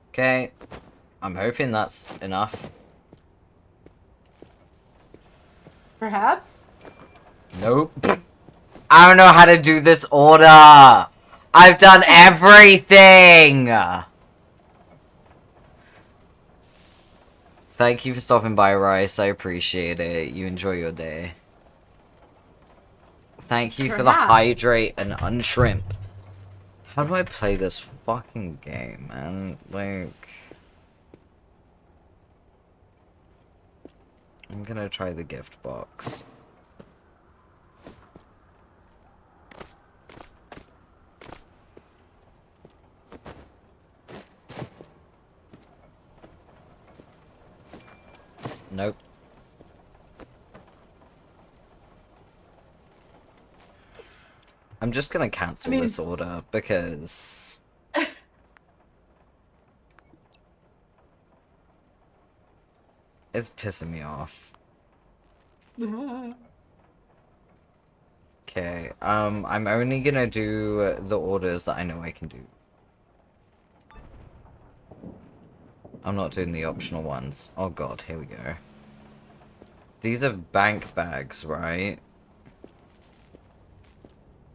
Okay. I'm hoping that's enough. Perhaps? Nope. I don't know how to do this order. I've done everything. Thank you for stopping by, Rice. I appreciate it. You enjoy your day. Thank you for the Perhaps. hydrate and unshrimp. How do I play this fucking game, man? Like... I'm gonna try the gift box. Nope. I'm just gonna cancel this order because... it's pissing me off. Okay, I'm only gonna do the orders that I know I can do. I'm not doing the optional ones. Oh god, here we go. These are bank bags, right?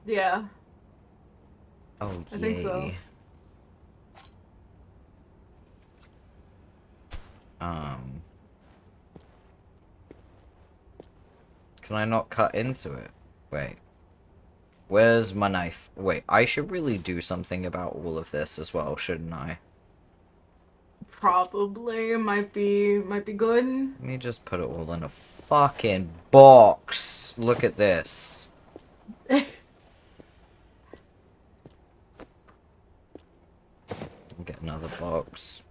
Yeah. Oh, I think so. yay. Can I not cut into it? Wait. Where's my knife? Wait, I should really do something about all of this as well, shouldn't I? Probably might be good. Let me just put it all in a fucking box. Look at this. Get another box.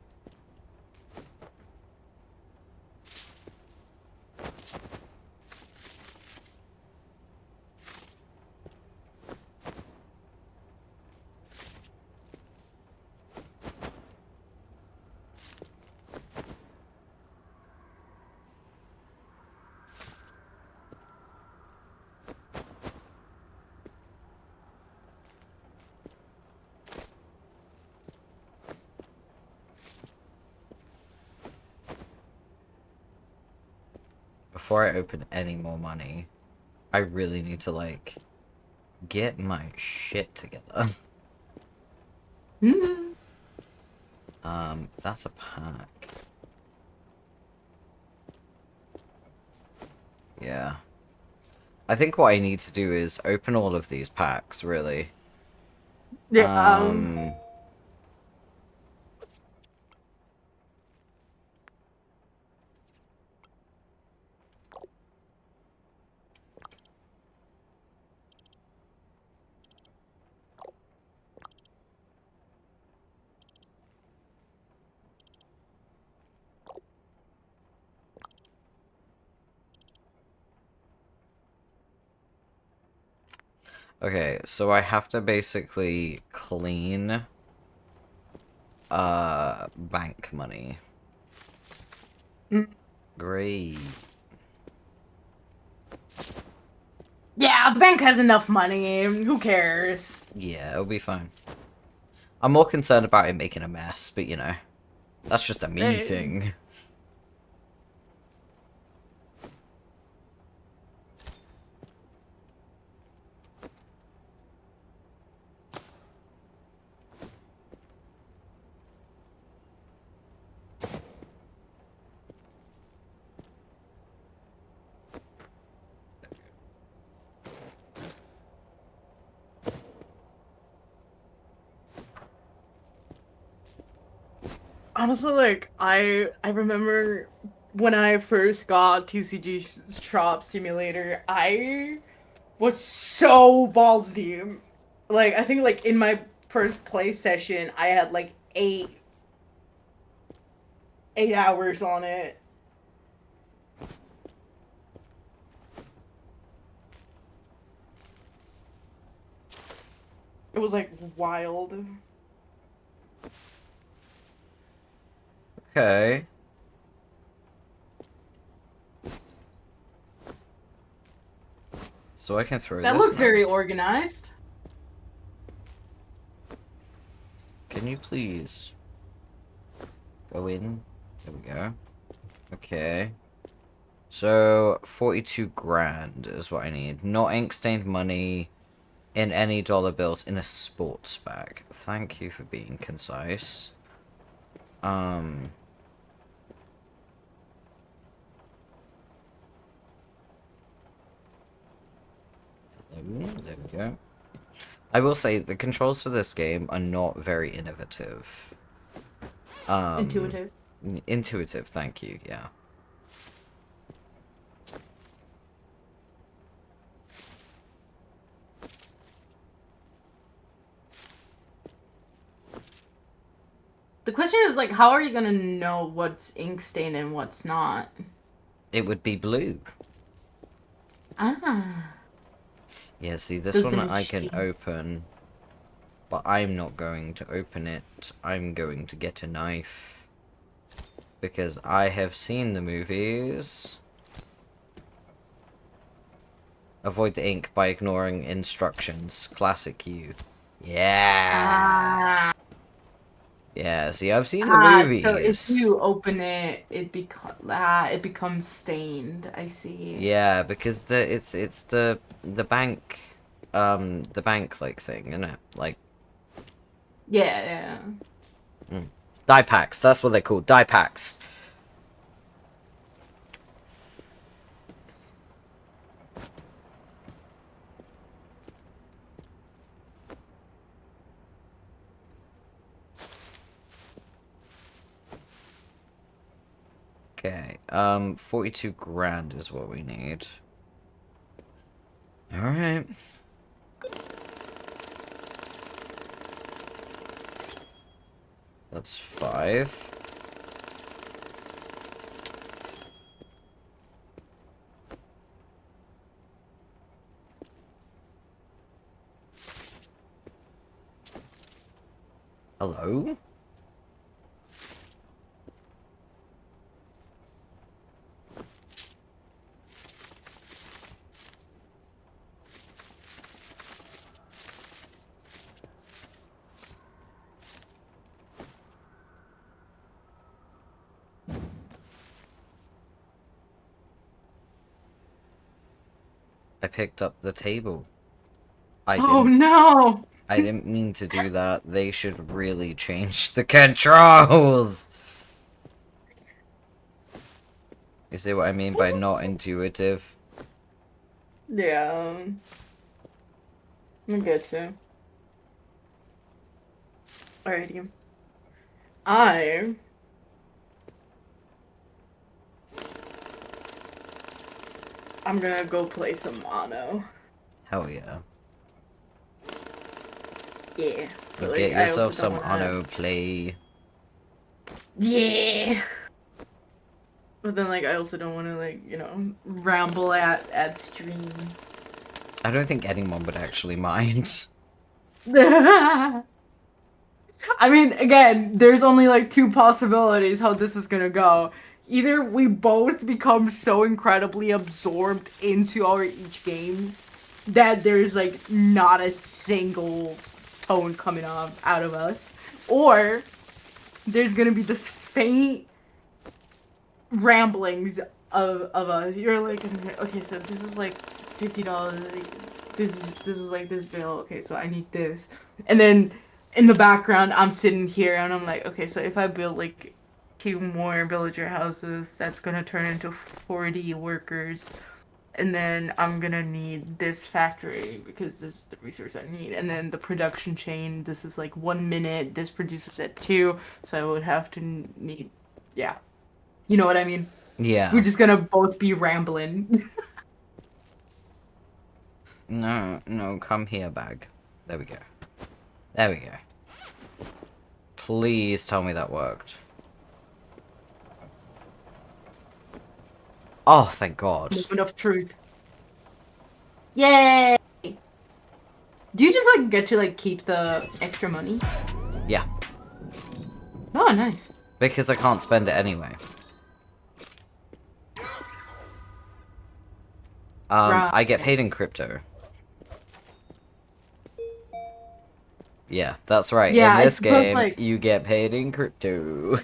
Before I open any more money, I really need to, like, get my shit together. That's a pack. Yeah. I think what I need to do is open all of these packs, really. Yeah. Okay, so I have to basically clean bank money. Great. Yeah, the bank has enough money. Who cares? Yeah, it'll be fine. I'm more concerned about it making a mess, but you know, that's just a me thing. Honestly, like I remember when I first got TCG Shop Simulator, I was so balls deep. Like I think like in my first play session, I had like 8 hours on it. It was like wild. Okay. So I can throw That this looks now. very organized. Can you please go in? There we go. Okay. So 42 grand is what I need. Not ink stained money in any dollar bills in a sports bag. Thank you for being concise. There we go. I will say the controls for this game are not very innovative. Intuitive. Intuitive, thank you, yeah. The question is like, how are you gonna know what's ink stain and what's not? It would be blue. Ah. Yeah, see, this Does the one I can machine- open, but I'm not going to open it. I'm going to get a knife. Because I have seen the movies. Avoid the ink by ignoring instructions. Classic you. Yeah. Ah. Yeah, see, I've seen the movies. So if you open it, it becomes stained. I see. Yeah, because it's the bank like thing, isn't it? Like Yeah, yeah. die packs. That's what they're called. Die packs. Okay, 42 grand is what we need. Alright. That's 5. Hello? I picked up the table. Oh no! I didn't mean to do that. They should really change the controls! You see what I mean by not intuitive? Yeah. I get you. Alrighty. I'm gonna go play some mono. Hell yeah. Yeah. But, like, Get I yourself also don't some wanna... Anno play. Yeah! But then, like, I also don't want to, like, you know, ramble at stream. I don't think anyone would actually mind. I mean, again, there's only, like, 2 possibilities how this is gonna go. Either we both become so incredibly absorbed into our each games that there's, like, not a single tone coming out of us. Or there's gonna be this faint ramblings of us. You're like, okay, so this is like $50. This is like this bill. Okay, so I need this. And then in the background, I'm sitting here and I'm like, okay, so if I build like 2 more villager houses, that's gonna turn into 40 workers. And then I'm gonna need this factory because this is the resource I need. And then the production chain, this is like 1 minute. This produces at 2, so I would have to need, yeah. You know what I mean? Yeah. We're just gonna both be rambling. No, come here, bag. There we go. There we go. Please tell me that worked. Oh, thank God. Moment of truth. Yay! Do you just like get to like keep the extra money? Yeah. Oh, nice. Because I can't spend it anyway. I get paid in crypto. Yeah, that's right. Yeah, in this I suppose, game, like... you get paid in crypto.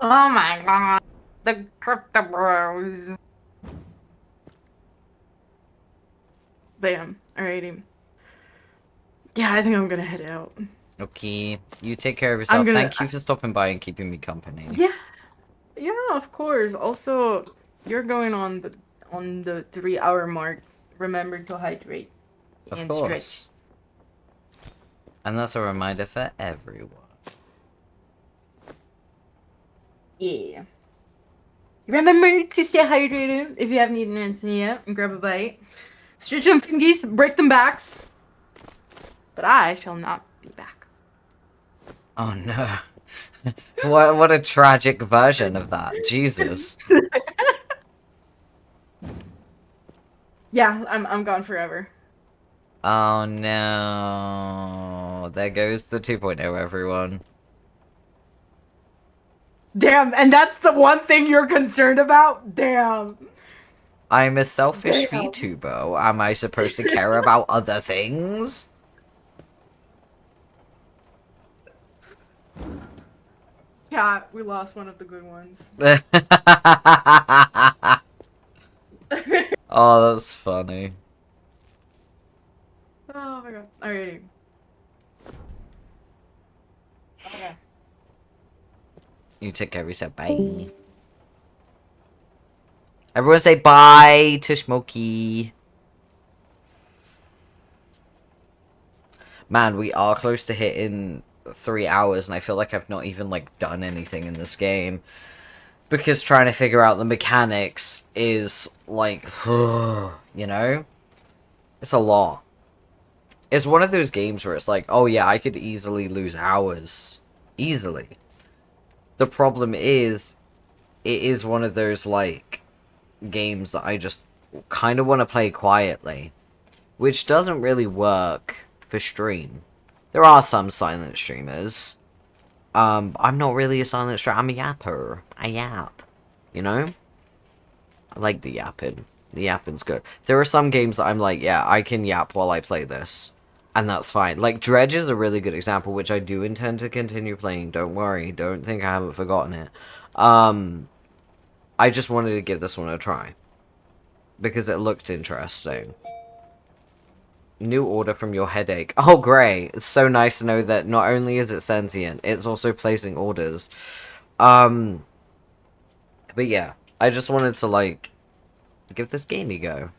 Oh my god. The crypto bros. Bam. Alrighty. Yeah, I think I'm gonna head out. Okay, you take care of yourself. Thank you for stopping by and keeping me company. Yeah. Yeah, of course. Also, you're going on the 3-hour mark. Remember to hydrate and stretch. And that's a reminder for everyone. Yeah. Remember to stay hydrated if you haven't eaten anything yet, and grab a bite. Stretch them fingies, break them backs. But I shall not be back. Oh no. What a tragic version of that. Jesus. Yeah, I'm gone forever. Oh no. There goes the 2.0, everyone. Damn, and that's the one thing you're concerned about? Damn. I'm a selfish VTuber. Am I supposed to care about other things? Chat, we lost one of the good ones. Oh, that's funny. Oh my god. Alrighty. Okay. You take care of yourself. Bye. Everyone say bye to Smoky. Man, we are close to hitting 3 hours, and I feel like I've not even, like, done anything in this game. Because trying to figure out the mechanics is, like, you know? It's a lot. It's one of those games where it's like, oh yeah, I could easily lose hours. Easily. The problem is, it is one of those, like, games that I just kind of want to play quietly. Which doesn't really work for stream. There are some silent streamers. I'm not really a silent streamer. I'm a yapper. I yap. You know? I like the yapping. The yapping's good. There are some games that I'm like, yeah, I can yap while I play this. And that's fine. Like, Dredge is a really good example, which I do intend to continue playing. Don't worry. Don't think I haven't forgotten it. I just wanted to give this one a try. Because it looked interesting. New order from your headache. Oh, great. It's so nice to know that not only is it sentient, it's also placing orders. But yeah. I just wanted to, like, give this game a go.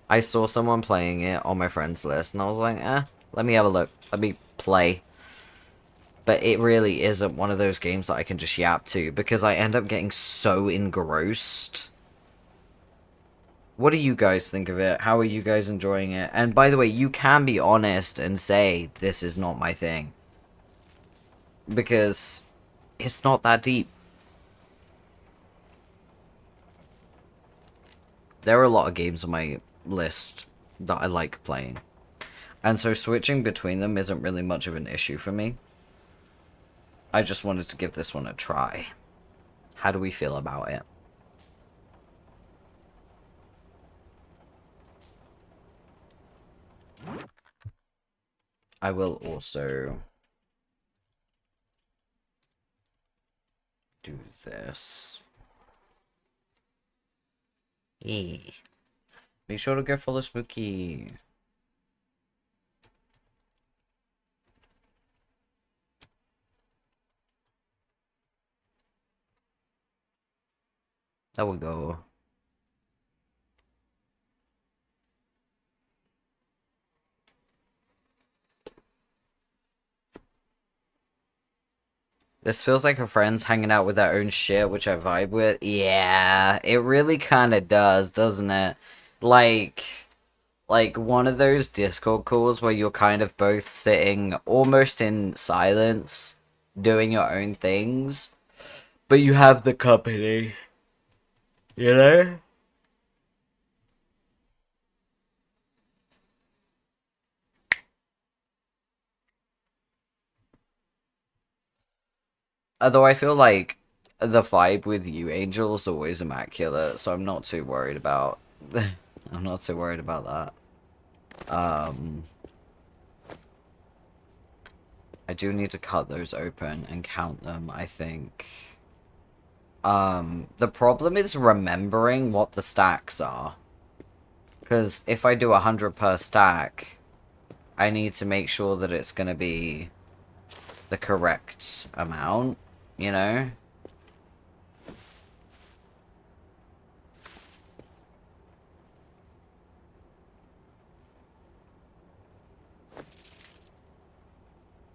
I saw someone playing it on my friends list, and I was like, let me have a look. Let me play. But it really isn't one of those games that I can just yap to, because I end up getting so engrossed. What do you guys think of it? How are you guys enjoying it? And by the way, you can be honest and say, this is not my thing. Because it's not that deep. There are a lot of games on my list that I like playing. And so switching between them isn't really much of an issue for me. I just wanted to give this one a try. How do we feel about it? I will also do this. Yeah. Make sure to go follow Smoky. There we go. This feels like a friend's hanging out with their own shit, which I vibe with. Yeah, it really kind of does, doesn't it? Like one of those Discord calls where you're kind of both sitting almost in silence, doing your own things, but you have the company, you know? Although I feel like the vibe with you, Angel, is always immaculate, so I'm not too worried about... I'm not too worried about that. I do need to cut those open and count them, I think. The problem is remembering what the stacks are. Because if I do 100 per stack, I need to make sure that it's going to be the correct amount, you know?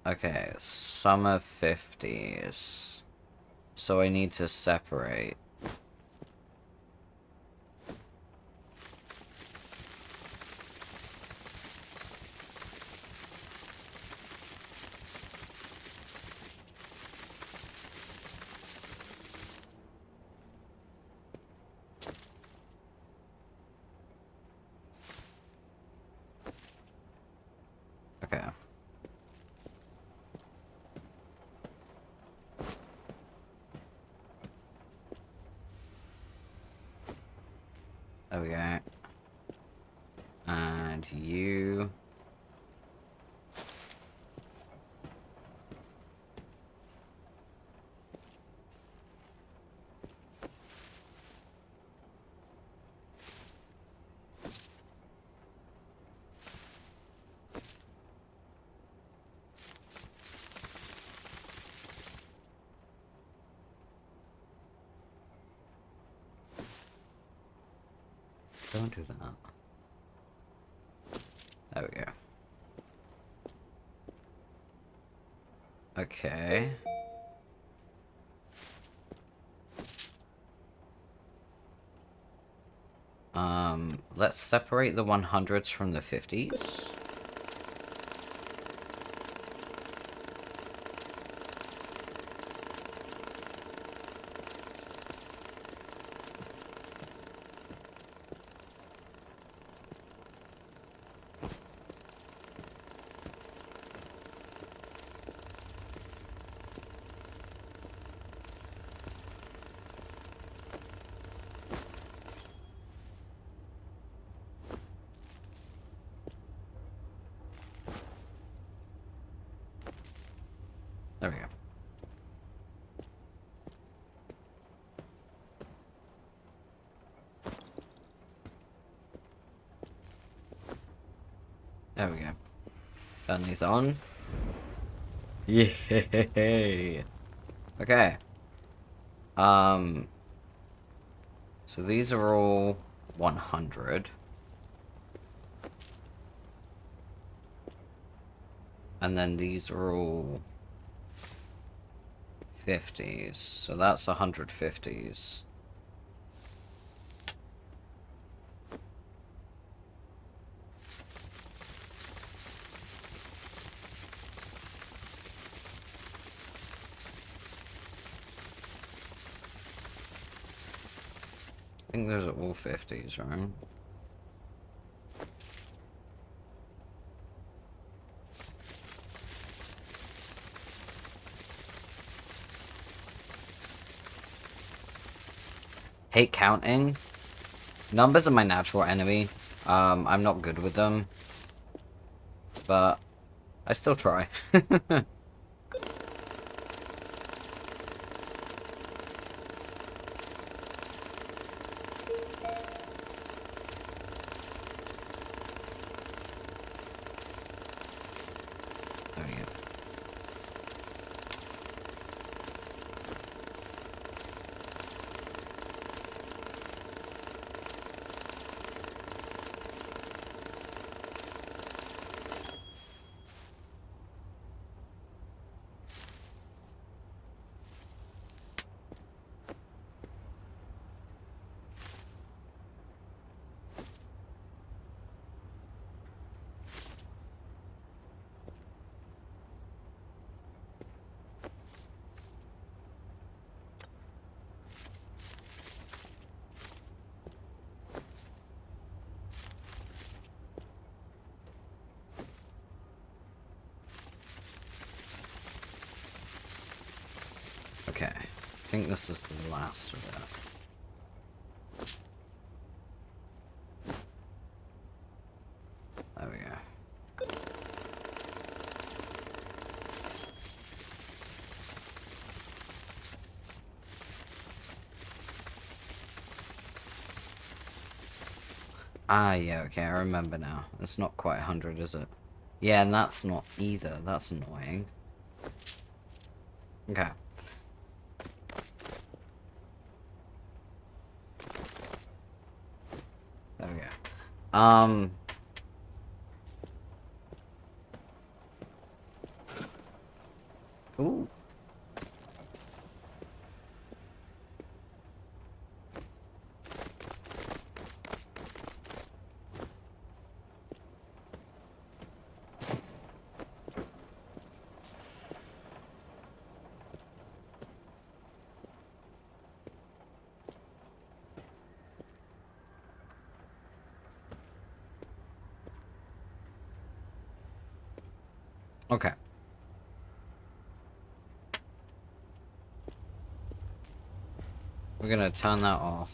Okay, some are 50s. So I need to separate. Okay. There we go. And you... Don't do that. There we go. Okay. let's separate the 100s from the 50s. There we go. There we go. Turn these on. Yay! Okay. So these are all 100. And then these are all 50s. So that's 150s. I think those are all 50s, right? Hate counting. Numbers are my natural enemy. I'm not good with them. But I still try. There we go. Okay, I think this is the last of it. There we go. Ah, yeah, okay, I remember now. It's not quite 100, is it? Yeah, and that's not either. That's annoying. Okay. There we go. Ooh. Okay. We're gonna turn that off.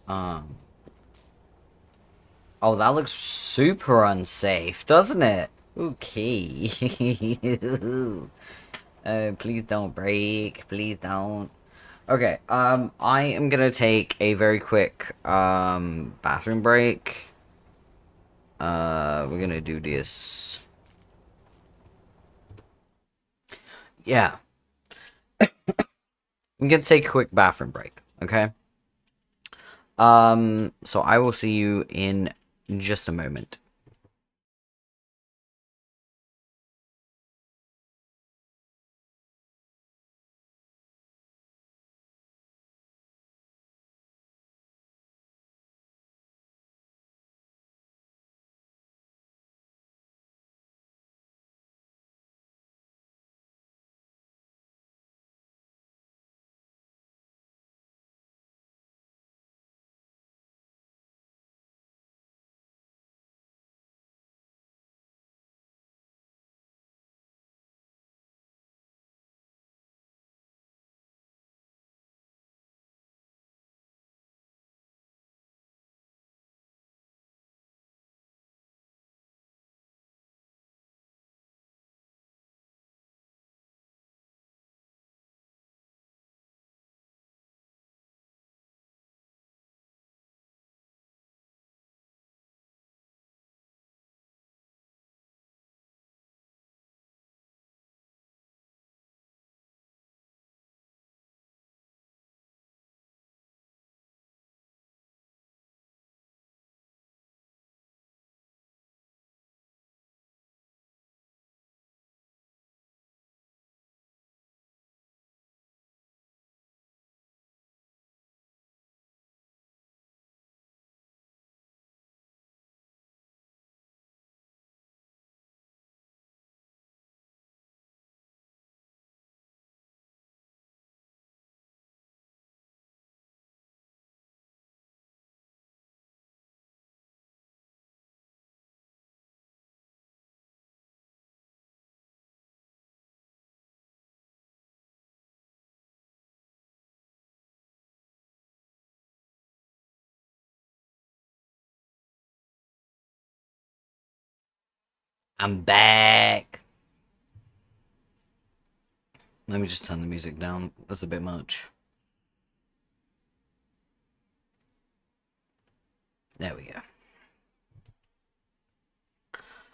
Oh, that looks super unsafe, doesn't it? Okay. Please don't break. Please don't. Okay, I am gonna take a very quick, bathroom break. We're gonna do this. Yeah. I'm gonna take a quick bathroom break, okay? So I will see you in just a moment. I'm back. Let me just turn the music down. That's a bit much. There we go.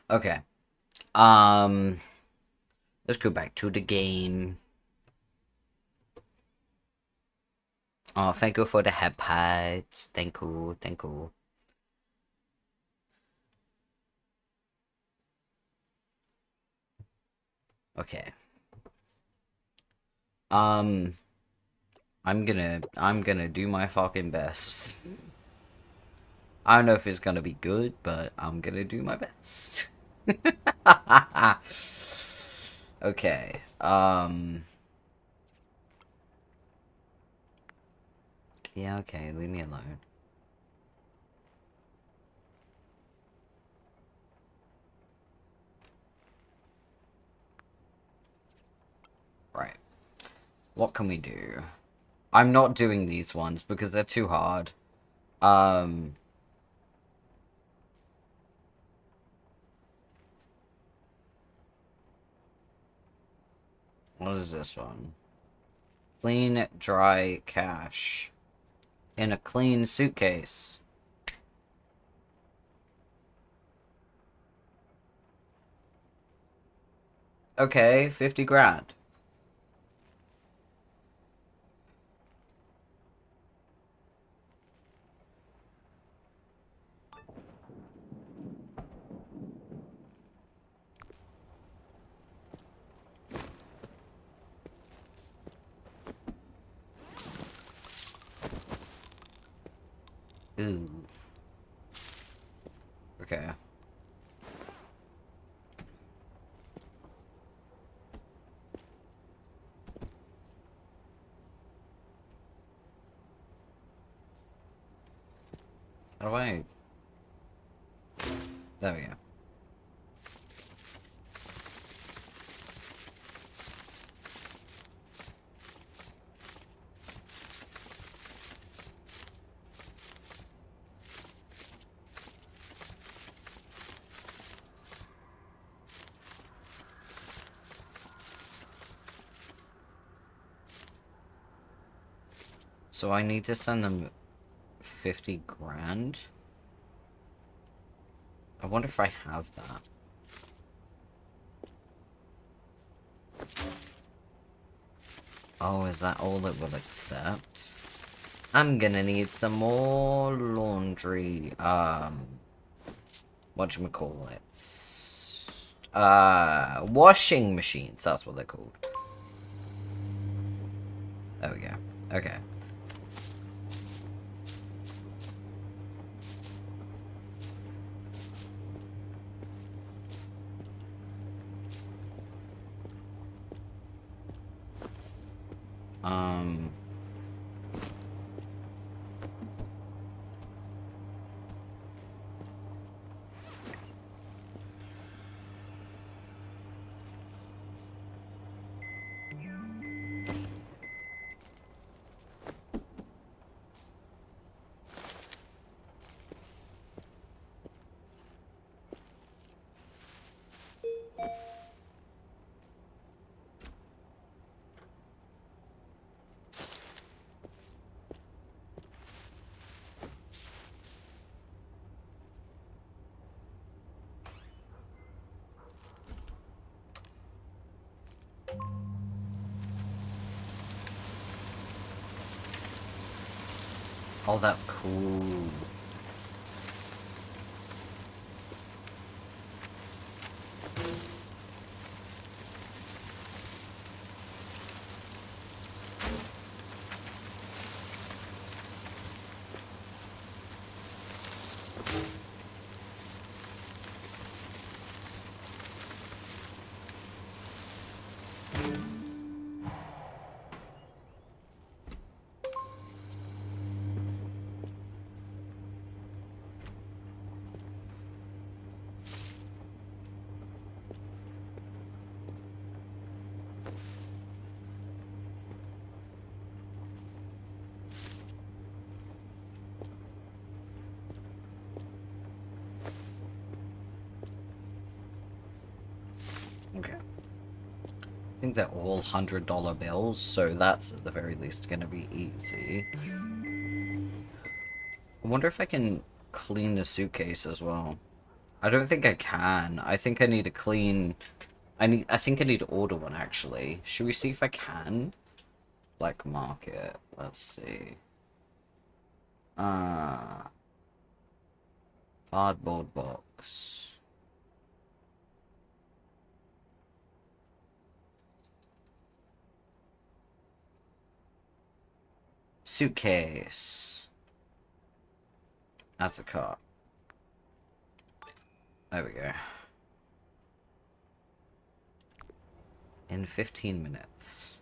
Okay. Let's go back to the game. Oh, thank you for the head pads. Thank you, thank you. Okay. I'm gonna do my fucking best. I don't know if it's gonna be good, but I'm gonna do my best. Okay. Yeah, okay, leave me alone. Right. What can we do? I'm not doing these ones because they're too hard. What is this one? Clean, dry cash. In a clean suitcase. Okay, 50 grand. Ooh. Okay. How do I... There we go. So I need to send them 50 grand? I wonder if I have that. Oh, is that all it will accept? I'm gonna need some more laundry, whatchamacallits? Washing machines, that's what they're called. There we go. Okay. Oh, that's cool. I think they're all $100 bills, so that's at the very least gonna be easy. I wonder if I can clean the suitcase as well. I don't think I can. I think I need to clean... I think I need to order one, actually. Should we see if I can? Like, mark it. Let's see. Cardboard box. Suitcase. That's a cart. There we go. In 15 minutes.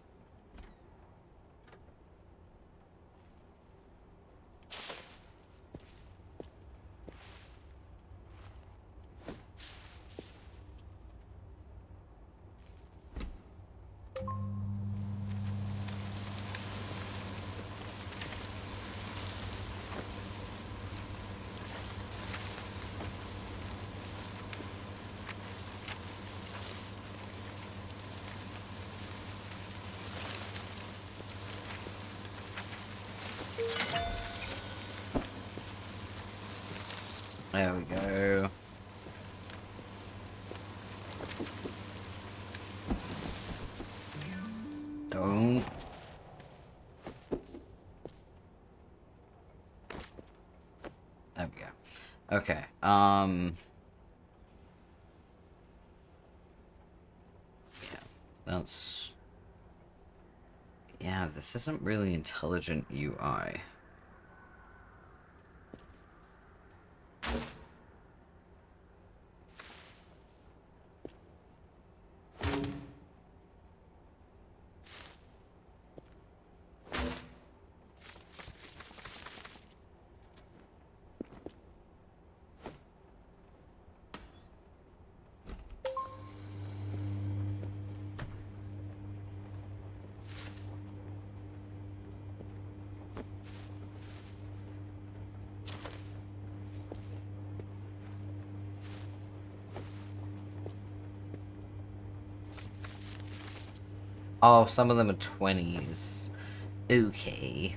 There we go. Don't. There we go. Okay, yeah, that's... Yeah, this isn't really intelligent UI. Oh, some of them are 20s. Okay.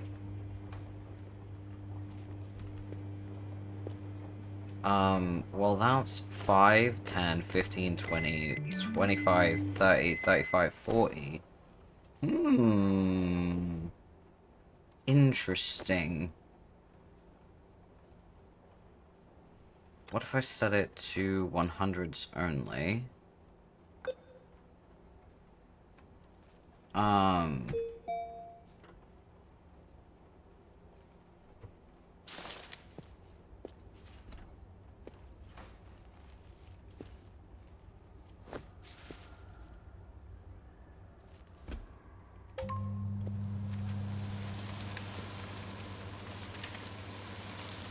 Well that's 5, 10, 15, 20, 25, 30, 35, 40. Interesting. What if I set it to 100s only?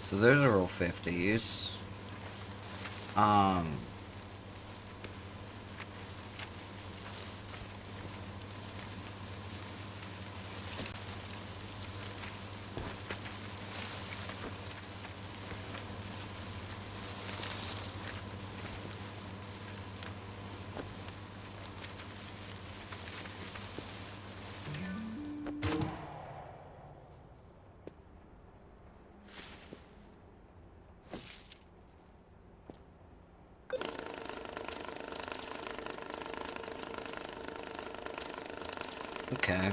So those are all 50s. Okay.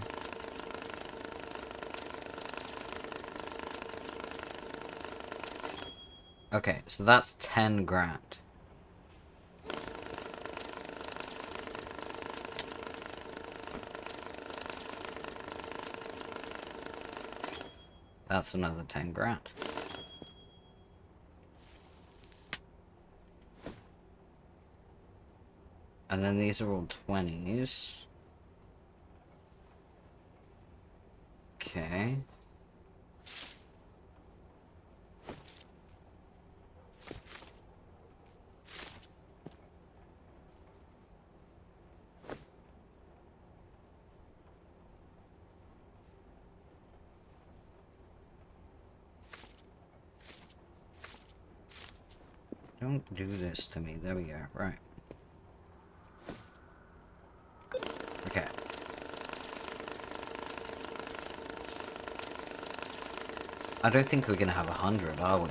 Okay, so that's 10 grand. That's another 10 grand. And then these are all 20s. Okay. Don't do this to me. There we go. Right. I don't think we're gonna have 100, are we?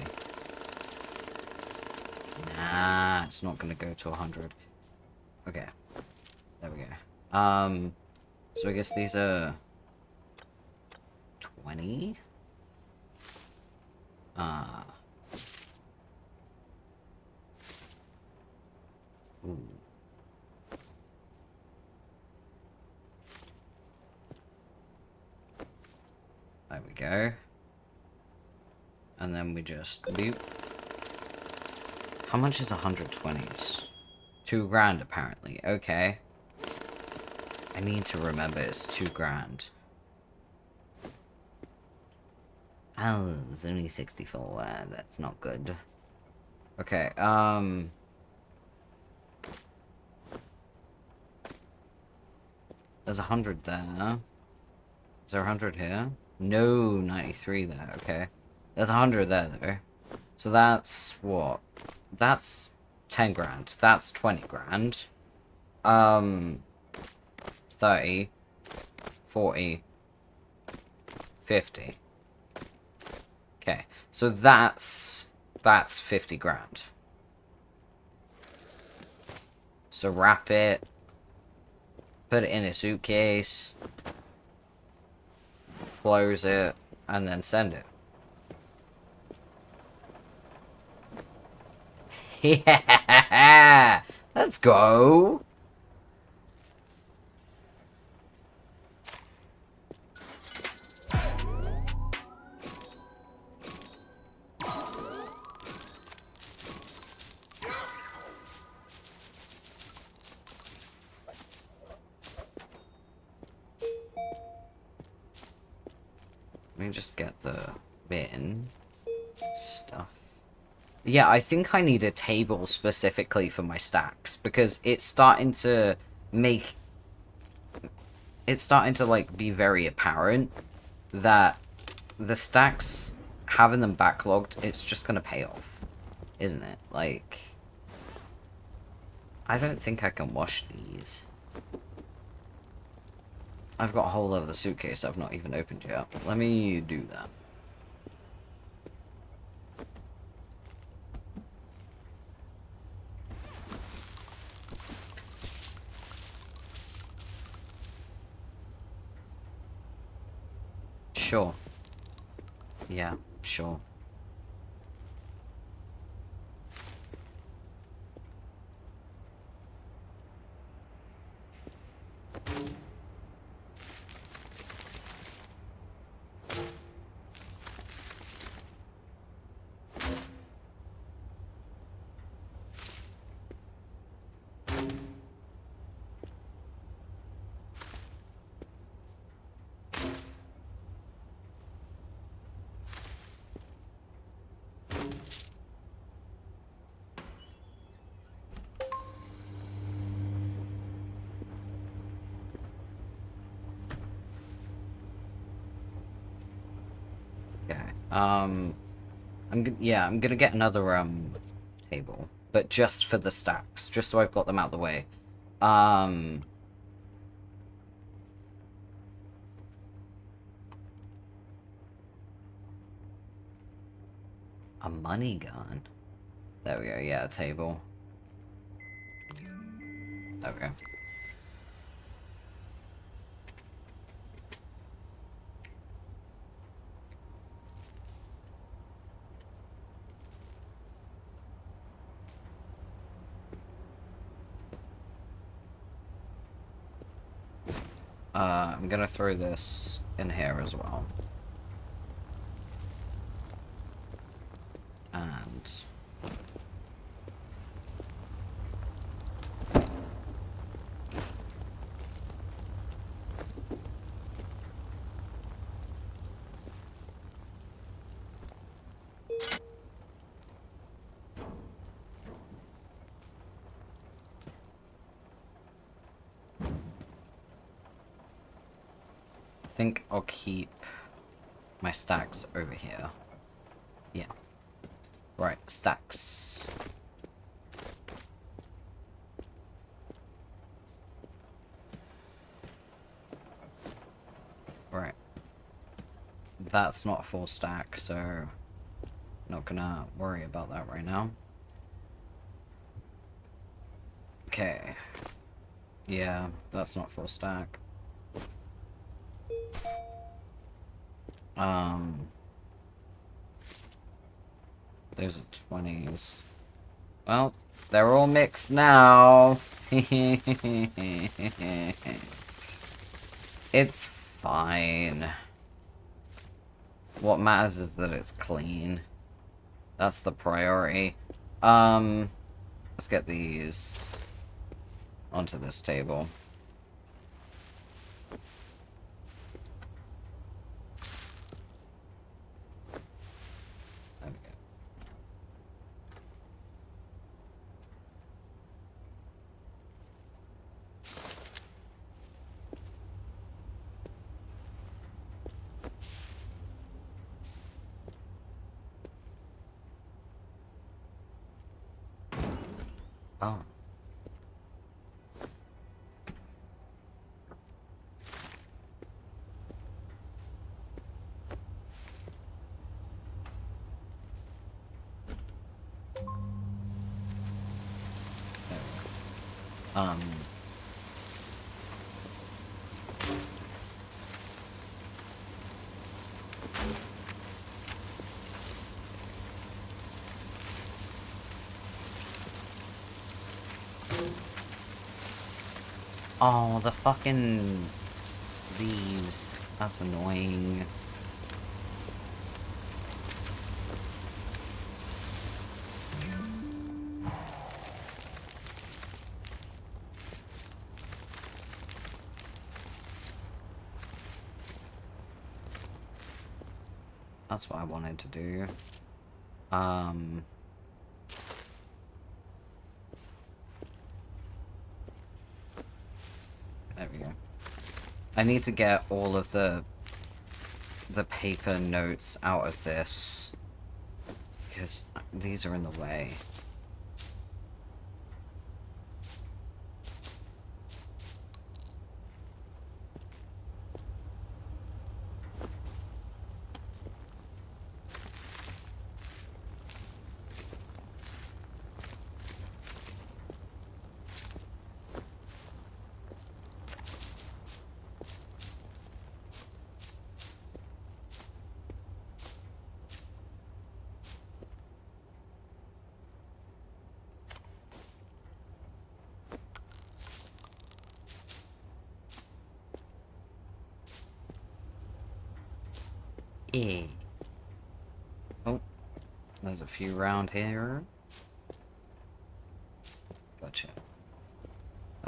Nah, it's not gonna go to 100. Okay. There we go. So I guess these are 20? Ooh. There we go. And then we just loop. How much is 120s? 2 grand, apparently. Okay. I need to remember it's 2 grand. Oh, it's only 64. That's not good. Okay, there's 100 there. Is there 100 here? No, 93 there. Okay. There's 100 there, though. So that's what? That's 10 grand. That's 20 grand. 30. 40. 50. Okay. So that's 50 grand. So wrap it. Put it in a suitcase. Close it. And then send it. Yeah! Let's go! Let me just get the bin stuff. Yeah, I think I need a table specifically for my stacks, because it's starting to make... It's starting to, like, be very apparent that the stacks, having them backlogged, it's just gonna pay off, isn't it? Like, I don't think I can wash these. I've got a whole other suitcase I've not even opened yet. Let me do that. Sure. Yeah, sure. Okay. I'm gonna get another table, but just for the stacks, just so I've got them out the way. A money gun. There we go. Yeah, a table. There we go. I'm gonna throw this in here as well. And... I think I'll keep my stacks over here. Yeah. Right, stacks. Right. that's not a full stack, so not gonna worry about that right now. Okay. Yeah, that's not full stack. Those are 20s. Well, they're all mixed now. It's fine. What matters is that it's clean. That's the priority. Let's get these onto this table. There we go. Oh. Oh, the fucking... These. That's annoying. That's what I wanted to do. There we go. I need to get all of the paper notes out of this, because these are in the way. Yeah. Oh, there's a few round here. Gotcha.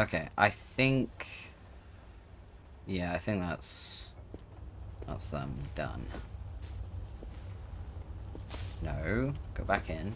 Okay, I think... Yeah, I think that's them done. No, go back in.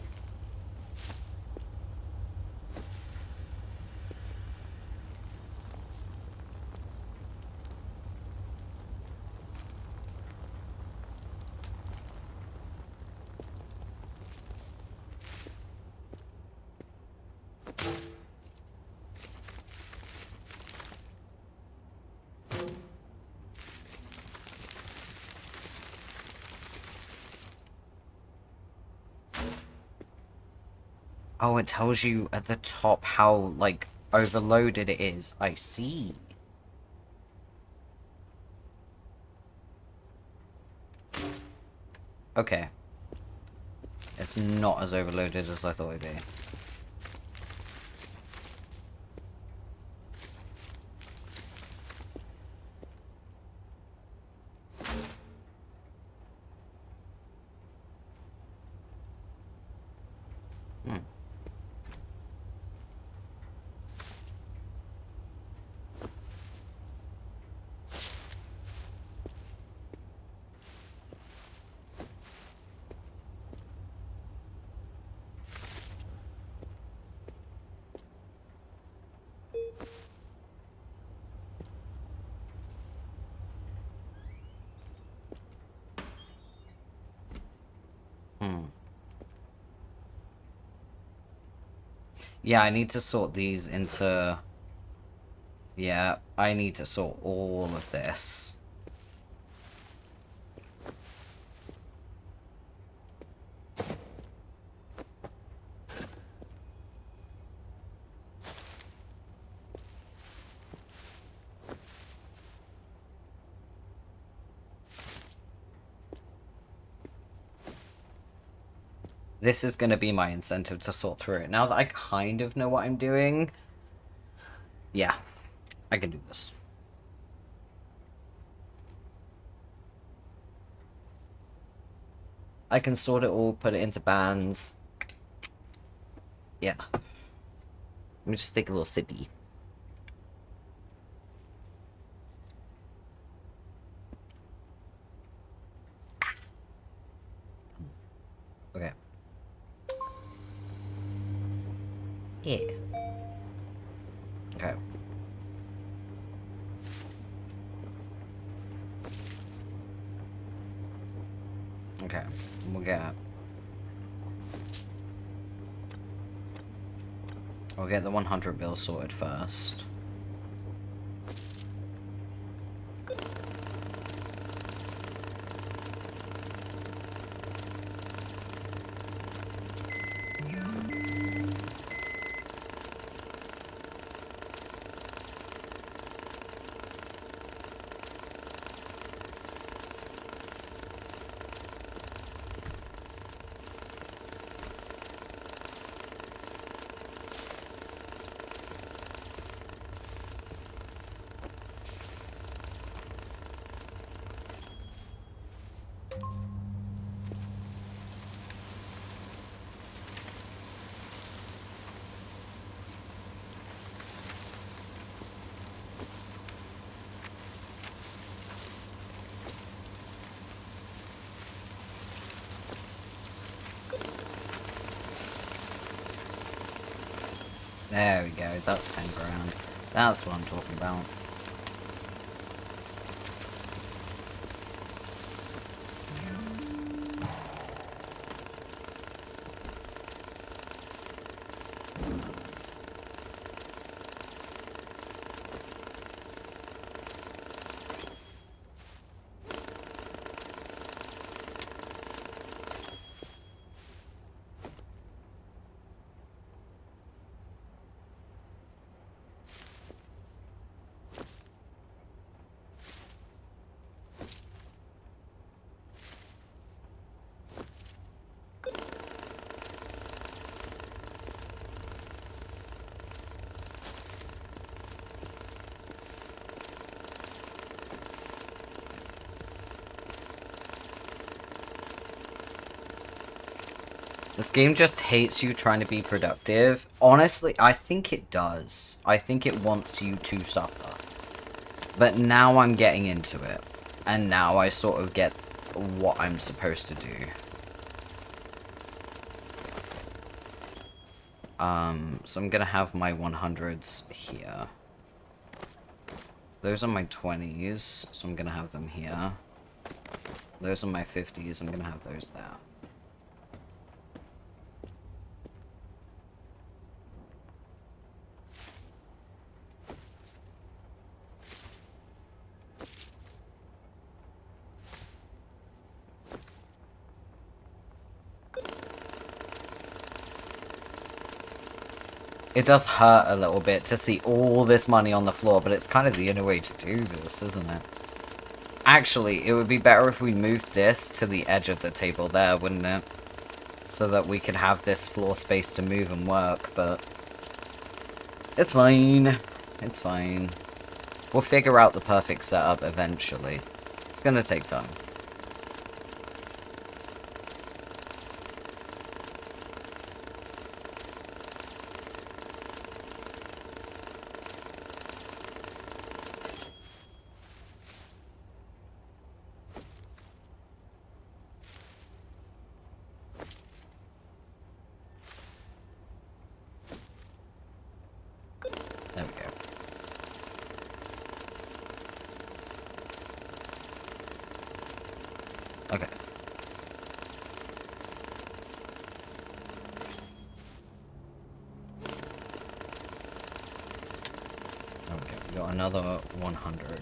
Oh, it tells you at the top how, like, overloaded it is. I see. Okay. It's not as overloaded as I thought it'd be. Yeah, I need to sort these into... Yeah, I need to sort all of this. this is going to be my incentive to sort through it. Now that I kind of know what I'm doing, yeah, I can do this. I can sort it all, put it into bands. Yeah. Let me just take a little sippy. Okay. Yeah. Okay. Okay. We'll get the 100 bill sorted first. There we go, that's 10 grand. That's what I'm talking about. This game just hates you trying to be productive. Honestly, I think it does. I think it wants you to suffer. But now I'm getting into it. And now I sort of get what I'm supposed to do. So I'm gonna have my 100s here. Those are my 20s, so I'm gonna have them here. Those are my 50s, I'm gonna have those there. It does hurt a little bit to see all this money on the floor, but it's kind of the only way to do this, isn't it? Actually, it would be better if we moved this to the edge of the table there, wouldn't it? So that we could have this floor space to move and work, but... it's fine. It's fine. We'll figure out the perfect setup eventually. It's gonna take time. There we go. Okay. Okay, we got another 100.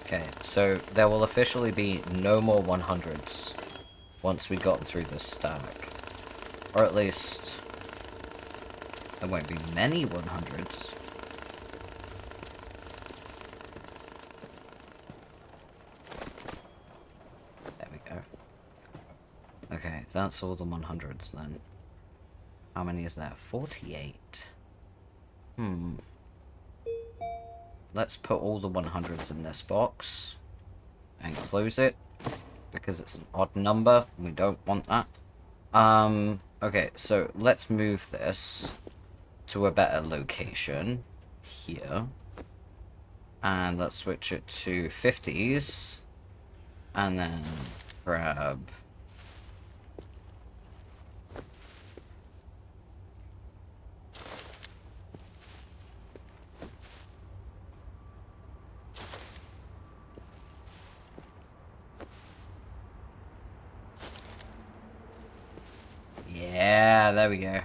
Okay, so there will officially be no more 100s once we got through this stack. Or at least, there won't be many 100s. There we go. Okay, that's all the 100s then. How many is there? 48. Let's put all the 100s in this box and close it because it's an odd number. We don't want that. Okay, so let's move this to a better location here. And let's switch it to 50s. And then grab... Yeah, there we go.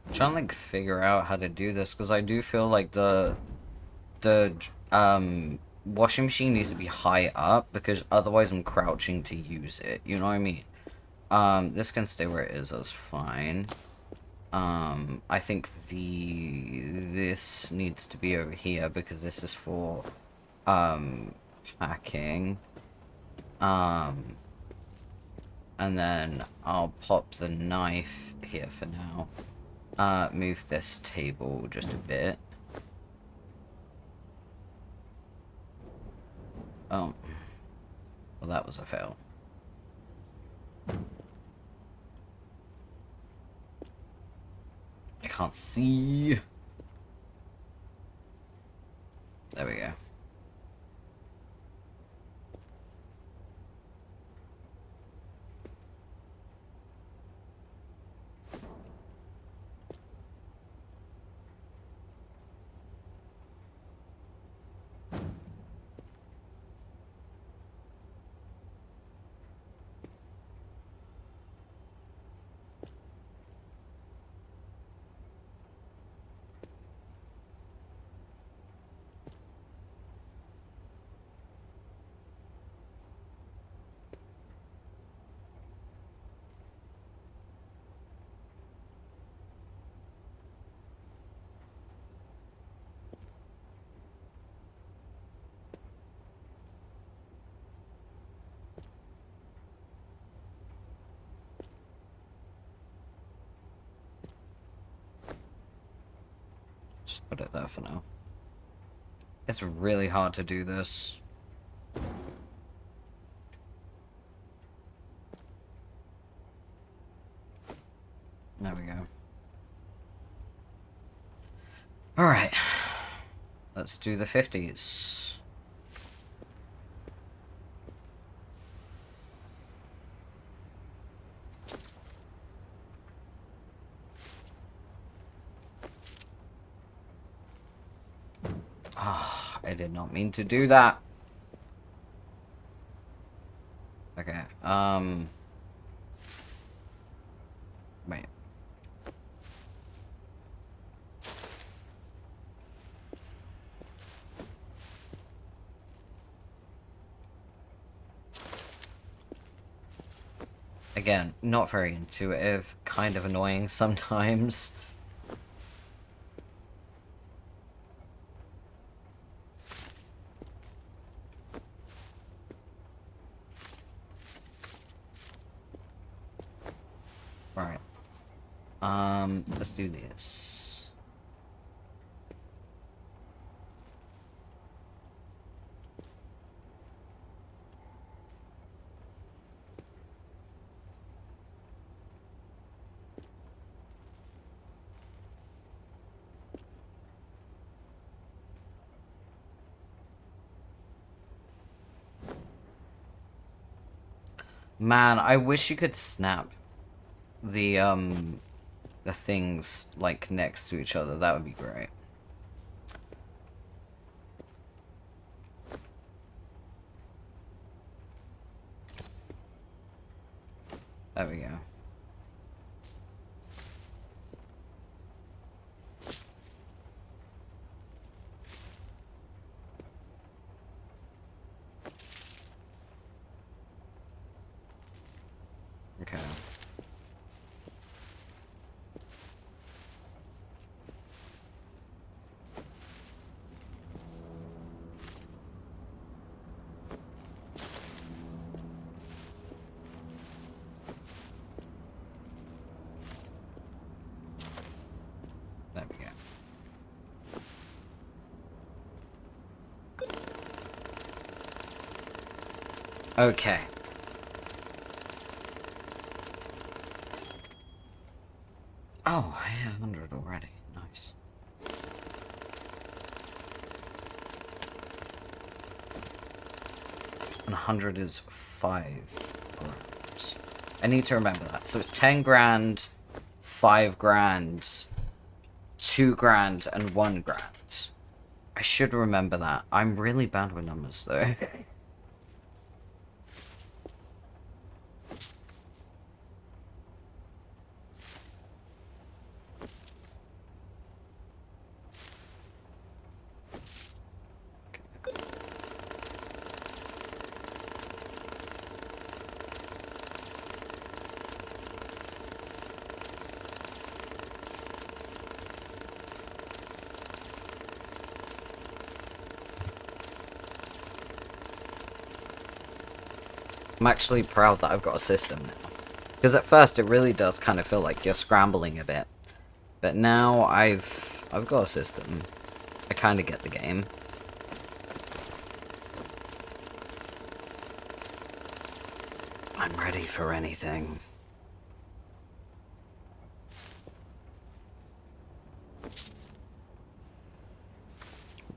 I'm trying to like figure out how to do this because I do feel like the washing machine needs to be high up because otherwise I'm crouching to use it. You know what I mean? This can stay where it is. That's fine. I think this needs to be over here because this is for packing. And then I'll pop the knife here for now. Move this table just a bit. Oh. Well, that was a fail. I can't see. There we go. Just put it there for now. It's really hard to do this. There we go. Alright. Let's do the 50s. Ah, I did not mean to do that. Okay, wait. Again, not very intuitive, kind of annoying sometimes. Alright. Let's do this. Man, I wish you could snap the the things, like, next to each other, that would be great. There we go. Okay. There we go. Okay. Oh, I have 100 already. Nice. And 100 is 5 grand. I need to remember that. So it's 10 grand, 5 grand, 2 grand, and 1 grand. I should remember that. I'm really bad with numbers, though. I'm actually proud that I've got a system now. Because at first it really does kind of feel like you're scrambling a bit. But now I've got a system. I kind of get the game. I'm ready for anything.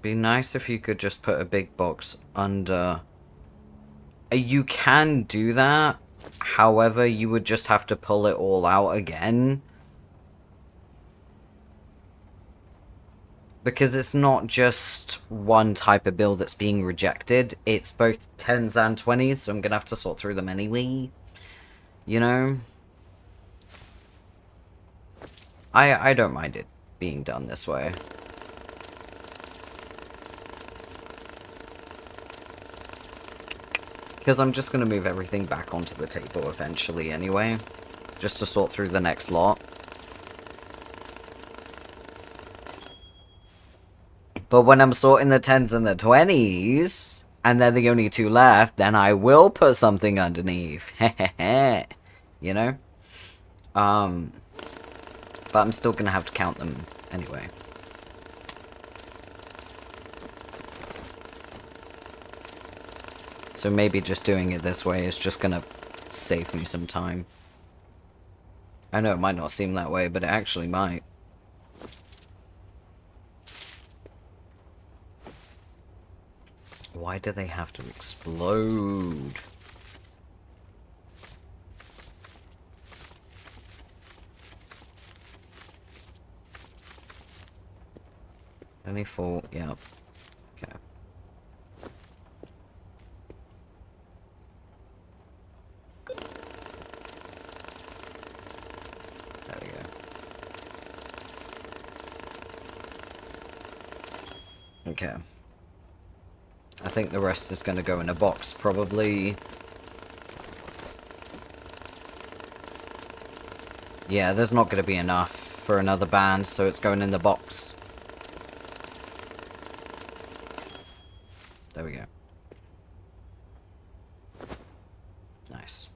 Be nice if you could just put a big box under. You can do that. However, you would just have to pull it all out again. Because it's not just one type of build that's being rejected. It's both 10s and 20s, so I'm going to have to sort through them anyway. You know? I don't mind it being done this way. Because I'm just going to move everything back onto the table eventually anyway. Just to sort through the next lot. But when I'm sorting the 10s and the 20s, and they're the only 2 left, then I will put something underneath. You know? But I'm still going to have to count them anyway. So maybe just doing it this way is just gonna save me some time. I know it might not seem that way, but it actually might. Why do they have to explode? Any fall? Yeah. Okay. There we go. Okay. I think the rest is going to go in a box, probably. Yeah, there's not going to be enough for another band, so it's going in the box. There we go. Nice.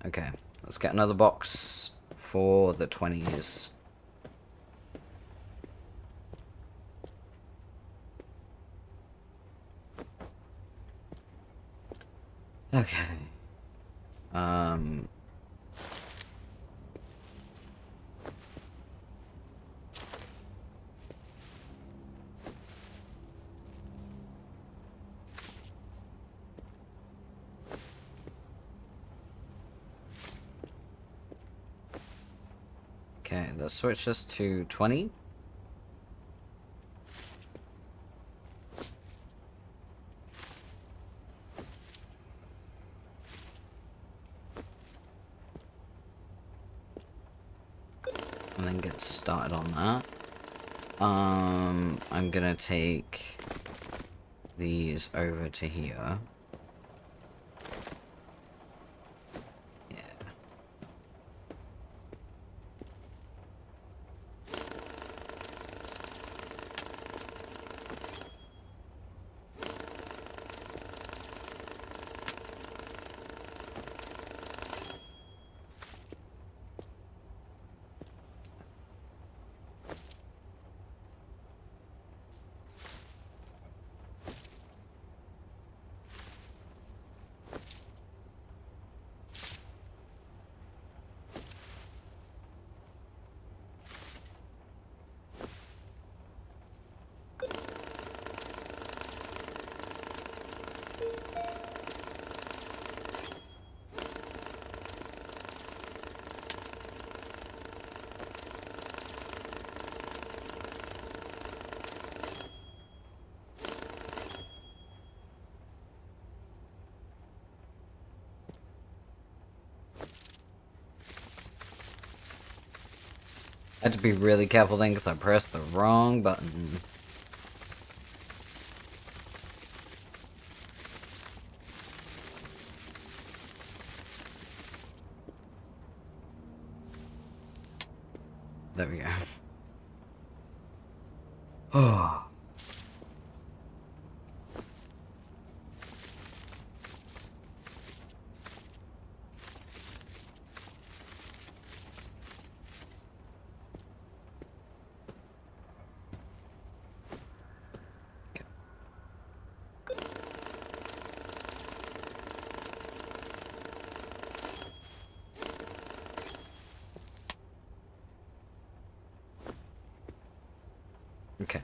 Okay, let's get another box for the 20s. Okay. Okay, let's switch this to 20. And then get started on that. I'm gonna take these over to here. Yeah. I had to be really careful then because I pressed the wrong button. There we go. Oh. Okay.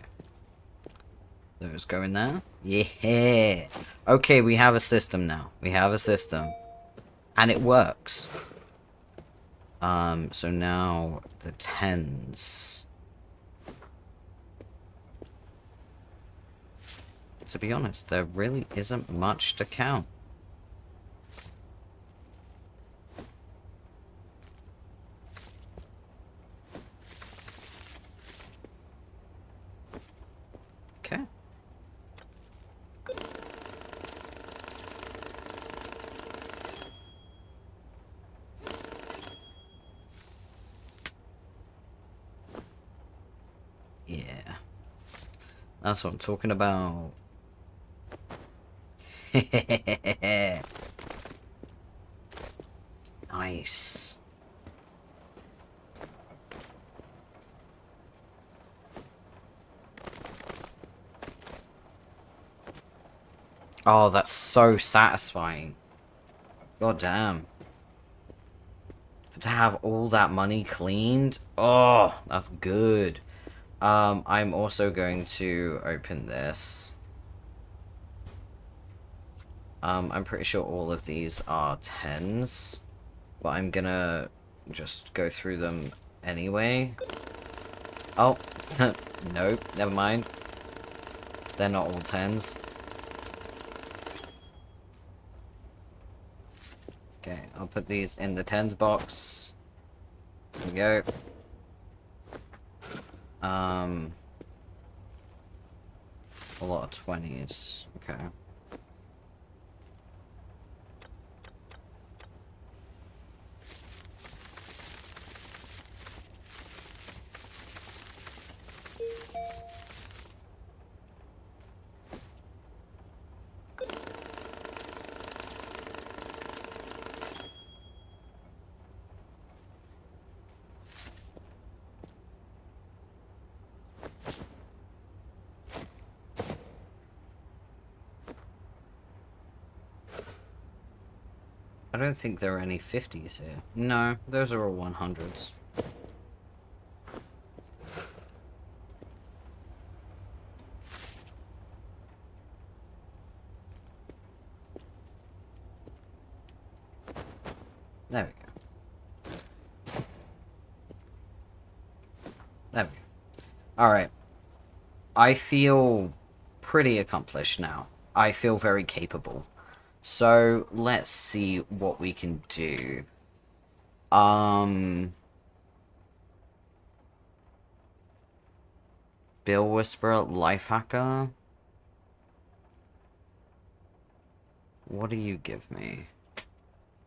Those go in there. Yeah. Okay, we have a system now. We have a system. And it works. So now the 10s. To be honest, there really isn't much to count. Okay. Yeah. That's what I'm talking about. Nice. Oh, that's so satisfying. God damn. To have all that money cleaned. Oh, that's good. I'm also going to open this. I'm pretty sure all of these are 10s. But I'm gonna just go through them anyway. Oh, nope, never mind. They're not all 10s. Okay, I'll put these in the 10s box. There we go. A lot of 20s. Okay. I don't think there are any 50s here. No, those are all 100s. There we go. There we go. Alright. I feel pretty accomplished now. I feel very capable. So, let's see what we can do. Bill Whisperer, Life Hacker. What do you give me?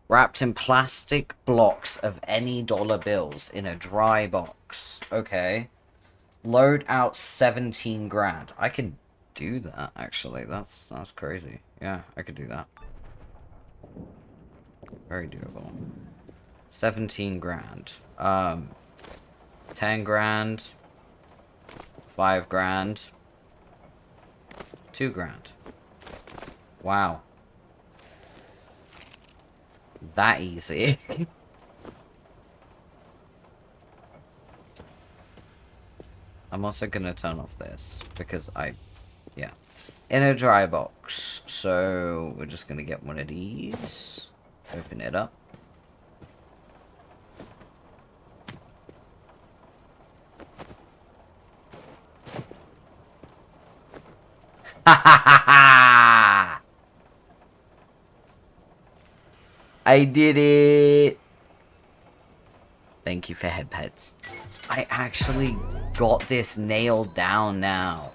Wrapped in plastic blocks of any dollar bills in a dry box. Okay. Load out 17 grand. I can do that, actually. That's crazy. Yeah, I could do that. Very doable. 17 grand. 10 grand. 5 grand. 2 grand. Wow. That easy. I'm also gonna turn off this because yeah. In a dry box. So we're just gonna get one of these. Open it up. Ha ha ha ha! I did it! Thank you for head pets. I actually got this nailed down now.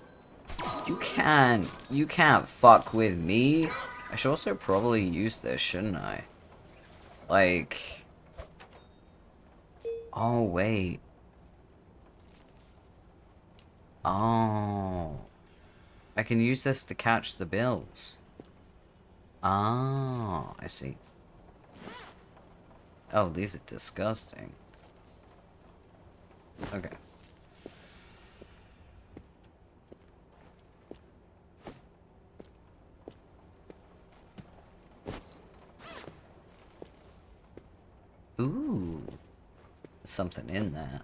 You can't fuck with me. I should also probably use this, shouldn't I? Like... Oh, wait. Oh. I can use this to catch the bills. Oh, I see. Oh, these are disgusting. Okay. Ooh. There's something in there.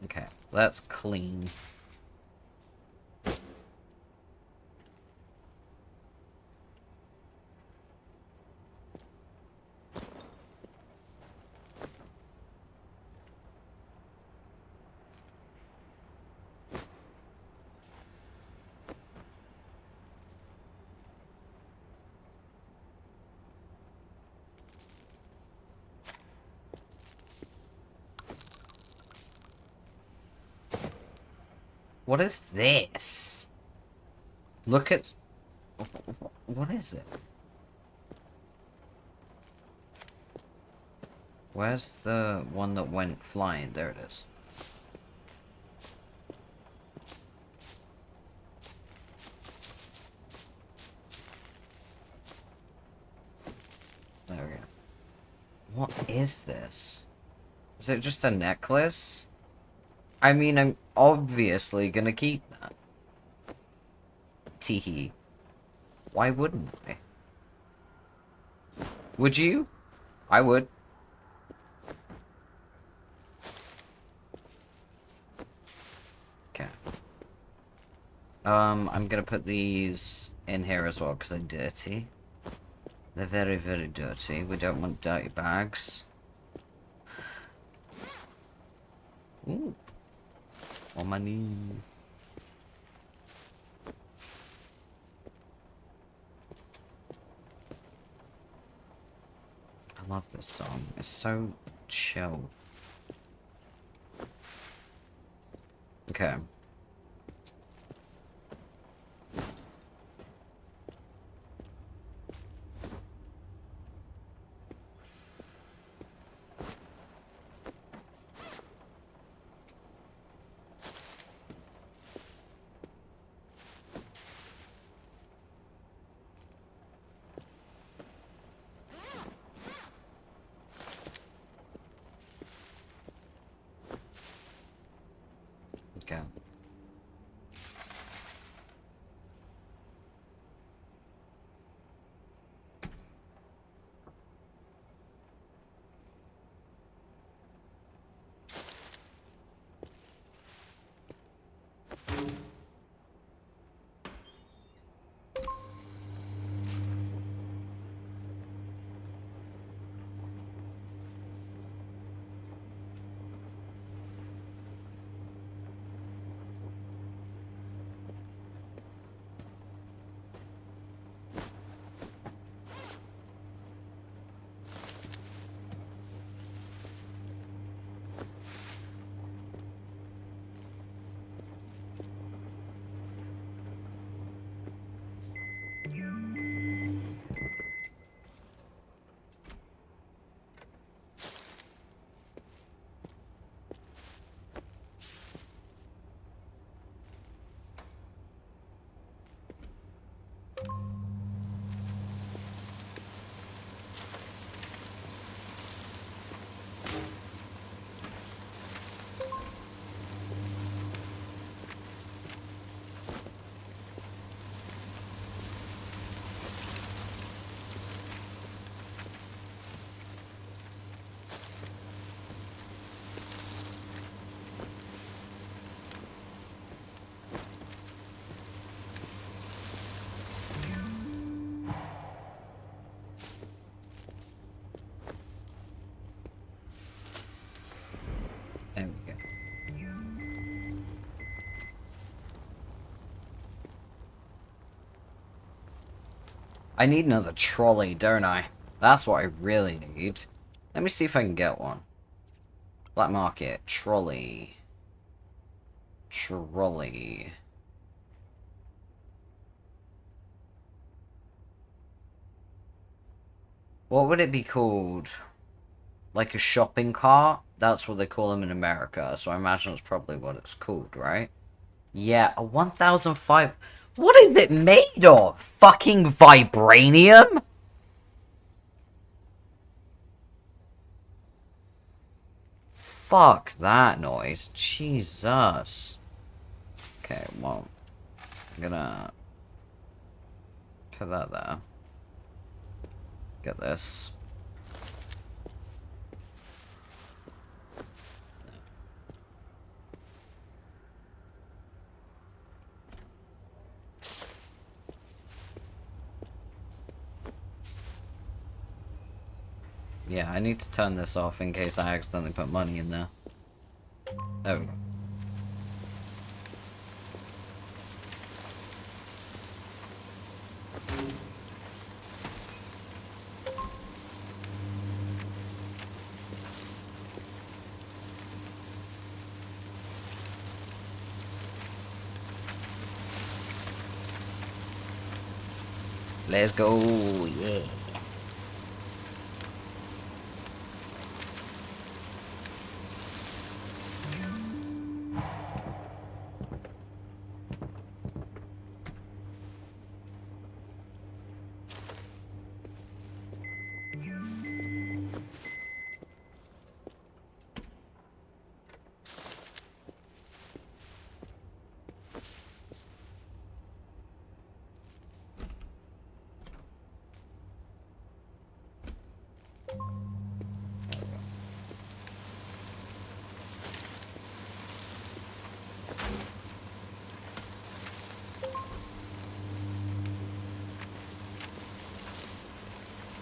Okay, that's clean. What is this? Look at... What is it? Where's the one that went flying? There it is. There we go. What is this? Is it just a necklace? I mean, I'm obviously gonna keep that. Teehee. Why wouldn't I? Would you? I would. Okay. I'm gonna put these in here as well, because they're dirty. They're very, very dirty. We don't want dirty bags. Ooh. More money. I love this song. It's so chill. Okay. Okay. I need another trolley, don't I? That's what I really need. Let me see if I can get one. Black market. Trolley. Trolley. What would it be called? Like a shopping cart? That's what they call them in America, so I imagine it's probably what it's called, right? Yeah, a 1005. What is it made of? Fucking vibranium? Fuck that noise. Jesus. Okay, well, I'm gonna put that there. Get this. Yeah, I need to turn this off in case I accidentally put money in there. There we go. Let's go, yeah.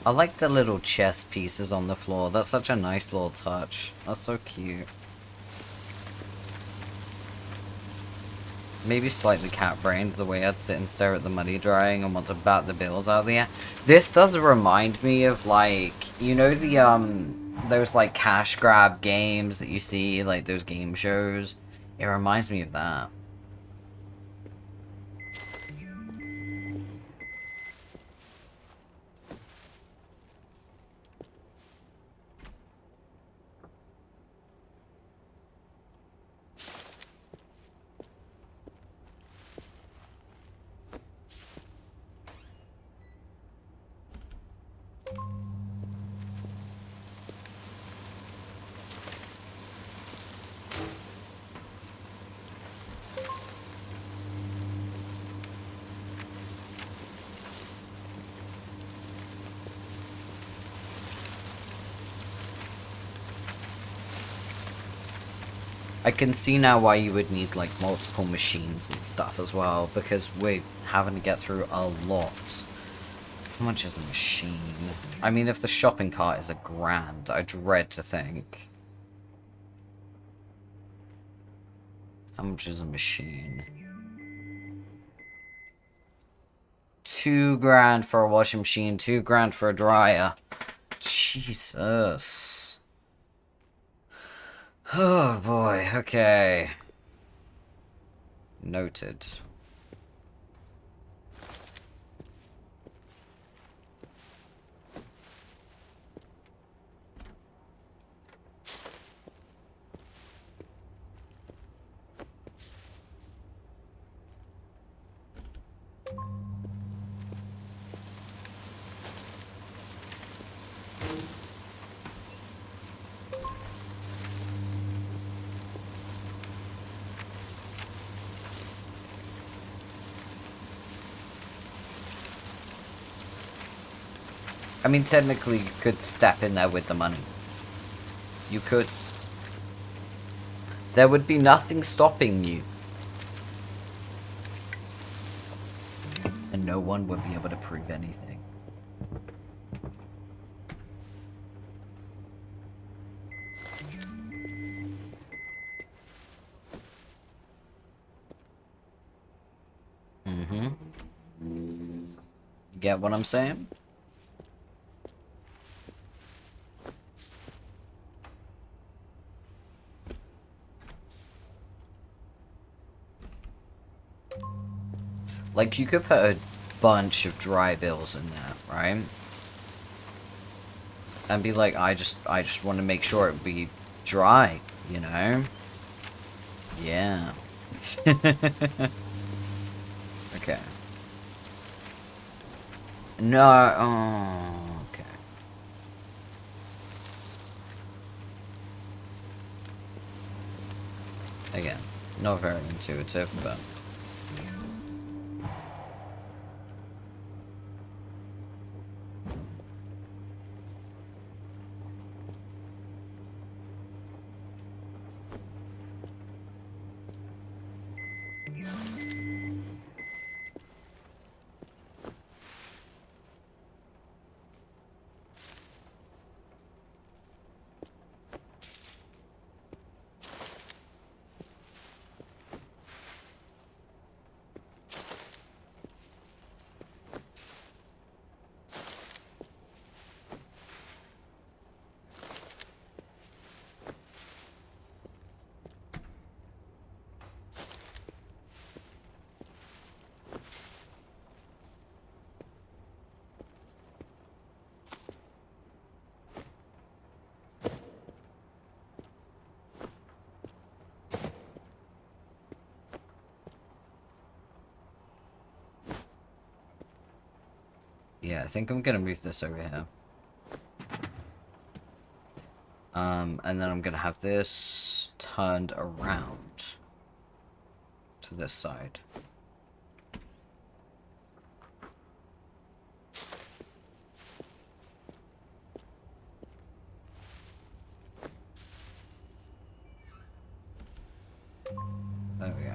I like the little chess pieces on the floor. That's such a nice little touch. That's so cute. Maybe slightly cat-brained the way I'd sit and stare at the money drying and want to bat the bills out of the air. This does remind me of, like, you know those, like, cash grab games that you see, like, those game shows? It reminds me of that. I can see now why you would need, like, multiple machines and stuff as well, because we're having to get through a lot. How much is a machine? I mean, if the shopping cart is $1,000, I dread to think. How much is a machine? $2,000 for a washing machine, $2,000 for a dryer. Jesus. Oh boy, okay. Noted. I mean, technically, you could step in there with the money. You could. There would be nothing stopping you. And no one would be able to prove anything. get what I'm saying? Like, you could put a bunch of dry bills in there, right? And be like, I just want to make sure it be dry, you know? Yeah. Okay. No, oh, okay. Again, not very intuitive, but... Yeah, I think I'm gonna move this over here. And then I'm gonna have this turned around to this side. There we go.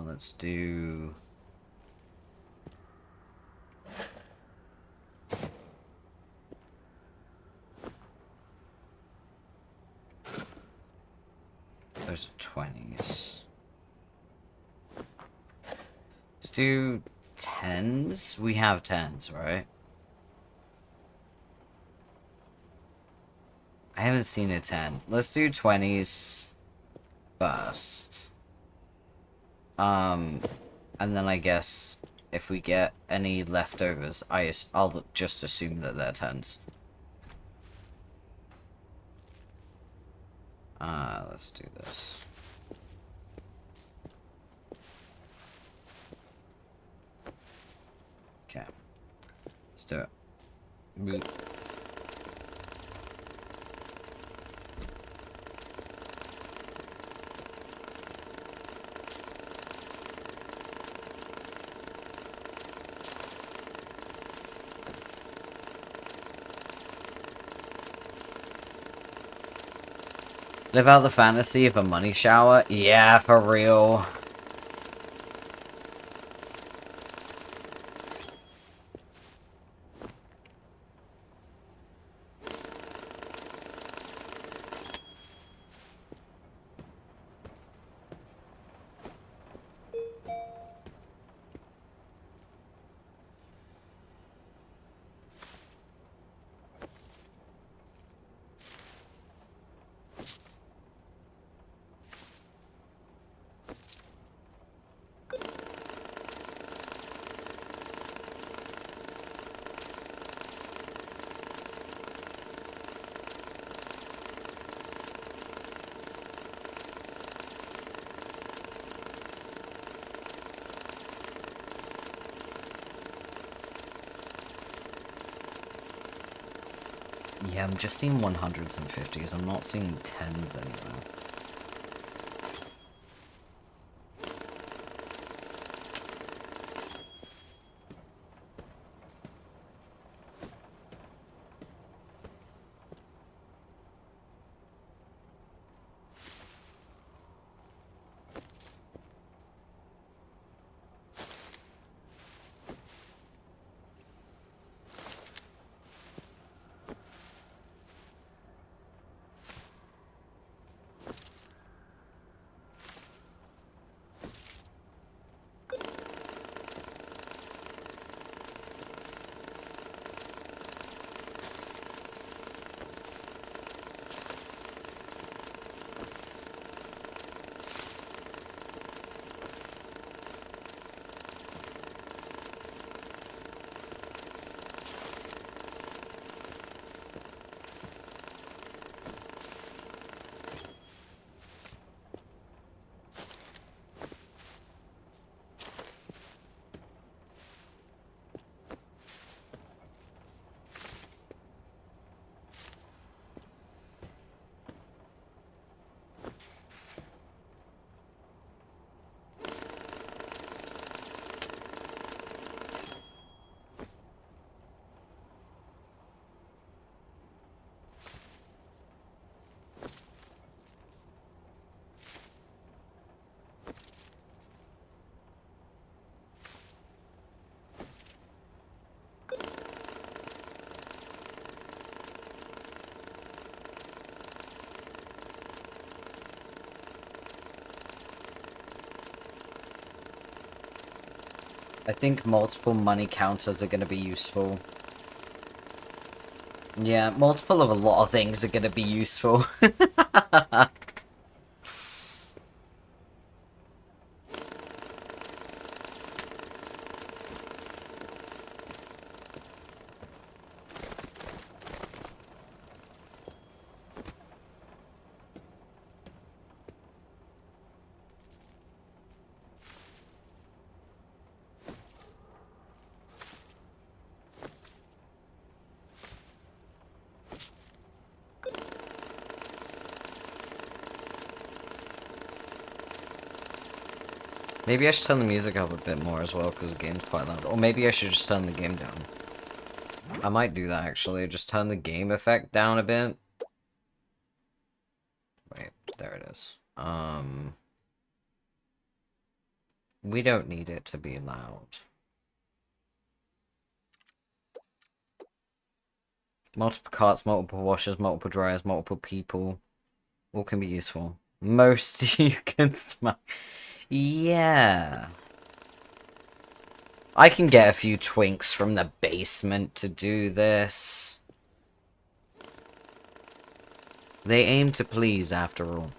Let's do... Those are 20s. Let's do 10s? We have 10s, right? I haven't seen a 10. Let's do 20s first. And then I guess if we get any leftovers, I'll just assume that they're 10s. Let's do this. Okay. Let's do it. Boop. Live out the fantasy of a money shower? Yeah, for real. Yeah, I'm just seeing 100s and 50s. I'm not seeing 10s anywhere. I think multiple money counters are going to be useful. Yeah, multiple of a lot of things are going to be useful. Maybe I should turn the music up a bit more as well, because the game's quite loud. Or maybe I should just turn the game down. I might do that, actually. Just turn the game effect down a bit. Wait, there it is. We don't need it to be loud. Multiple carts, multiple washers, multiple dryers, multiple people. All can be useful. Most you can smell. Yeah. I can get a few twinks from the basement to do this. They aim to please, after all.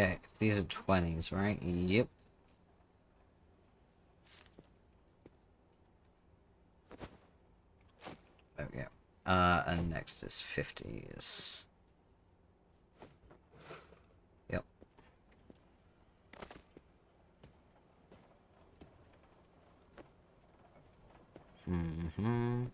Okay, these are 20s, right? Yep. Oh, yeah. And next is 50s. Yep. Mm-hmm.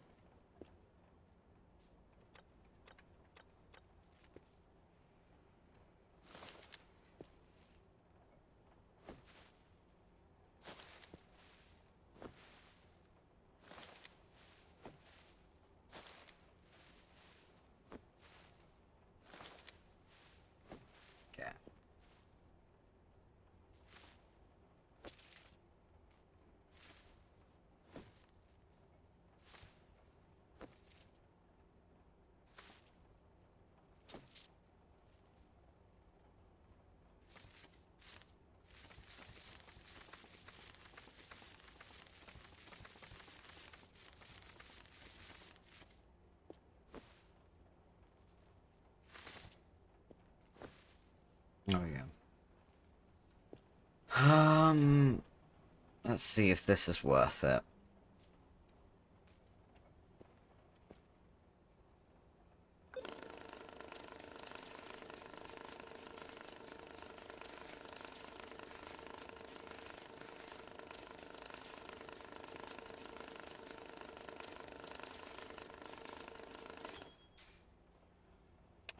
Okay. Oh, yeah. Let's see if this is worth it.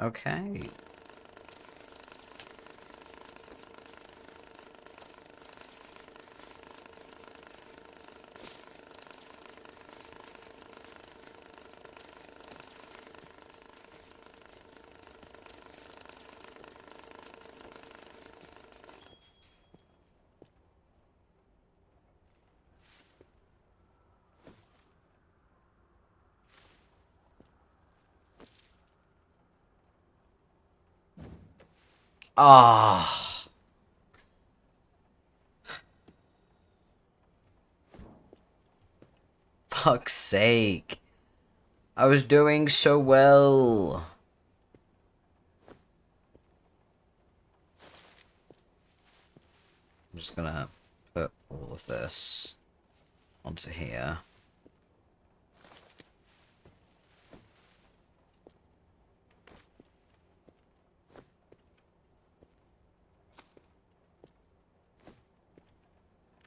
Okay. Ah. Fuck's sake. I was doing so well. I'm just gonna put all of this onto here.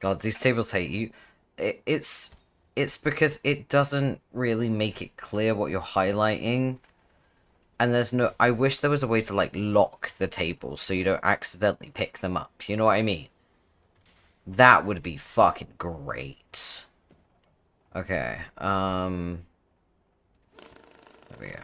God, these tables hate you. It's because it doesn't really make it clear what you're highlighting. And there's no... I wish there was a way to, like, lock the tables so you don't accidentally pick them up. You know what I mean? That would be fucking great. Okay, there we go.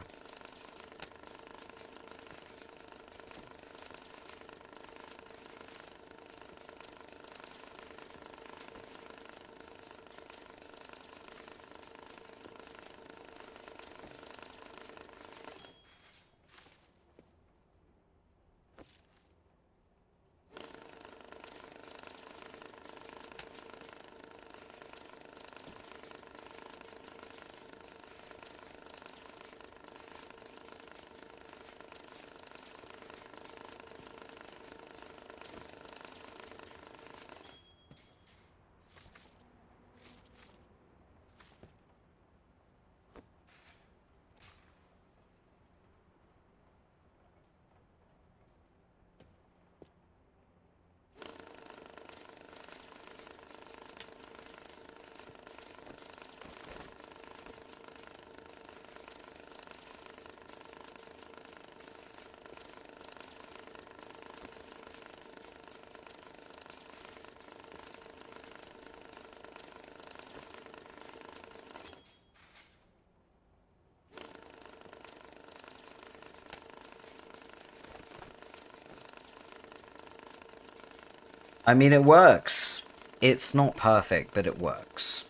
I mean, it works. It's not perfect, but it works.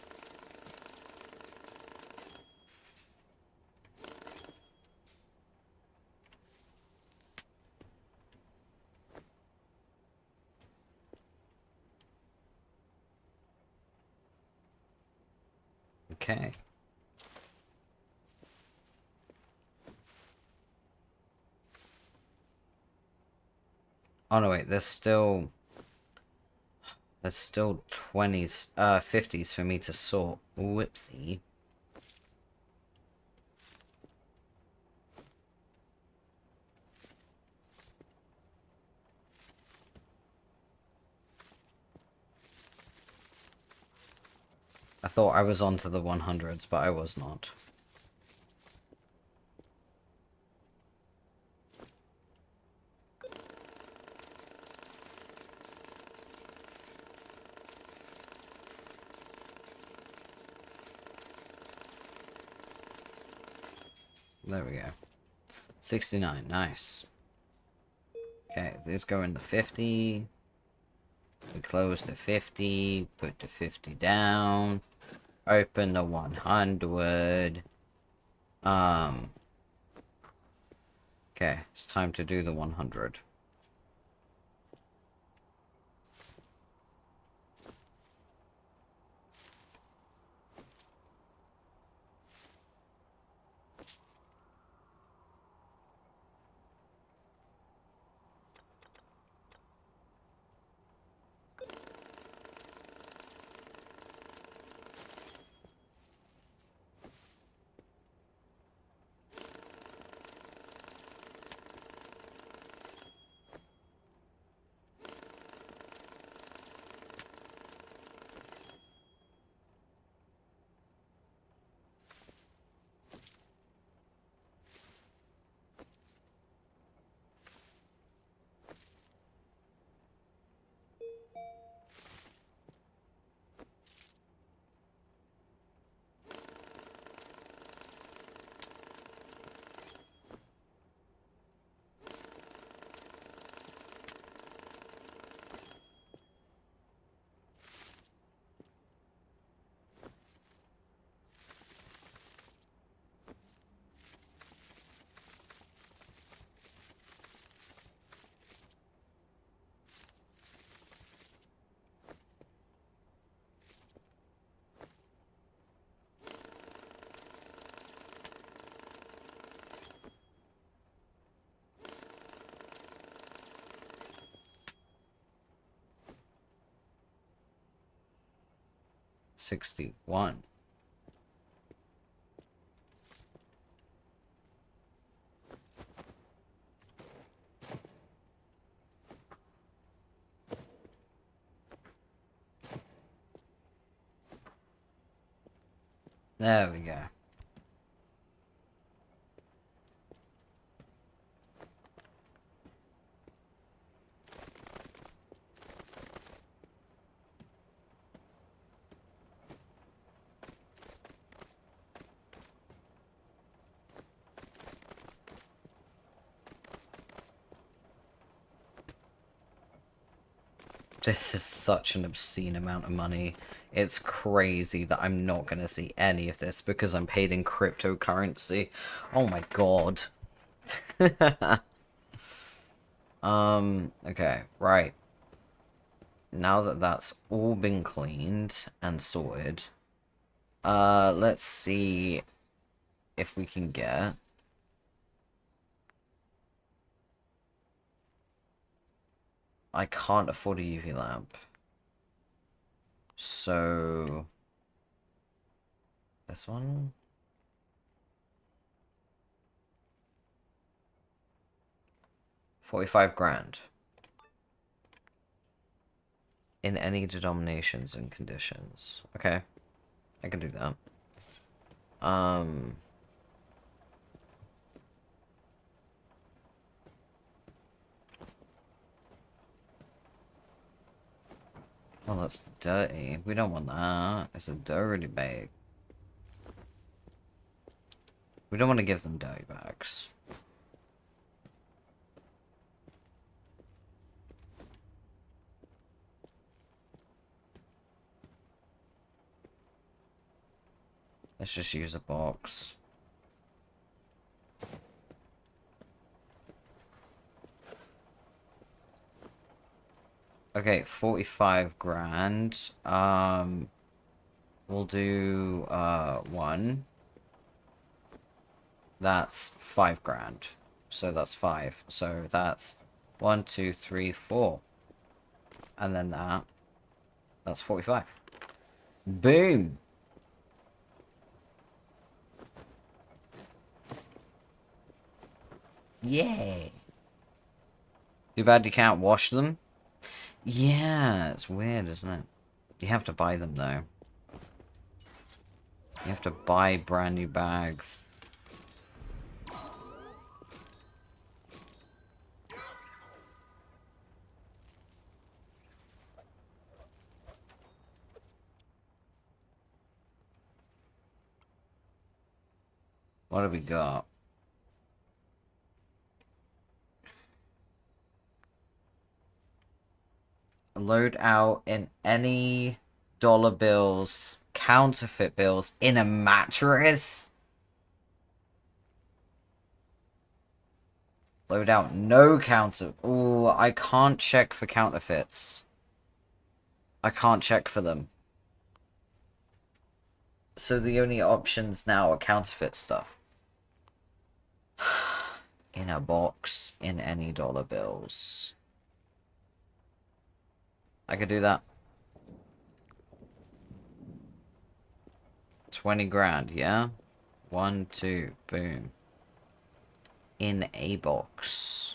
Okay. Oh no, wait, there's still 20s, 50s for me to sort. Whoopsie. I thought I was onto the 100s, but I was not. There we go. 69, nice. Okay, these go in the 50. We close the 50, put the 50 down, open the 100. Okay, it's time to do the 100. $61. There we go. This is such an obscene amount of money. It's crazy that I'm not going to see any of this because I'm paid in cryptocurrency. Oh my god. Okay, right. Now that that's all been cleaned and sorted, let's see if we can get... I can't afford a UV lamp. So... this one? $45,000. In any denominations and conditions. Okay. I can do that. Well, that's dirty. We don't want that. It's a dirty bag. We don't want to give them dirty bags. Let's just use a box. Okay, $45,000. We'll do, one. That's $5,000. So that's 5. So that's 1, 2, 3, 4. And then that's 45. Boom! Yay! Too bad you can't wash them. Yeah, it's weird, isn't it? You have to buy them, though. You have to buy brand new bags. What have we got? Load out in any dollar bills, counterfeit bills, in a mattress? Load out no counter. Ooh, I can't check for counterfeits. I can't check for them. So the only options now are counterfeit stuff. In a box, in any dollar bills. I could do that. 20 grand, yeah? 1, 2, boom. In a box.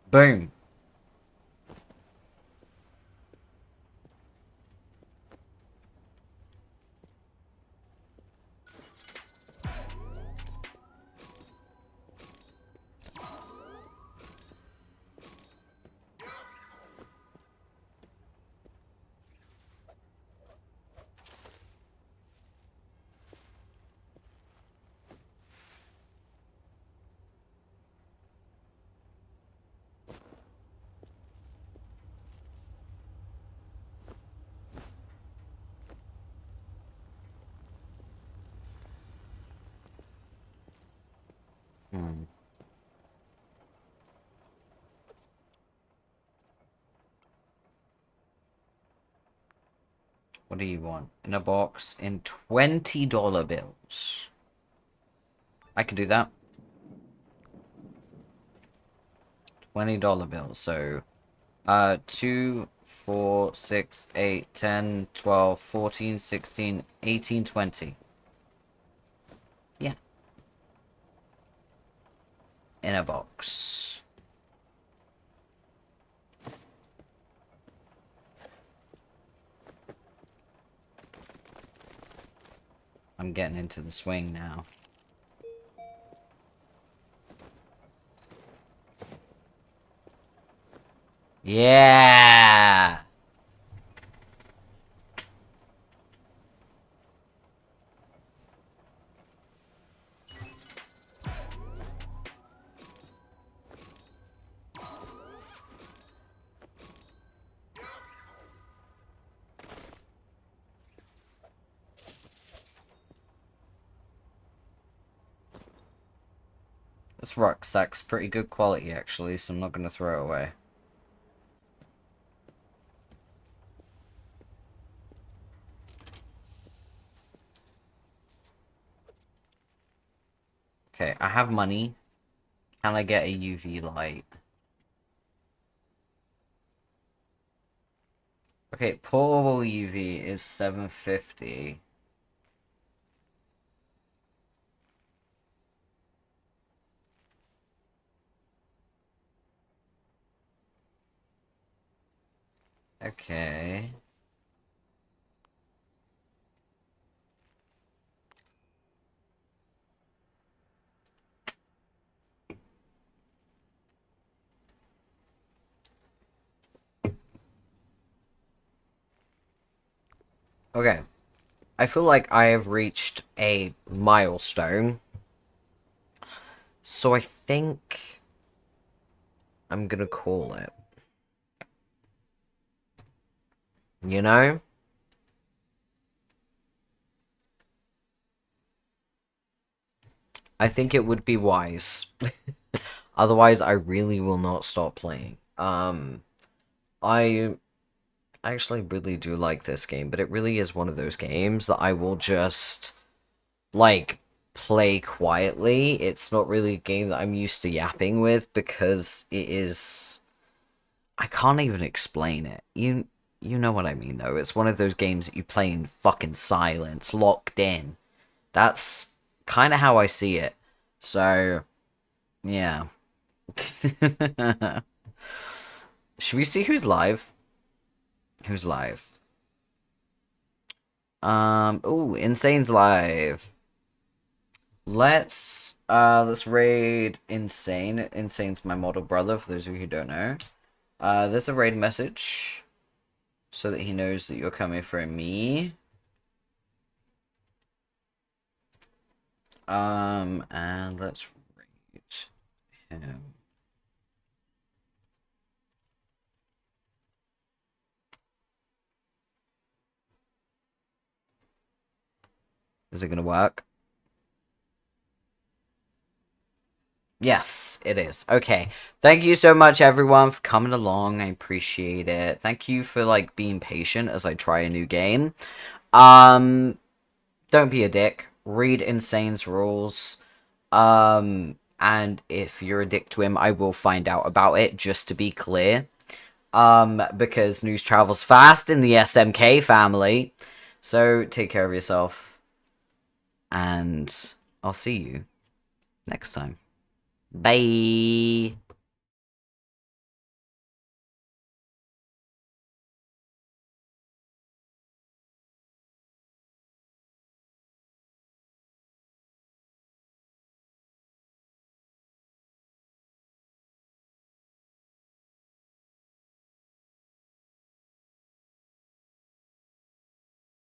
Boom. What do you want? In a box in $20 bills. I can do that. $20 bills. So, 2, 4, 6, 8, 10, 12, 14, 16, 18, 20. Yeah. In a box. I'm getting into the swing now. Yeah! This rucksack's pretty good quality, actually, so I'm not going to throw it away. Okay, I have money. Can I get a UV light? Okay, portable UV is 750. Okay. Okay. I feel like I have reached a milestone. So I think I'm gonna call it. You know? I think it would be wise. Otherwise, I really will not stop playing. I actually really do like this game, but it really is one of those games that I will just, like, play quietly. It's not really a game that I'm used to yapping with because it is... I can't even explain it. You know what I mean, though. It's one of those games that you play in fucking silence, locked in. That's kind of how I see it. So, yeah. Should we see who's live? Who's live? Oh, Insane's live. Let's raid Insane. Insane's my model brother, for those of you who don't know. There's a raid message, so that he knows that you're coming for me. And let's raid him. Is it gonna work? Yes, it is. Okay. Thank you so much, everyone, for coming along. I appreciate it. Thank you for, like, being patient as I try a new game. Don't be a dick. Read Insane's rules. And if you're a dick to him, I will find out about it, just to be clear. Because news travels fast in the SMK family. So, take care of yourself. And I'll see you next time. Bye.